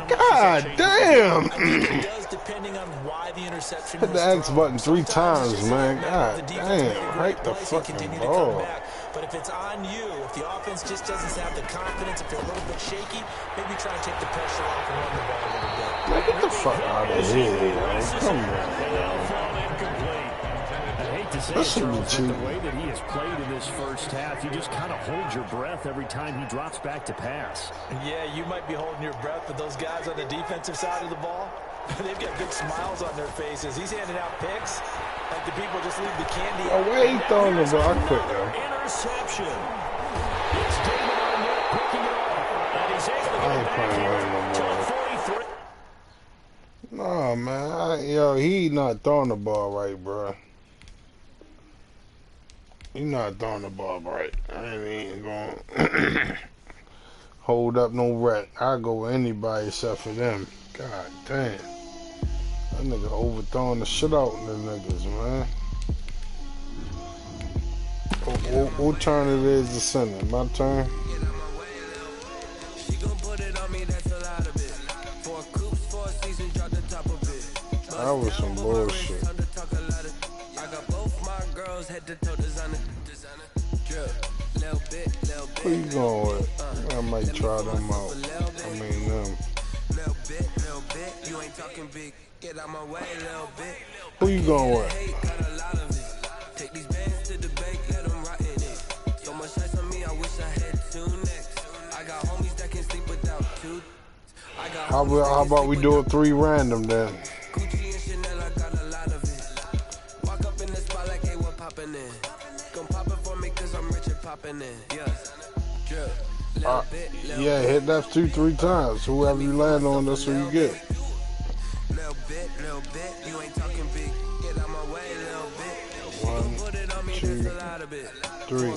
God damn! I think it does, depending on why the interception Hit the X button 3 times, man. God damn. Hike the fucking ball. But if it's on you, if the offense just doesn't have the confidence, if they're a little bit shaky, maybe try and take the pressure off and run the ball a little bit. Man, get the fuck out of here, man. Come on. hate to say it, Charles, but the way that he has played in this first half, you just kind of hold your breath every time he drops back to pass. Yeah, you might be holding your breath, but those guys on the defensive side of the ball, they've got big smiles on their faces. He's handing out picks like the people just leave the candy. Oh, wait, he throwing the ball. I quit, yo. Interception. It's David Arnett picking it off. And he's able to get it back here to 43. Nah, man. Yo, he not throwing the ball right, bro. He not throwing the ball right. I ain't even going to hold up no wreck. I go with anybody except for them. God damn. That nigga overthrowing the shit out of the niggas, man. What turn it is to send it? My turn? That was some bullshit. Who you going with? I might try them out. I mean them. Who you going with? How about we do it 3 random then? Yeah, hit that 2-3 times. Whoever you land on, that's who you get. 1, 2, 3.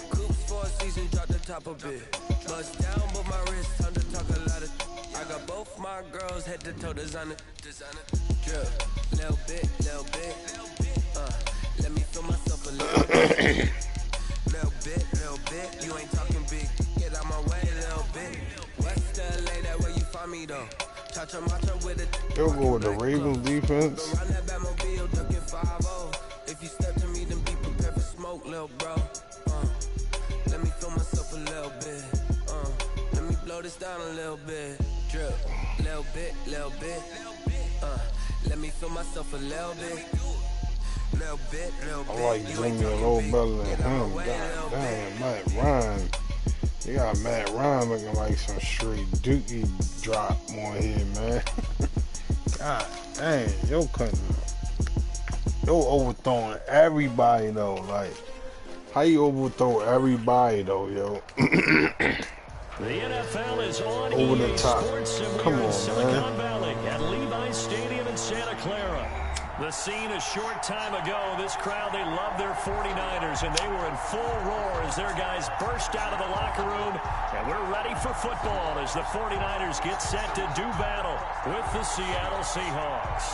I got both my girls head to toe designer. Drip, little bit. Let me feel myself a little bit. Little bit. You ain't talking big. Get out my way, little bit. West LA, that where you find me though. Cha-cha matcha with it. They'll go with the Ravens defense. Around that Batmobile, ducking 5-0. If you step to me, then be prepared for smoke, little bro. Let me feel myself a little bit. Let me blow this down a little bit. Drip, little bit. Let me feel myself a little bit. Little bit. I like Jimmy a little better than him. God damn, Matt Ryan. You got Matt Ryan looking like some straight dookie drop on here, man. God dang, yo overthrowing everybody though. Like, how you overthrow everybody though, yo? The NFL is on over the top. Come on, Silicon man. Valley at Levi's Stadium in Santa Clara. The scene a short time ago. This crowd, they love their 49ers, and they were in full roar as their guys burst out of the locker room. And we're ready for football as the 49ers get set to do battle with the Seattle Seahawks.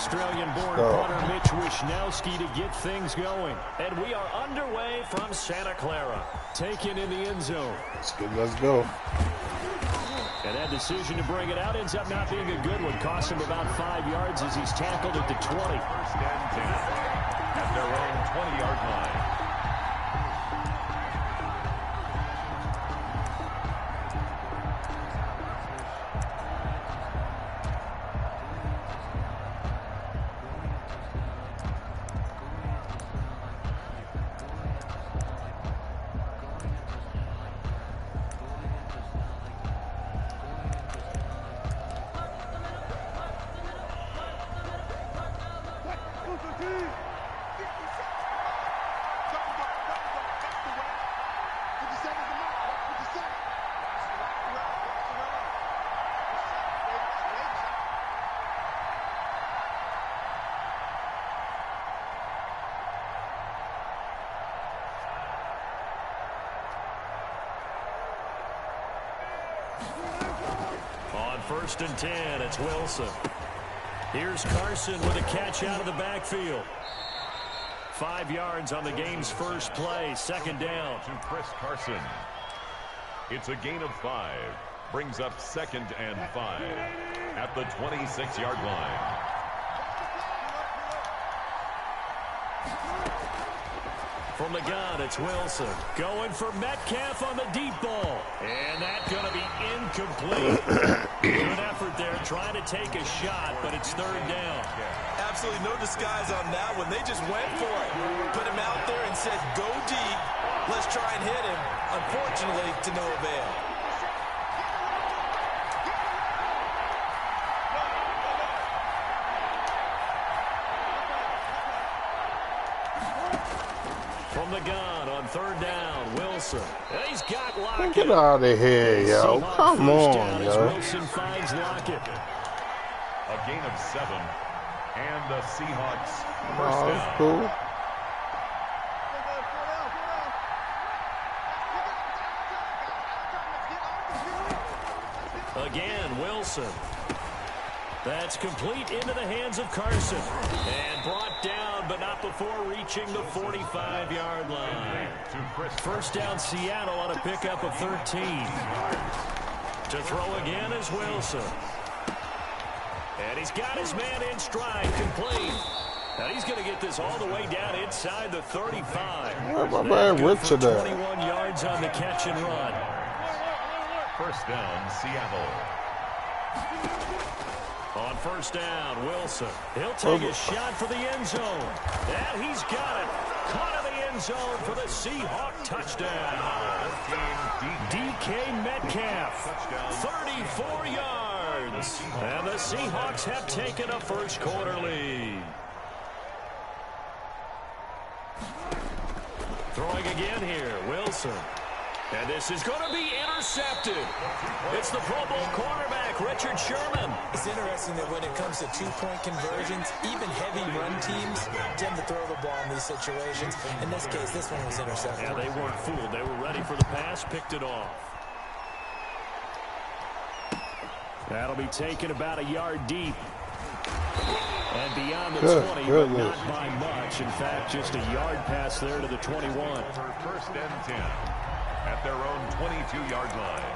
Australian-born punter Mitch Wishnowsky to get things going. And we are underway from Santa Clara. Taken in the end zone. Let's go. And that decision to bring it out ends up not being a good one. Cost him about 5 yards as he's tackled at the 20. First and 10 at their own 20-yard line. First and 10, it's Wilson. Here's Carson with a catch out of the backfield. 5 yards on the game's first play, second down. To Chris Carson. It's a gain of 5. Brings up 2nd and 5 at the 26-yard line. From the gun, it's Wilson. Going for Metcalf on the deep ball. And that's going to be incomplete. Good effort there trying to take a shot, but it's third down. Absolutely no disguise on that one. They just went for it. Put him out there and said, go deep. Let's try and hit him. Unfortunately, to no avail. From the gun on third down, Wilson. And he's got Lockett. Get out of here, yo. Come on, yo. Wilson finds Lockett. A gain of 7. And the Seahawks first Oh, down. that's cool. Again, Wilson. That's complete into the hands of Carson. And brought down, but not before reaching the 45-yard line. First down, Seattle on a pickup of 13. To throw again is Wilson. And he's got his man in stride, complete. Now he's going to get this all the way down inside the 35. Where my man Richard at? 21 yards on the catch and run. First down, Seattle. On first down, Wilson. He'll take a shot for the end zone. And he's got it. Caught in the end zone for the Seahawk touchdown. DK Metcalf, 34 yards. And the Seahawks have taken a first quarter lead. Throwing again here, Wilson. And this is going to be intercepted. It's the Pro Bowl quarterback, Richard Sherman. It's interesting that when it comes to two-point conversions, even heavy run teams tend to throw the ball in these situations. In this case, this one was intercepted. Yeah, they weren't fooled. They were ready for the pass, picked it off. That'll be taken about a yard deep. And beyond the 20, but not by much. In fact, just a yard pass there to the 21. First and 10 at their own 22-yard line.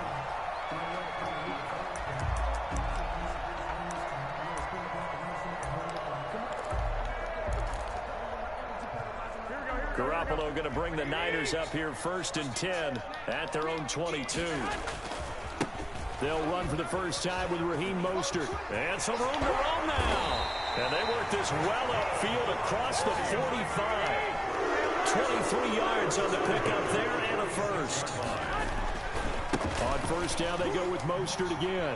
Garoppolo going to bring the Niners up here first and 10 at their own 22. They'll run for the first time with Raheem Mostert. And some room to roam now. And they work this well upfield across the 45. 23 yards on the pickup there and a first. On first down, they go with Mostert again.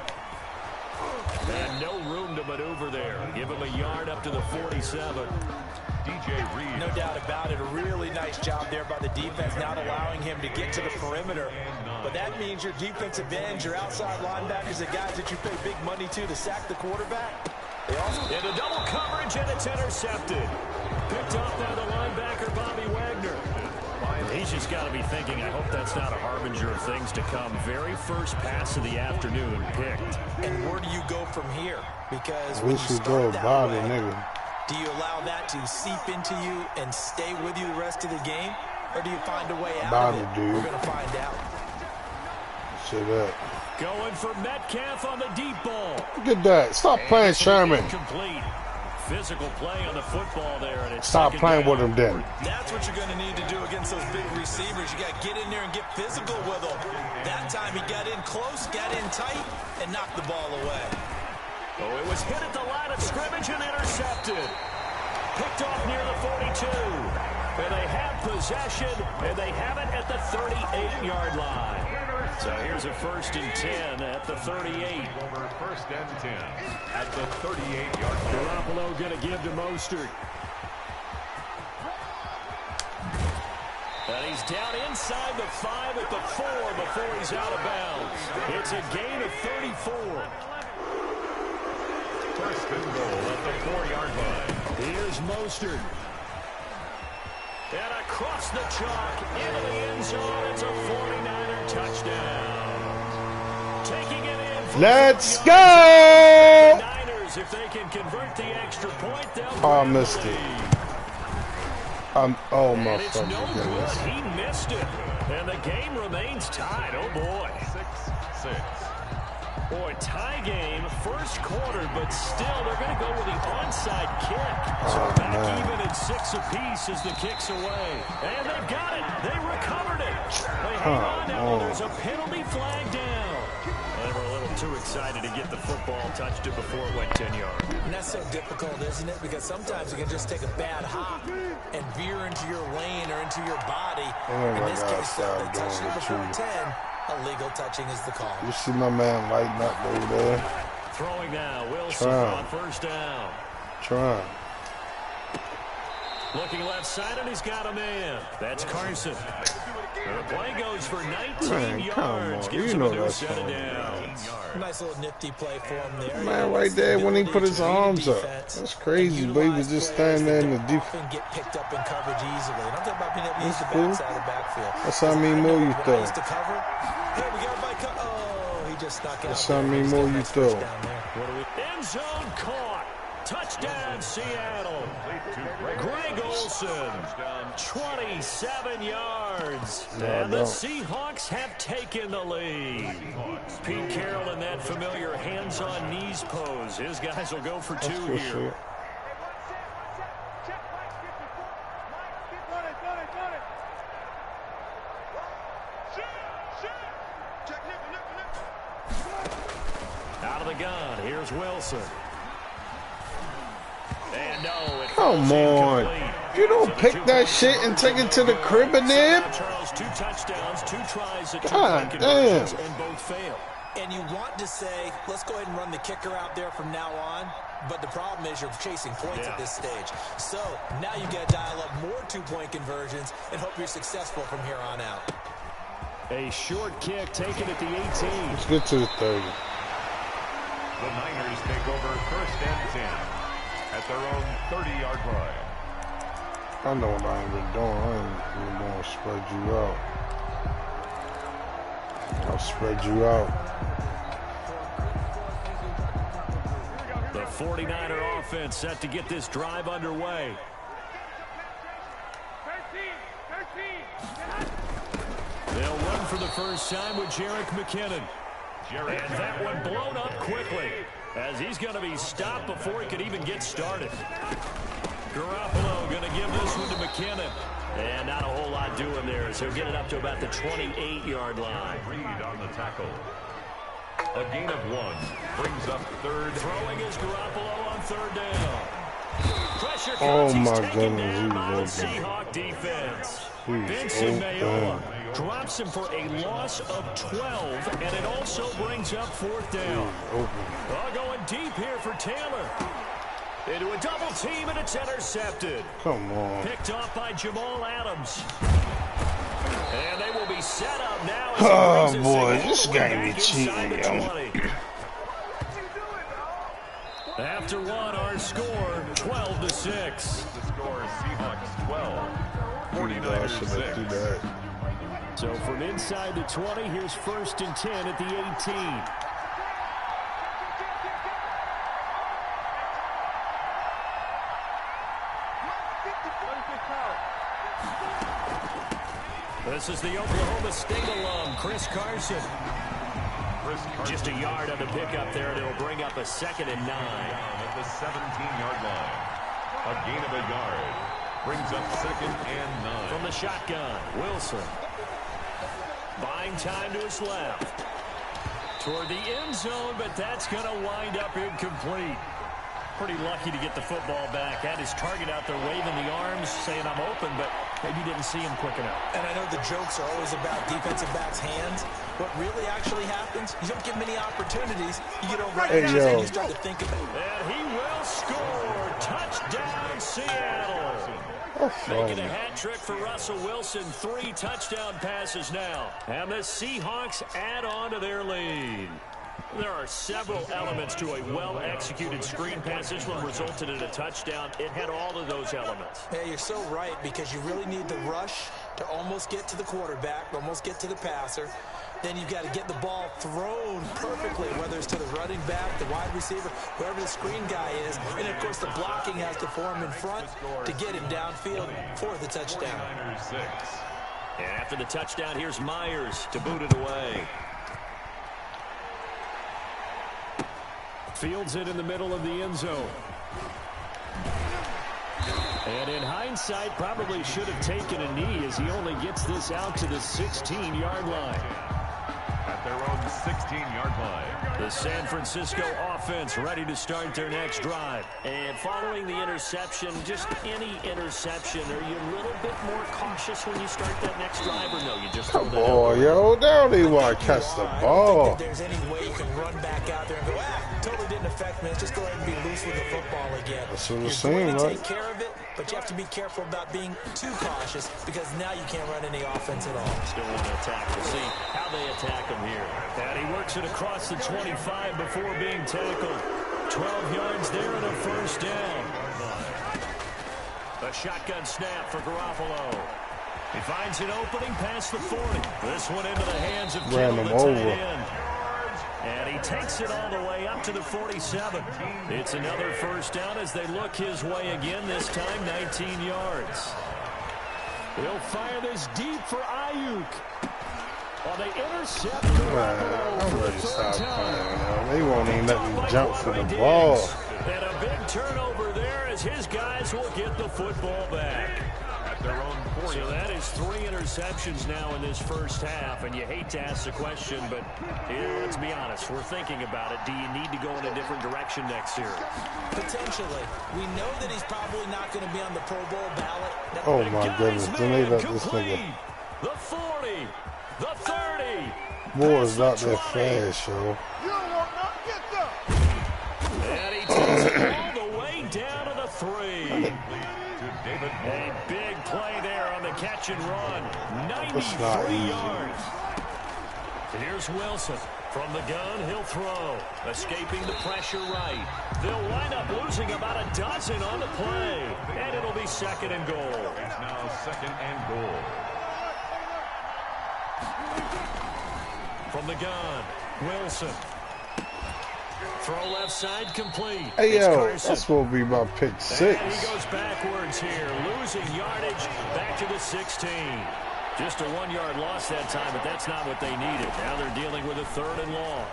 And no room to maneuver there. Give him a yard up to the 47. DJ Reed. No doubt about it. A really nice job there by the defense, not allowing him to get to the perimeter. But that means your defensive ends, your outside linebackers, the guys that you pay big money to sack the quarterback. They also into double coverage, and it's intercepted. Picked up by the linebacker, Bobby Wagner. He's just got to be thinking, I hope that's not a harbinger of things to come. Very first pass of the afternoon picked. And where do you go from here? Because we should go Bobby, nigga. Do you allow that to seep into you and stay with you the rest of the game? Or do you find a way out Bobby, of it? dude. We're going to find out. Shit up. Going for Metcalf on the deep ball. Look at that. Stop playing Sherman. Complete. Physical play on the football there. And it's stop playing with him then. That's what you're going to need to do against those big receivers. You got to get in there and get physical with them. That time he got in close, got in tight, and knocked the ball away. Oh, it was hit at the line of scrimmage and intercepted. Picked off near the 42. And they have possession, and they have it at the 38-yard line. So here's a first and 10 at the 38. Over first and 10 at the 38-yard line. Garoppolo going to give to Mostert. And he's down inside the 5 at the 4 before he's out of bounds. It's a gain of 34. First and goal at the 4-yard line. Here's Mostert. And across the chalk into the end zone. It's a 49er touchdown. Taking it in. Let's go! Niners, if they can convert the extra point, they'll I missed it. Oh, and it's no motherfucker. good. He missed it. And the game remains tied. Oh, boy. 6-6. Boy, tie game, first quarter, but still they're going to go with the onside kick. So back even at 6 apiece as the kick's away. And they've got it. They recovered it. They hang on now. There's a penalty flag down. They were a little too excited to get the football, touched it before it went 10 yards. And that's so difficult, isn't it? Because sometimes you can just take a bad hop and veer into your lane or into your body. In this case, they touched it before 10. Illegal touching is the call. You see my man lighting up over there. Throwing now, Wilson on first down. Trying. Looking left side, and he's got a man. That's Carson. The play goes for 19 yards. Gives him a new set of downs. Nice little nifty play for him there. Man, right there when he put his arms up. That's crazy, but he was just standing there in the deep. Get picked up in coverage easily. And I'm talking about being able to use the backside of the backfield. That's how many more you throw. Hey, we got by he just stuck out. That's how many more you throw. End zone caught. Touchdown, Seattle. Greg Olsen, 27 yards. And the Seahawks have taken the lead. Pete Carroll in that familiar hands-on knees pose. His guys will go for 2 here. Out of the gun, here's Wilson. And no, come on. You don't pick that shit and take it to the crib and then. Charles, 2 touchdowns, 2 tries at 2 God damn. and both fail. And you want to say, let's go ahead and run the kicker out there from now on. But the problem is you're chasing points at this stage. So now you got to dial up more 2-point conversions and hope you're successful from here on out. A short kick taken at the 18. Let's get to the 30. The Niners take over first and 10 at their own 30-yard line. I know what I ain't been doing. I ain't been going to spread you out. I'll spread you out. The 49er offense set to get this drive underway. They'll run for the first time with Jerick McKinnon. And that one blown up quickly as he's going to be stopped before he could even get started. Garoppolo going to give this one to McKinnon. And not a whole lot doing there as he'll get it up to about the 28-yard line. Reed on the tackle. A gain of 1 brings up third. Throwing is Garoppolo on third down. Pressure comes. Oh He's my taken goodness, down by the he's Seahawk defense. Vincent Mayola drops him for a loss of 12, and it also brings up fourth down. Going deep here for Taylor. Into a double team, and it's intercepted. Come on. Picked off by Jamal Adams. And they will be set up now. Oh boy, this game is cheating, yo. After one, our score 12-6. The score is Seahawks 12, 49ers 6. So from inside the 20, here's first and 10 at the 18. This is the Oklahoma State alum, Chris Carson. Just a yard on the pickup there, and it'll bring up a 2nd and 9. At the 17-yard line. A gain of a yard. Brings up 2nd and 9. From the shotgun, Wilson. Buying time to his left. Toward the end zone, but that's going to wind up incomplete. Pretty lucky to get the football back. Had his target out there waving the arms, saying I'm open, but maybe didn't see him quick enough. And I know the jokes are always about defensive backs' hands. What really actually happens, you don't get many opportunities. You get over and you start to think about it. And he will score. Touchdown, Seattle. Making a hat trick for Russell Wilson. 3 touchdown passes now. And the Seahawks add on to their lead. There are several elements to a well-executed screen pass. This one resulted in a touchdown. It had all of those elements. Yeah, you're so right, because you really need to rush to almost get to the quarterback, almost get to the passer. Then you've got to get the ball thrown perfectly, whether it's to the running back, the wide receiver, whoever the screen guy is. And, of course, the blocking has to form in front to get him downfield for the touchdown. And after the touchdown, here's Myers to boot it away. Fields it in the middle of the end zone. And in hindsight, probably should have taken a knee as he only gets this out to the 16-yard line. At their own 16-yard line. The San Francisco offense ready to start their next drive. And following the interception, just any interception, are you a little bit more cautious when you start that next drive, or no? You just throw that out? Oh, yo, they don't even want to catch the ball. I don't think that there's any way you can run back out there and go, totally didn't affect me. Let's just go ahead and be loose with the football again. That's what You're I'm saying, going to right? take care of it, but you have to be careful about being too cautious because now you can't run any offense at all. Still want to attack. We'll see how they attack him here. And he works it across the 25 before being tackled. 12 yards there and a first down. A shotgun snap for Garoppolo. He finds an opening past the 40. This one into the hands of Kittle, the tight end. And he takes it all the way up to the 47. It's another first down as they look his way again, this time 19 yards. He'll fire this deep for Ayuk. Well, they intercept Garoppolo I'm for the ready to third stop time. playing. They won't even let me jump for the ball. And a big turnover there as his guys will get the football back. At their own 40. So that is 3 interceptions now in this first half, and you hate to ask the question, but here, let's be honest, we're thinking about it. Do you need to go in a different direction next year? Potentially. We know that he's probably not going to be on the Pro Bowl ballot. Oh my goodness, then they let this nigga. The 40, the 30. Boy, is not that fast, yo. And he takes it all the way down to the 3. A big play there on the catch and run. 93 yards. Here's Wilson. From the gun, he'll throw. Escaping the pressure right. They'll wind up losing about a dozen on the play. And it'll be 2nd and goal. It's now 2nd and goal. From the gun, Wilson. Throw left side complete. Hey, It's yo, Carson. that's supposed to be my pick 6. And he goes backwards here, losing yardage back to the 16. Just a 1-yard loss that time, but that's not what they needed. Now they're dealing with a 3rd and long.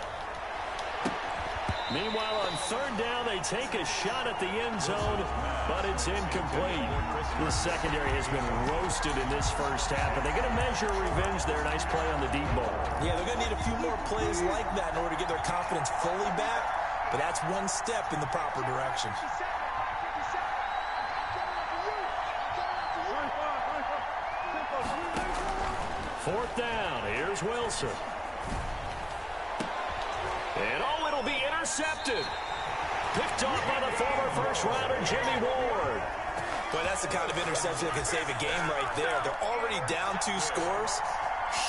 Meanwhile, on 3rd down, they take a shot at the end zone, but it's incomplete. The secondary has been roasted in this first half, but they're going to measure revenge there. Nice play on the deep ball. Yeah, they're going to need a few more plays like that in order to get their confidence fully back, but that's one step in the proper direction. Fourth down, here's Wilson. And it'll be intercepted. Picked off by the former first-rounder, Jimmy Ward. Boy, that's the kind of interception that can save a game right there. They're already down 2 scores.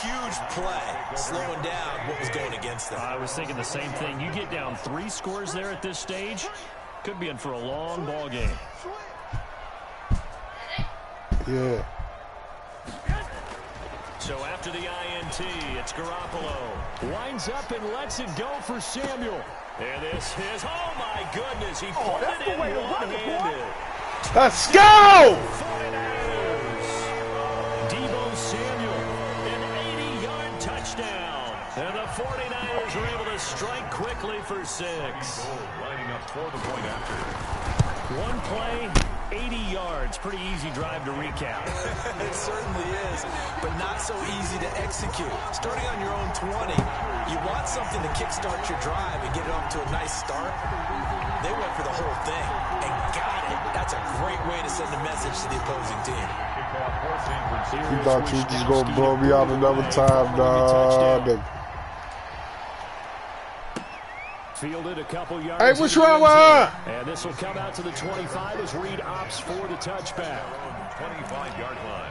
Huge play, slowing down what was going against them. I was thinking the same thing. You get down 3 scores there at this stage, could be in for a long ball game. Yeah. So after the INT, it's Garoppolo. Winds up and lets it go for Samuel. And this is, oh my goodness, he pulled it in one-handed. Let's go! Deebo Samuel, an 80-yard touchdown. And the 49ers are able to strike quickly for 6. Lining up for the point after. One play, 80 yards. Pretty easy drive to recap. It certainly is, but not so easy to execute. Starting on your own 20, you want something to kickstart your drive and get it off to a nice start. They went for the whole thing and got it. That's a great way to send a message to the opposing team. You thought you was just going to blow me out another time, dog. Fielded a couple yards. Hey, what's wrong with her? And this will come out to the 25 as Reed opts for the touchback. 25-yard line.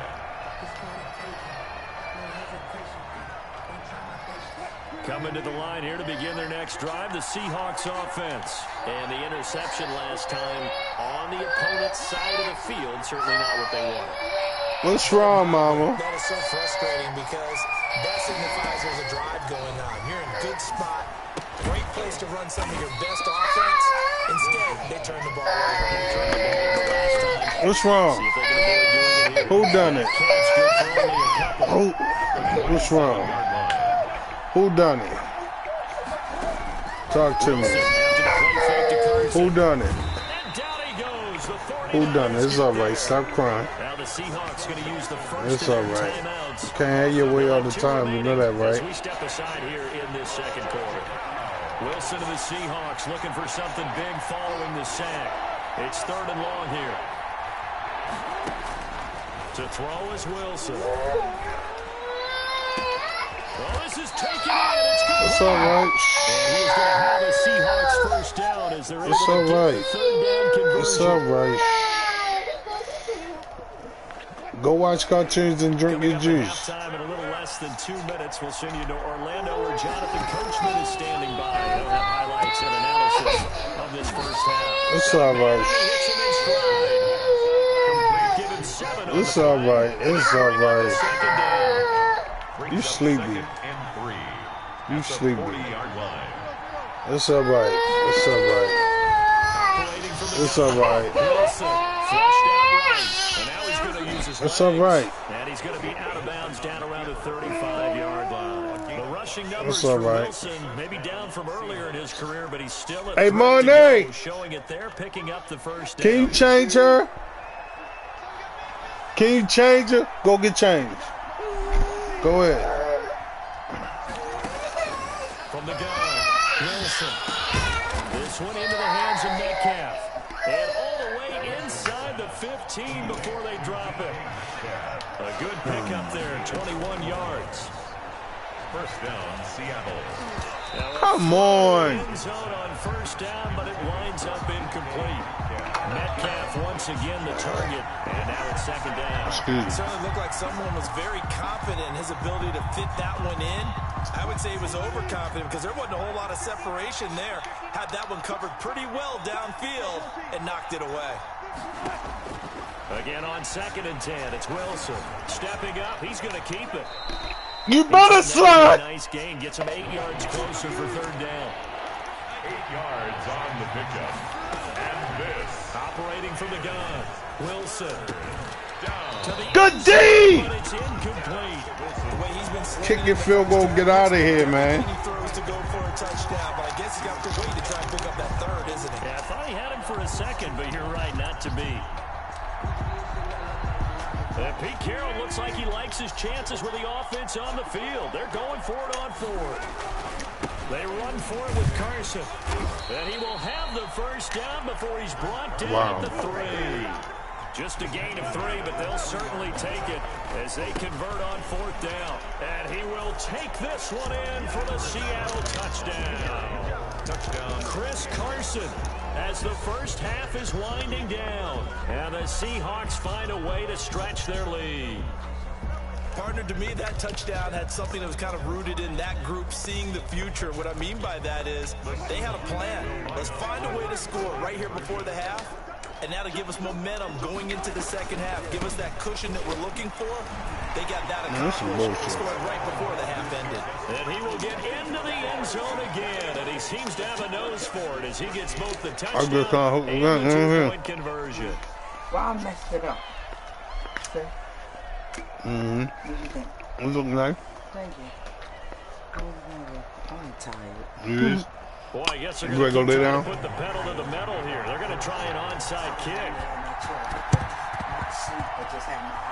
Coming to the line here to begin their next drive, the Seahawks offense. And the interception last time on the opponent's side of the field, certainly not what they wanted. What's wrong, mama? That is so frustrating because that signifies there's a drive going on. You're in a good spot. Great place to run some of your best offense. Instead, they turn the ball over. What's wrong? Who done it? What's wrong? Who done it? Talk to me. After the play fake to Carson. Who done it? And down he goes. The Who done it? It's all right. Stop crying. Now the Seahawks going to use the first It's all right. timeouts. You can't have your way all the time. You know that, As right? we step aside here in this second quarter. Wilson to the Seahawks looking for something big following the sack. It's 3rd and long here. To throw is Wilson. Well, this is taken in. It's all right. And he's going to have the Seahawks first down as they're able It's to all get right. the 3rd down conversion. It's all right. Go watch cartoons and drink your juice. Halftime in a little less than 2 minutes. We'll send you to Orlando where Jonathan Coachman is standing by. They'll have highlights and analysis of this first half. It's all right. It's all right. It's all right. You sleepy. You sleepy. It's all right. It's all right. It's all right. It's all right. And he's going to be out of bounds down around the 35-yard line. The rushing numbers all for right. Wilson, maybe down from earlier in his career, but he's still at Hey, Monet! showing it there, picking up the first down. Can you change her? Can you change her? Go get changed. Go ahead. From the gun, Wilson. This one into the hands of Metcalf. And all the way inside the 15 before they drop it. A good pickup there, 21 yards. First down, Seattle. Come on. End zone on first down, but it winds up incomplete. Metcalf once again the target, and now it's 2nd down. It certainly looked like someone was very confident in his ability to fit that one in. I would say he was overconfident because there wasn't a whole lot of separation there. Had that one covered pretty well downfield and knocked it away. Again on 2nd and 10, it's Wilson. Stepping up, he's going to keep it. You better slide. Nice gain, gets him 8 yards closer for 3rd down. 8 yards on the pickup. And this. Operating from the gun, Wilson. Down. To the Good D. but it's incomplete. The way he's been Kick your field goal. Get out of here, man. He throws to go for a touchdown, but I guess he's got to wait to try and pick up that 3rd, isn't he? Yeah, I thought he had him for a second, but you're right, not to be. Pete Carroll looks like he likes his chances with the offense on the field. They're going for it on 4th. They run for it with Carson. And he will have the first down before he's brought down at the 3. Just a gain of 3, but they'll certainly take it as they convert on 4th down. And he will take this one in for the Seattle touchdown. Touchdown, Chris Carson, as the first half is winding down. And the Seahawks find a way to stretch their lead. Partner, to me, that touchdown had something that was kind of rooted in that group seeing the future. What I mean by that is they had a plan. Let's find a way to score right here before the half. And that'll give us momentum going into the second half. Give us that cushion that we're looking for. They got that accomplished. They scored right before the half ended. And he will get into the end zone again. And he seems to have a nose for it as he gets both the touchdown and the 2-point conversion. Well, I messed it up. See? Mm-hmm. What do you think? It look nice. Thank you. I'm tired. You is? Boy, I guess they're You going ready to go lay down? to put the pedal to the metal here. They're going to try an onside kick.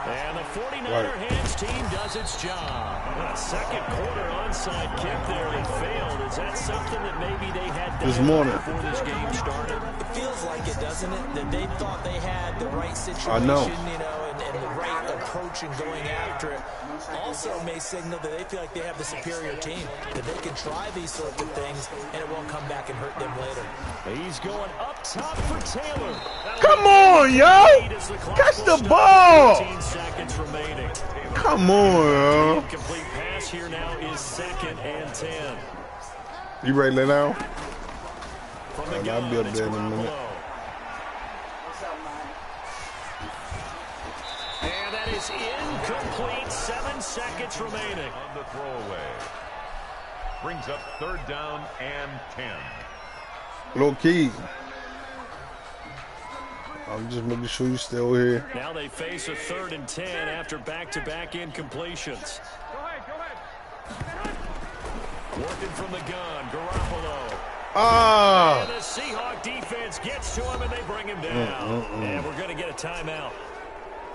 And the 49er hands team does its job. A second quarter onside kick there that failed. Is that something that maybe they had This morning before this game started? It feels like it, doesn't it? That they thought they had the right situation, I know. you know, and the right approach in going after it. Also may signal that they feel like they have the superior team, that they can try these sorts of things, and it won't come back and hurt them later. He's going up top for Taylor. Come on, yo! Catch the ball! 15 seconds remaining. Come on, yo! Incomplete pass here now is 2nd and 10. You ready to lay down? From the I'll gun, be up it's there in a minute. Garoppolo. And that is incomplete. 7 seconds remaining. On the throwaway. Brings up 3rd down and 10. Low key. I'm just making sure you still here. Now they face a 3rd and 10 after back-to-back incompletions. Working from the gun, Garoppolo. Ah! And the Seahawk defense gets to him, and they bring him down. And we're going to get a timeout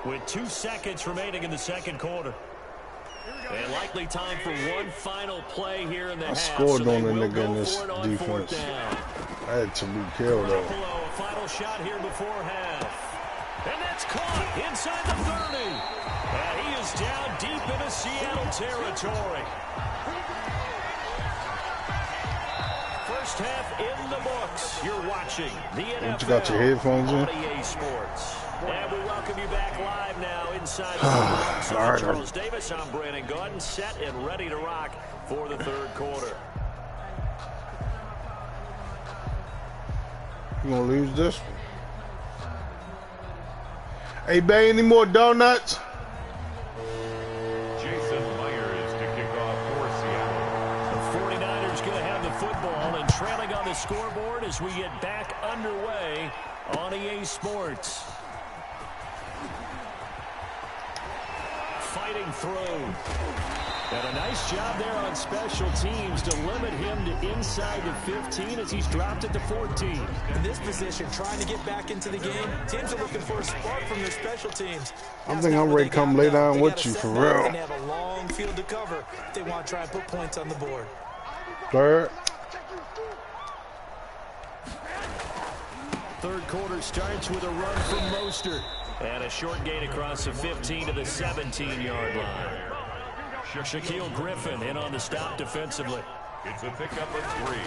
with 2 seconds remaining in the second quarter. And likely time for one final play here in the half. I scored so on the nigga in this defense. I had to be killed though. A final shot here before half. And that's caught inside the 30. And he is down deep into Seattle territory. First half in the books. You're watching the NFL. You got your headphones in? EA Sports. And we welcome you back live now inside the box. I'm Charles Davis. I'm Brandon Gordon, set and ready to rock for the third quarter. You gonna lose this one? Hey, Bay, any more donuts? Jason Myers to kick off for Seattle. The 49ers going to have the football and trailing on the scoreboard as we get back underway on EA Sports. Fighting through. And a nice job there on special teams to limit him to inside the 15 as he's dropped it to 14. In this position, trying to get back into the game, teams are looking for a spark from their special teams. I think I'm ready to come lay down with you for real. And they have a long field to cover if they want to try and put points on the board. Third quarter starts with a run from Mostert. And a short gain across the 15 to the 17-yard line. Shaquille Griffin in on the stop defensively. It's a pickup of 3.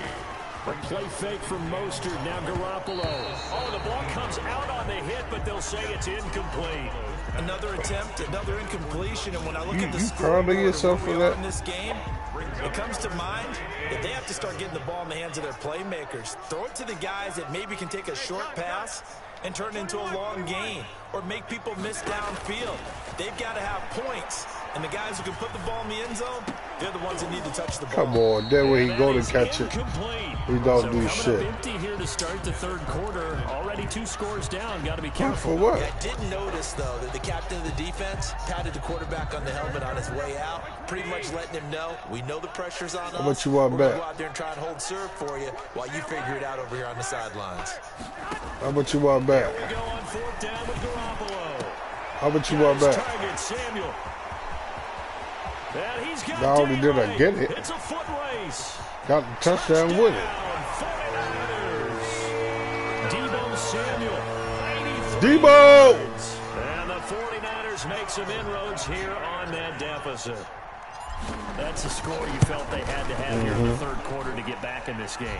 A play fake from Mostert. Now Garoppolo. Oh, the ball comes out on the hit, but they'll say it's incomplete. Another attempt, another incompletion, and when I look at the proud of yourself for that? In this game, it comes to mind that they have to start getting the ball in the hands of their playmakers. Throw it to the guys that maybe can take a short pass and turn it into a long gain or make people miss downfield. They've got to have points. And the guys who can put the ball in the end zone, they're the ones that need to touch the ball. Come on, there where he go to catch it. He don't do shit. Empty here to start the third quarter. Already 2 scores down. Got to be careful. For what? I did notice, though, that the captain of the defense patted the quarterback on the helmet on his way out, pretty much letting him know, we know the pressure's on us. How about you want We're back? going to go out there and try and hold serve for you while you figure it out over here on the sidelines. How about you want back? We go on 4th down with Garoppolo. How about you want back? Target Samuel. And he's got Not only did I get it, it's a foot race. got the touchdown with it. 49ers. Deebo Samuel. Deebo! And the 49ers make some inroads here on that deficit. That's a score you felt they had to have here in the third quarter to get back in this game.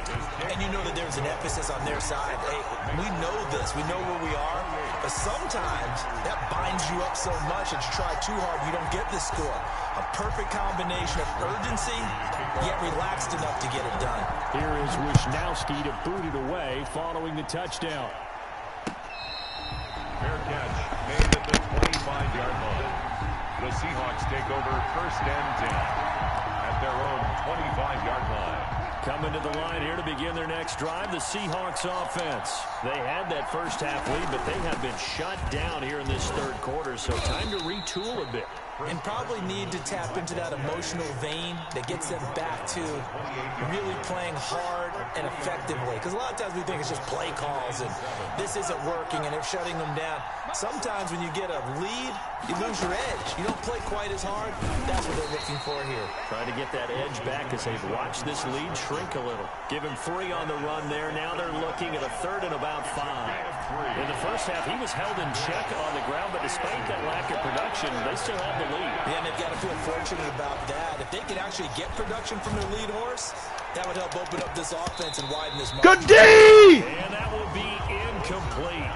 And you know that there's an emphasis on their side. Hey, we know this. We know where we are. But sometimes that binds you up so much that you try too hard, you don't get the score. A perfect combination of urgency, yet relaxed enough to get it done. Here is Wisnowski to boot it away following the touchdown. Fair catch made at the 25-yard line. The Seahawks take over 1st and 10 at their own 25-yard line. Coming to the line here to begin their next drive, the Seahawks offense. They had that first half lead, but they have been shut down here in this third quarter, so time to retool a bit. And probably need to tap into that emotional vein that gets them back to really playing hard and effectively. Because a lot of times we think it's just play calls and this isn't working and they're shutting them down. Sometimes when you get a lead, you lose your edge. You don't play quite as hard. That's what they're looking for here. Trying to get that edge back as they've watched this lead shrink a little. Give him 3 on the run there. Now they're looking at a 3rd and about 5. In the first half, he was held in check on the ground, but despite that lack of production, they still have the lead. Yeah, and they've got to feel fortunate about that. If they could actually get production from their lead horse, that would help open up this offense and widen this margin. Good D! And that will be incomplete.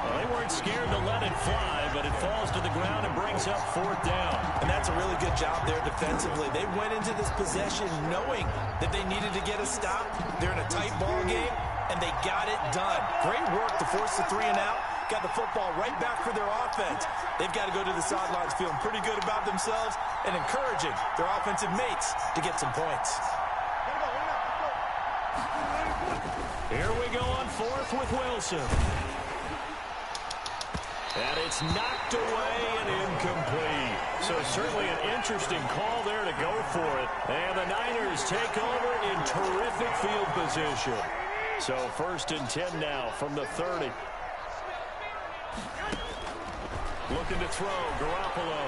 Well, they weren't scared to let it fly, but it falls to the ground and brings up 4th down. And that's a really good job there defensively. They went into this possession knowing that they needed to get a stop. They're in a tight ball game, and they got it done. Great work to force the 3 and out. Got the football right back for their offense. They've got to go to the sidelines feeling pretty good about themselves and encouraging their offensive mates to get some points. Here we go on 4th with Wilson. And it's knocked away and incomplete. So certainly an interesting call there to go for it. And the Niners take over in terrific field position. So 1st and 10 now from the 30. Looking to throw, Garoppolo.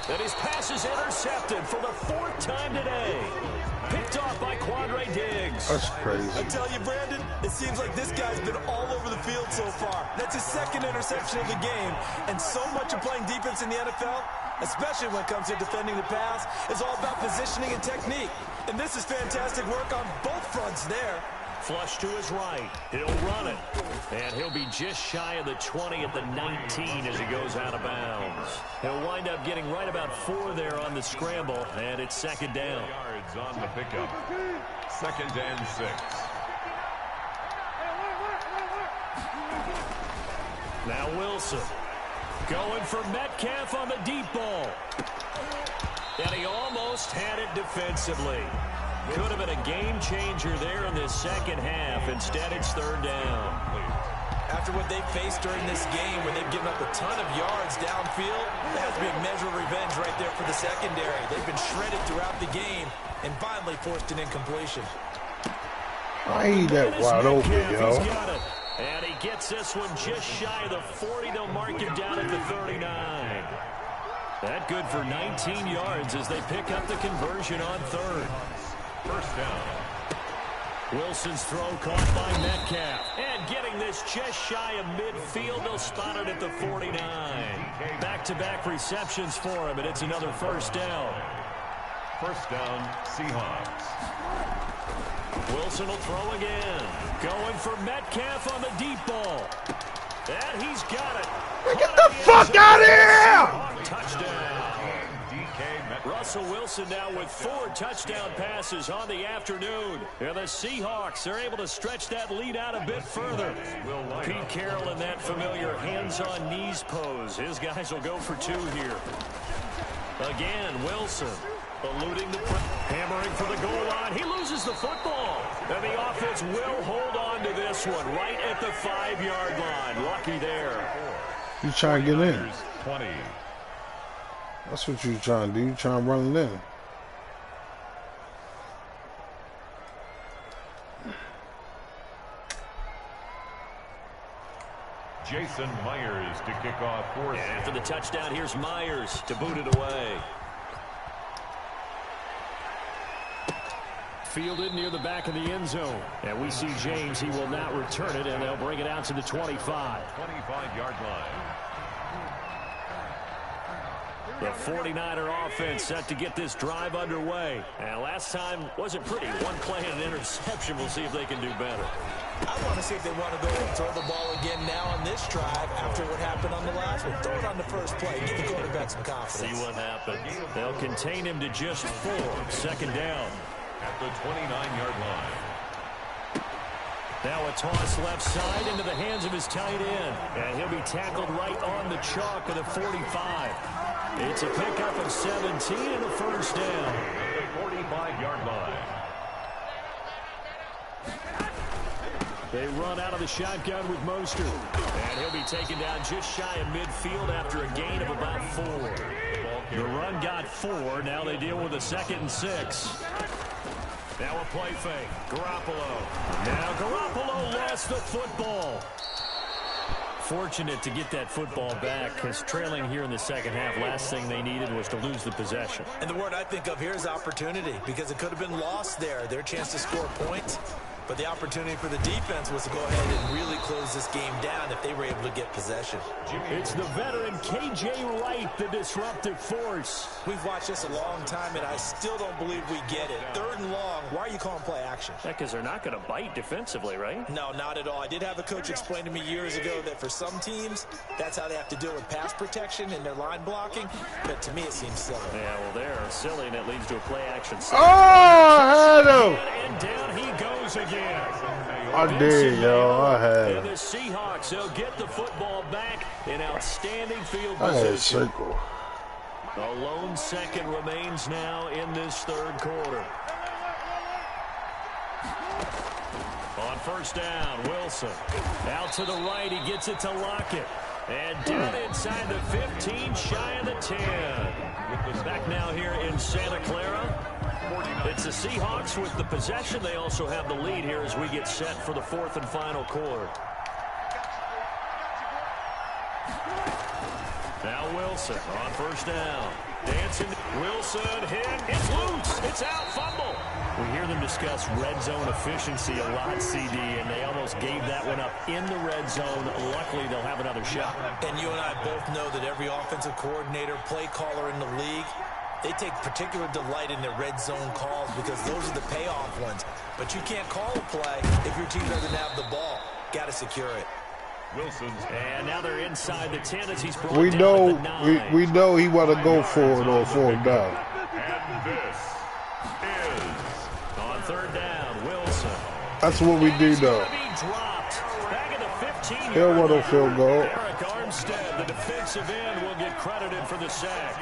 And his pass is intercepted for the 4th time today. Picked off by Quandre Diggs. That's crazy. I tell you, Brandon, it seems like this guy's been all over the field so far. That's his 2nd interception of the game. And so much of playing defense in the NFL, especially when it comes to defending the pass, is all about positioning and technique. And this is fantastic work on both fronts there. Flush to his right. He'll run it. And he'll be just shy of the 20 at the 19 as he goes out of bounds. He'll wind up getting right about 4 there on the scramble, and it's 2nd down. Yards on the pickup. 2nd and 6. Now Wilson going for Metcalf on the deep ball. And he almost had it defensively. Could have been a game changer there in this 2nd half. Instead, it's 3rd down. After what they faced during this game, where they've given up a ton of yards downfield, that has to be a measure of revenge right there for the secondary. They've been shredded throughout the game and finally forced an incompletion. I ain't that wide open, yo. He's got it. And he gets this one just shy of the 40. They'll mark him down at the 39. That good for 19 yards as they pick up the conversion on 3rd. 1st down. Wilson's throw caught by Metcalf. And getting this just shy of midfield. They'll spot it at the 49. Back-to-back receptions for him, and it's another 1st down. 1st down, Seahawks. Wilson will throw again. Going for Metcalf on the deep ball. And he's got it. Get the fuck out of here! Touchdown. Russell Wilson now with 4 touchdown passes on the afternoon. And the Seahawks are able to stretch that lead out a bit further. Pete Carroll in that familiar hands-on knees pose. His guys will go for 2 here. Again, Wilson eluding the hammering for the goal line. He loses the football. And the offense will hold on to this one right at the 5-yard line. Lucky there. You trying to get in. 20. That's what you trying to do. You trying to run it in. Jason Myers to kick off 4th. And after the touchdown, here's Myers to boot it away. Fielded near the back of the end zone. And we see James. He will not return it, and they'll bring it out to the 25. 25-yard line. The 49er offense set to get this drive underway. And last time wasn't pretty. 1 play and an interception. We'll see if they can do better. I want to see if they want to go and throw the ball again now on this drive after what happened on the last one. Throw it on the first play. Give the quarterback some confidence. See what happens. They'll contain him to just 4. 2nd down. At the 29-yard line. Now a toss left side into the hands of his tight end. And he'll be tackled right on the chalk of the 45. It's a pickup of 17 and a 1st down. At the 45-yard line. They run out of the shotgun with Mostert. And he'll be taken down just shy of midfield after a gain of about 4. The run got 4. Now they deal with a 2nd and 6. Now a play fake. Garoppolo. Now Garoppolo lost the football. Fortunate to get that football back, because trailing here in the 2nd half, last thing they needed was to lose the possession. And the word I think of here is opportunity, because it could have been lost there. Their chance to score points. But the opportunity for the defense was to go ahead and really close this game down if they were able to get possession. It's the veteran K.J. Wright, the disruptive force. We've watched this a long time, and I still don't believe we get it. 3rd and long, why are you calling play action? Yeah, because they're not going to bite defensively, right? No, not at all. I did have a coach explain to me years ago that for some teams, that's how they have to deal with pass protection and their line blocking. But to me, it seems silly. Yeah, well, they're silly, and it leads to a play action. Oh, I had him. And down he goes again. I did, yo. I had. And the Seahawks, they'll get the football back in outstanding field I had position. circle. A lone second remains now in this 3rd quarter. On first down. Wilson out to the right. He gets it to Lockett. And down inside the 15, shy of the 10. Back now here in Santa Clara. It's the Seahawks with the possession. They also have the lead here as we get set for the 4th and final quarter. Now Wilson on first down. Dancing. Wilson hit. It's loose. It's out. Fumble. We hear them discuss red zone efficiency a lot, CD, and they almost gave that one up in the red zone. Luckily, they'll have another shot. And you and I both know that every offensive coordinator, play caller in the league, they take particular delight in their red zone calls because those are the payoff ones. But you can't call a play if your team doesn't have the ball. Got to secure it. Wilson's. And now they're inside the 10 as he's brought we down know at the 9. we know he want to go for it on 4th down. And this is on 3rd down. Wilson. That's what we do though. Back at the 15. He don't want no field goal. Eric Armstead, the defensive end, will get credited for the sack.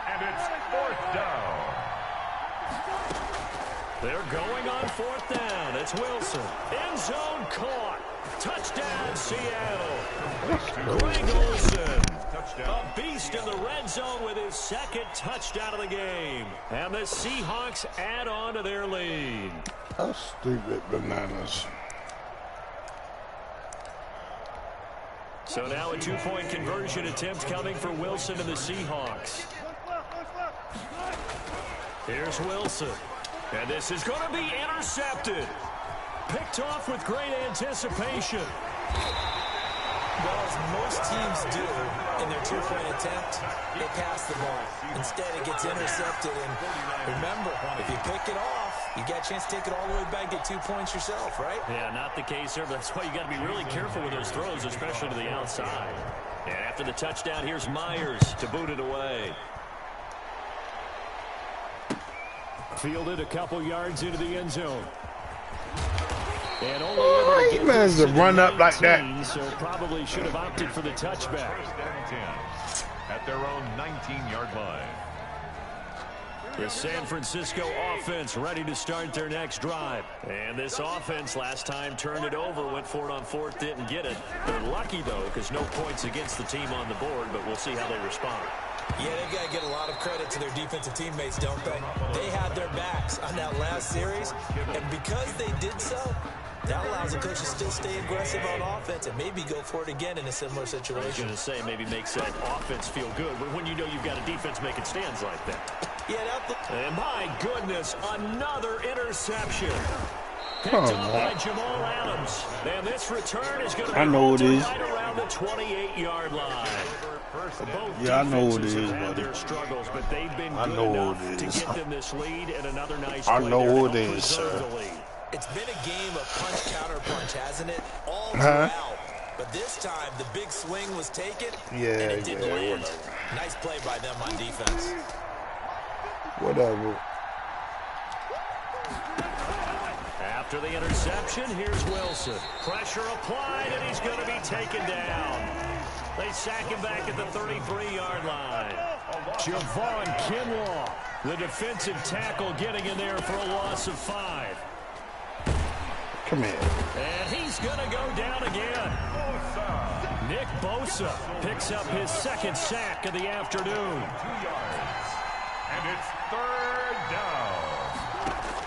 and it's 4th down. They're going on 4th down. It's Wilson. End zone caught. Touchdown, Seattle. Greg Olsen, a beast in the red zone with his 2nd touchdown of the game. And the Seahawks add on to their lead. How stupid bananas. So now a 2-point conversion attempt coming for Wilson and the Seahawks. Here's Wilson. And this is going to be intercepted. Picked off with great anticipation. Well, as most teams do in their 2-point attempt, they pass the ball. Instead, it gets intercepted. And remember, if you pick it off, you got a chance to take it all the way back, get 2 points yourself, right? Yeah, not the case here, but that's why you got to be really careful with those throws, especially to the outside. And after the touchdown, here's Myers to boot it away. Fielded a couple yards into the end zone. And only able to get managed to run up like that. So probably should have opted for the touchback. 10 at their own 19-yard line. The San Francisco offense ready to start their next drive. And this offense last time turned it over, went for it on 4th, didn't get it. They're lucky, though, because no points against the team on the board, but we'll see how they respond. Yeah, they've got to get a lot of credit to their defensive teammates, don't they? They had their backs on that last series, and because they did so, that allows the coach to still stay aggressive on offense and maybe go for it again in a similar situation. I was going to say maybe makes that offense feel good, but when you know you've got a defense making stands like that. Yeah, and my goodness, another interception. Picked up by Jamal Adams. And this return is going to be right around the 28-yard line. Yeah, I know what it is, buddy. Their struggles, but they've been good enough to get them this lead and another nice I play know there what to it is, preserve sir. the lead. It's been a game of punch, counter, punch, hasn't it? All throughout. But this time, the big swing was taken, and it didn't land. Whatever. Nice play by them on defense. Whatever. After the interception, here's Wilson. Pressure applied, and he's going to be taken down. They sack him back at the 33-yard line. Javon Kinlaw, the defensive tackle, getting in there for a loss of 5. Come here. And he's going to go down again. Nick Bosa picks up his 2nd sack of the afternoon. 2 yards. And it's 3rd down.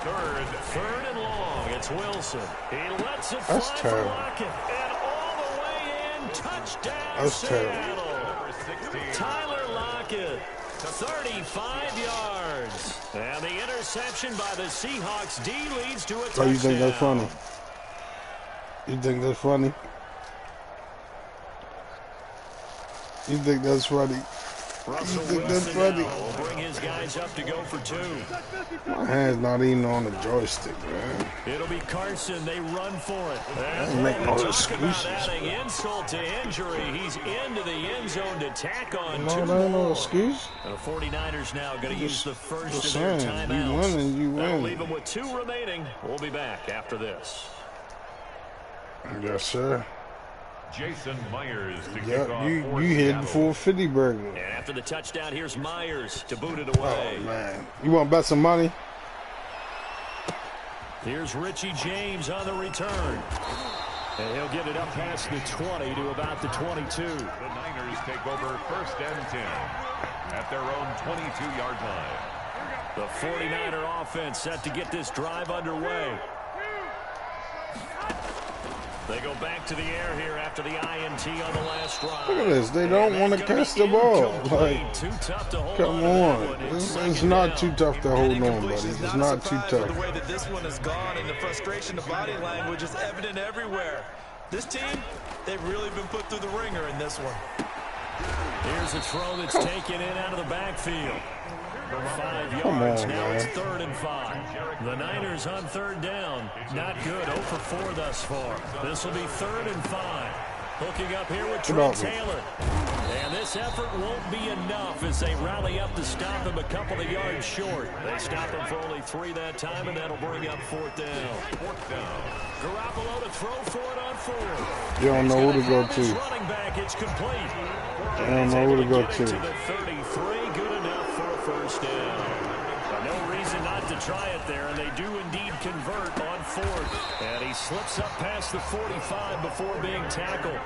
Third and long. It's Wilson. He lets it That's fly terrible. for Lockett. And all the way in. Touchdown, That's Seattle. terrible. Tyler Lockett. 35 yards. And the interception by the Seahawks D leads to a touchdown. Oh, you think that's funny? You think that's funny? You think that's funny? Russell You think that's Wilson funny? now will bring his guys up to go for 2. My hand's not even on the joystick, man. It'll be Carson. They run for it. ain't make no Talk excuses. about adding insult to injury. He's into the end zone to tack on 2 No, that ain't no more. excuse. The 49ers now going to use the first Just of their saying, you timeouts. winning, you That'll win. leave them with 2 remaining. We'll be back after this. Yes, sir. Jason Myers to kick Yep, off you for hitting Seattle. for a 50 burger. And after the touchdown, here's Myers to boot it away. Oh, man. You want to bet some money? Here's Richie James on the return. And he'll get it up past the 20 to about the 22. The Niners take over 1st and 10 at their own 22-yard line. The 49er offense set to get this drive underway. They go back to the air here after the INT on the last drive. Look at this. They don't want to catch the ball. Like, too tough to hold come on. It's not too tough to hold on, buddy. It's not too tough. The way that this one has gone and the frustration, the body language is evident everywhere. This team, they've really been put through the ringer in this one. Here's a throw that's taken in out of the backfield. 5 yards. Now it's 3rd and 5. The Niners on 3rd down. Not good. 0 for 4 thus far. This will be 3rd and 5. Hooking up here with Trent Taylor. And this effort won't be enough as they rally up to stop him a couple of yards short. They stop him for only 3 that time, and that'll bring up 4th down. Garoppolo to throw for it on 4. You don't know who to go to. Running back, it's complete. I don't know who to go to. To the 33, good enough for a 1st down. No reason not to try it there, and they do indeed convert on 4th. And he slips up past the 45 before being tackled.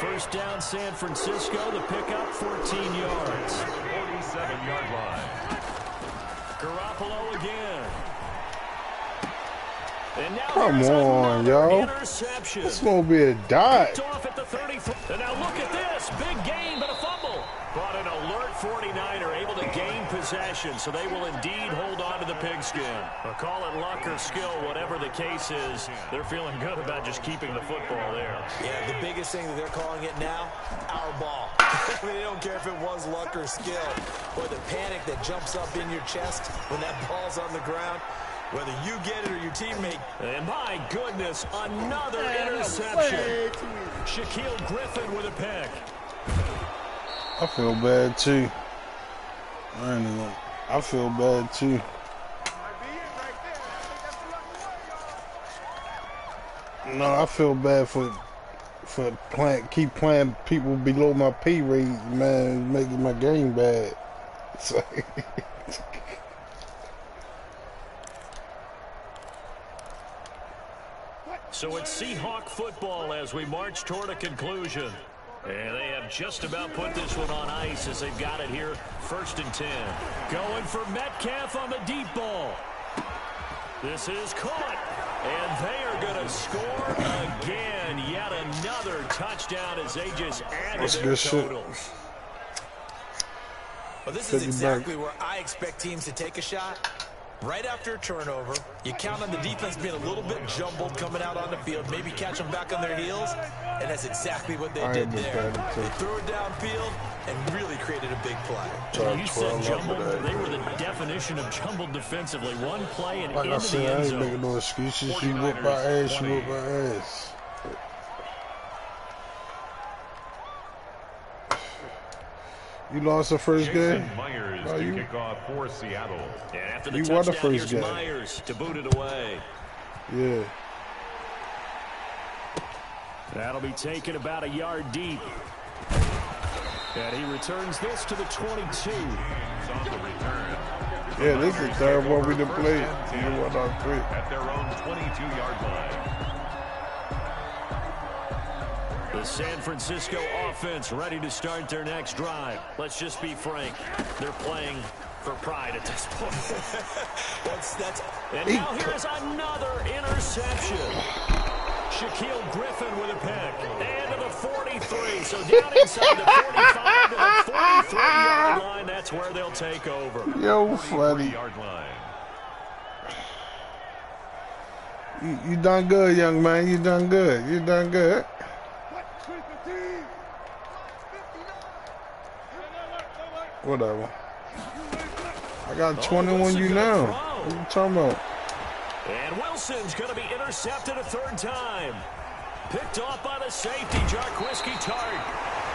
1st down, San Francisco. The pickup, 14 yards. 47-yard line. Garoppolo again. And now come on, yo. Interception. It's going to be a dot. Off at the 33. And now look at this. Big gain, but a fumble. But an alert 49er able to gain possession, so they will indeed hold on to the pigskin. But call it luck or skill, whatever the case is, they're feeling good about just keeping the football there. Yeah, the biggest thing that they're calling it now, our ball. They don't care if it was luck or skill, or the panic that jumps up in your chest when that ball's on the ground. Whether you get it or your teammate. And my goodness, another interception. Shaquille Griffin with a pick. I feel bad too. I feel bad too. No, I feel bad for keep playing people below my pay rate, man, making my game bad. So it's Seahawk football as we march toward a conclusion. And they have just about put this one on ice as they've got it here, 1st and 10. Going for Metcalf on the deep ball. This is caught. And they are going to score again. Yet another touchdown as they just added their totals. Well, this is exactly where I expect teams to take a shot. Right after a turnover, you count on the defense being a little bit jumbled coming out on the field, maybe catch them back on their heels, and that's exactly what they did there. They threw it downfield and really created a big play. You said jumbled. They were the definition of jumbled defensively. One play and like into I said, the end I ain't zone. making no excuses. She whooped my ass, she whooped my ass. You lost the first game? Myers to kick off for Seattle. And after the you touchdown, won the first here's game. Myers to boot it away. Yeah. That'll be taken about a yard deep. And he returns this to the 22. On the return. Yeah, this is the third one we done played. You won on 3. At their own 22-yard line. The San Francisco offense ready to start their next drive. Let's just be frank. They're playing for pride at this point. And now here's another interception. Shaquille Griffin with a pick. And to the 43. So down inside the 45 to the 43-yard line. That's where they'll take over. Yo, funny. You done good, young man. You done good. You done good. Whatever. I got 21 you now. What you talking about? And Wilson's going to be intercepted a 3rd time. Picked off by the safety, Jarquiski Tart.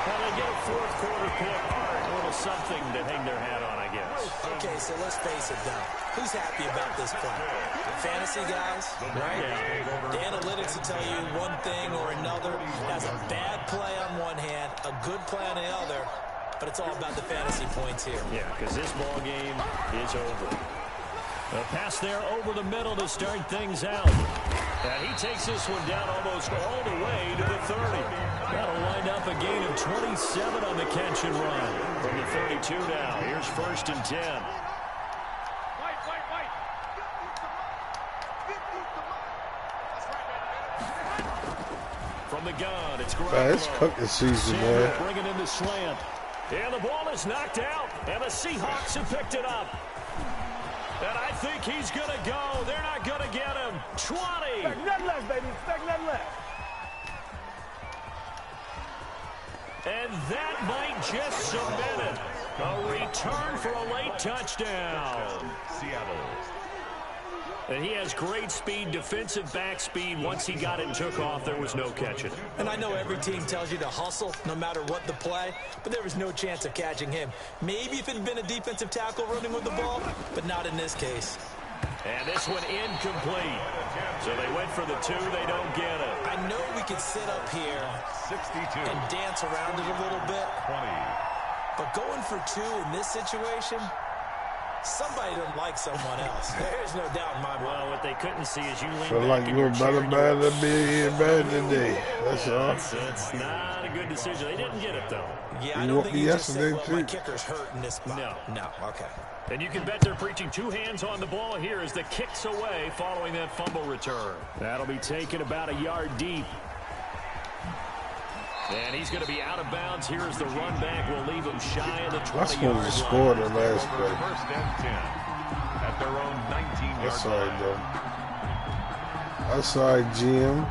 Well, they get a 4th quarter pick. A little something to hang their hat on, I guess. Okay, so let's face it now. Who's happy about this play? The fantasy guys, right? Yeah. The analytics will tell you one thing or another. That's a bad play on one hand, a good play on the other. But it's all about the fantasy points here. Yeah, because this ball game is over. A pass there over the middle to start things out. And he takes this one down almost all the way to the 30. That'll wind up a gain of 27 on the catch and run. From the 32 now, here's 1st and 10. From the gun, it's Man, it's cooking season, man. Bringing in the slant. And the ball is knocked out, and the Seahawks have picked it up. And I think he's going to go. They're not going to get him. 20. Expect nothing less, baby. Expect nothing less. And that might just cement it. A return for a late touchdown. Seattle. And he has great speed, defensive back speed. Once he got it and took off, there was no catching. And I know every team tells you to hustle no matter what the play, but there was no chance of catching him. Maybe if it had been a defensive tackle running with the ball, but not in this case. And this one incomplete. So they went for the 2. They don't get it. I know we could sit up here 62 and dance around it a little bit. 20. But going for 2 in this situation, somebody doesn't like someone else. There's no doubt in my mind. Well, what they couldn't see is you lean Feel back like in you were your chair better and bad you're- than me here bad today. That's all. That's not a good decision. They didn't get it, though. Yeah, I You don't whooped think me he just said, yesterday, well, my too. kicker's hurt in this spot. No, okay. And you can bet they're preaching 2 hands on the ball here as the kick's away following that fumble return. That'll be taken about a yard deep. And he's going to be out of bounds. Here as the run back will leave him shy of the 20-yard line. I'm supposed to score the last play. 1st and 10 at their own 19-yard That's all right, line. though. That's all right, GM.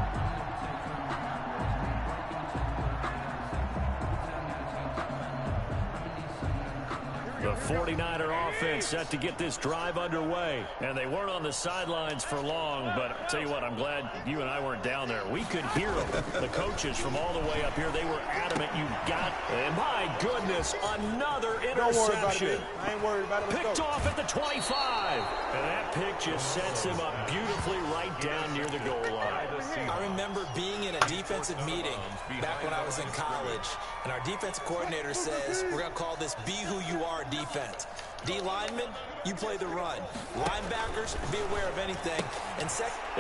The 49er offense set to get this drive underway. And they weren't on the sidelines for long, but I'll tell you what, I'm glad you and I weren't down there. We could hear them. The coaches from all the way up here, they were adamant. You got, and my goodness, another interception. Don't worry about it, I ain't worried about it. Let's Picked go. off at the 25. And that pick just sets him up beautifully right down near the goal line. I remember being in a defensive meeting back when I was in college, and our defensive coordinator says, we're going to call this Be Who You Are defense. D linemen, you play the run. Linebackers, be aware of anything. And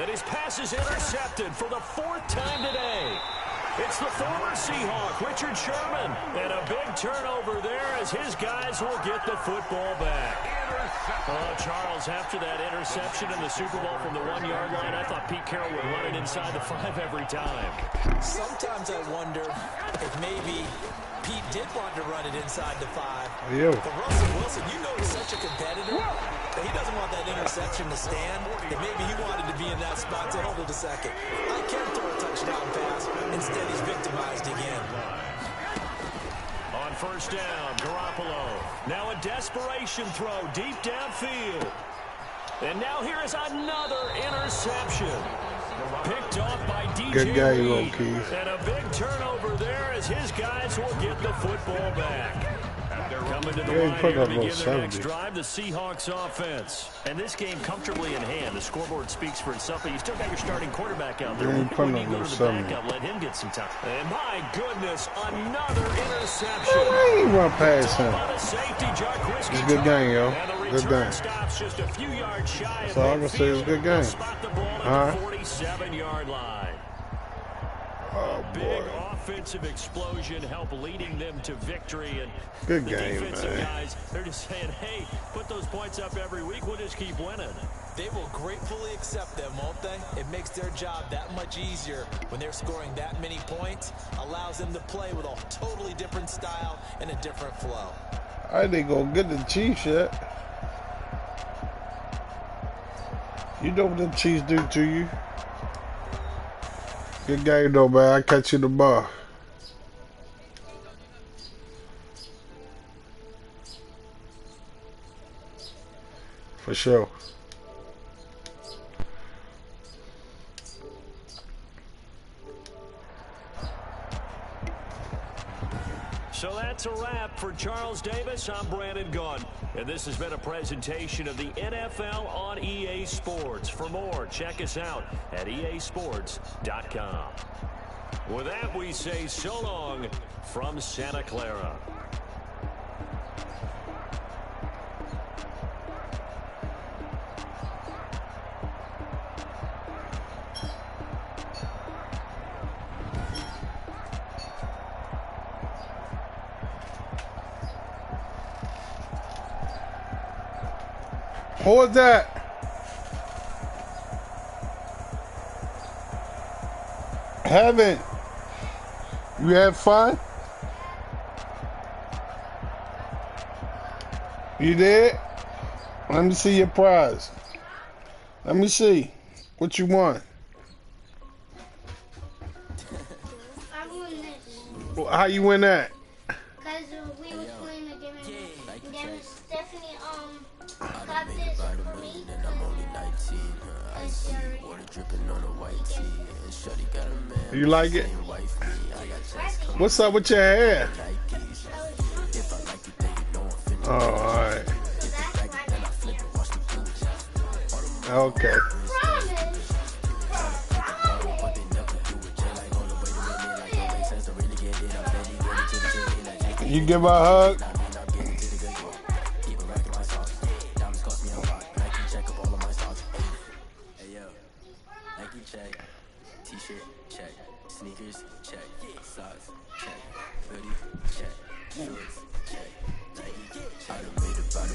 his pass is intercepted for the 4th time today. It's the former Seahawk, Richard Sherman. And a big turnover there as his guys will get the football back. Charles, after that interception in the Super Bowl from the 1-yard line, I thought Pete Carroll would run it inside the 5 every time. sometimes I wonder if maybe Pete did want to run it inside the 5. Yeah. But Russell Wilson, you know he's such a competitor that he doesn't want that interception to stand. That maybe he wanted to be in that spot to hold it a second. I can't throw a touchdown pass. Instead, he's victimized again. On 1st down, Garoppolo. Now a desperation throw deep downfield. And now here is another interception. Picked off by DJ Good game, Reed. Keith. And a big turnover there as his guys will get the football back. Coming to the Yeah, he line put here to up begin those their next 70. drive, the Seahawks offense. And this game comfortably in hand. The scoreboard speaks for itself, but you still got your starting quarterback out there. Yeah, he put When up you go to those the 70. backup, let him get some time. And my goodness, another interception. I ain't run past him. By the safety, Jarquez It's a good game, yo. and the Good return game. stops just a few yards shy of That's all I'm gonna say is midfield. good game. Spot the ball All at right. the 47-yard line. Oh, Big boy. offensive explosion help leading them to victory. And Good the game, defensive man. guys, they're just saying, hey, put those points up every week. We'll just keep winning. They will gratefully accept them, won't they? It makes their job that much easier when they're scoring that many points. Allows them to play with a totally different style and a different flow. I ain't gonna get the Chiefs yet. You know what the Chiefs do to you. Good game though, man. I catch you tomorrow. For sure. So that's a wrap for Charles Davis. I'm Brandon Gunn. And this has been a presentation of the NFL on EA Sports. For more, check us out at easports.com. With that, we say so long from Santa Clara. Who was that? Heaven. You had fun? You did? Let me see your prize. Let me see what you won. I won this. Well, how you win that? Because we was playing a game and then Stephanie got this for me. You like it? What's up with your hair? Oh, alright. Okay. You give her a hug? T-shirt, check. Sneakers, check. Socks, check. Hoodie, check. Shorts, check. Nike, I done made it by the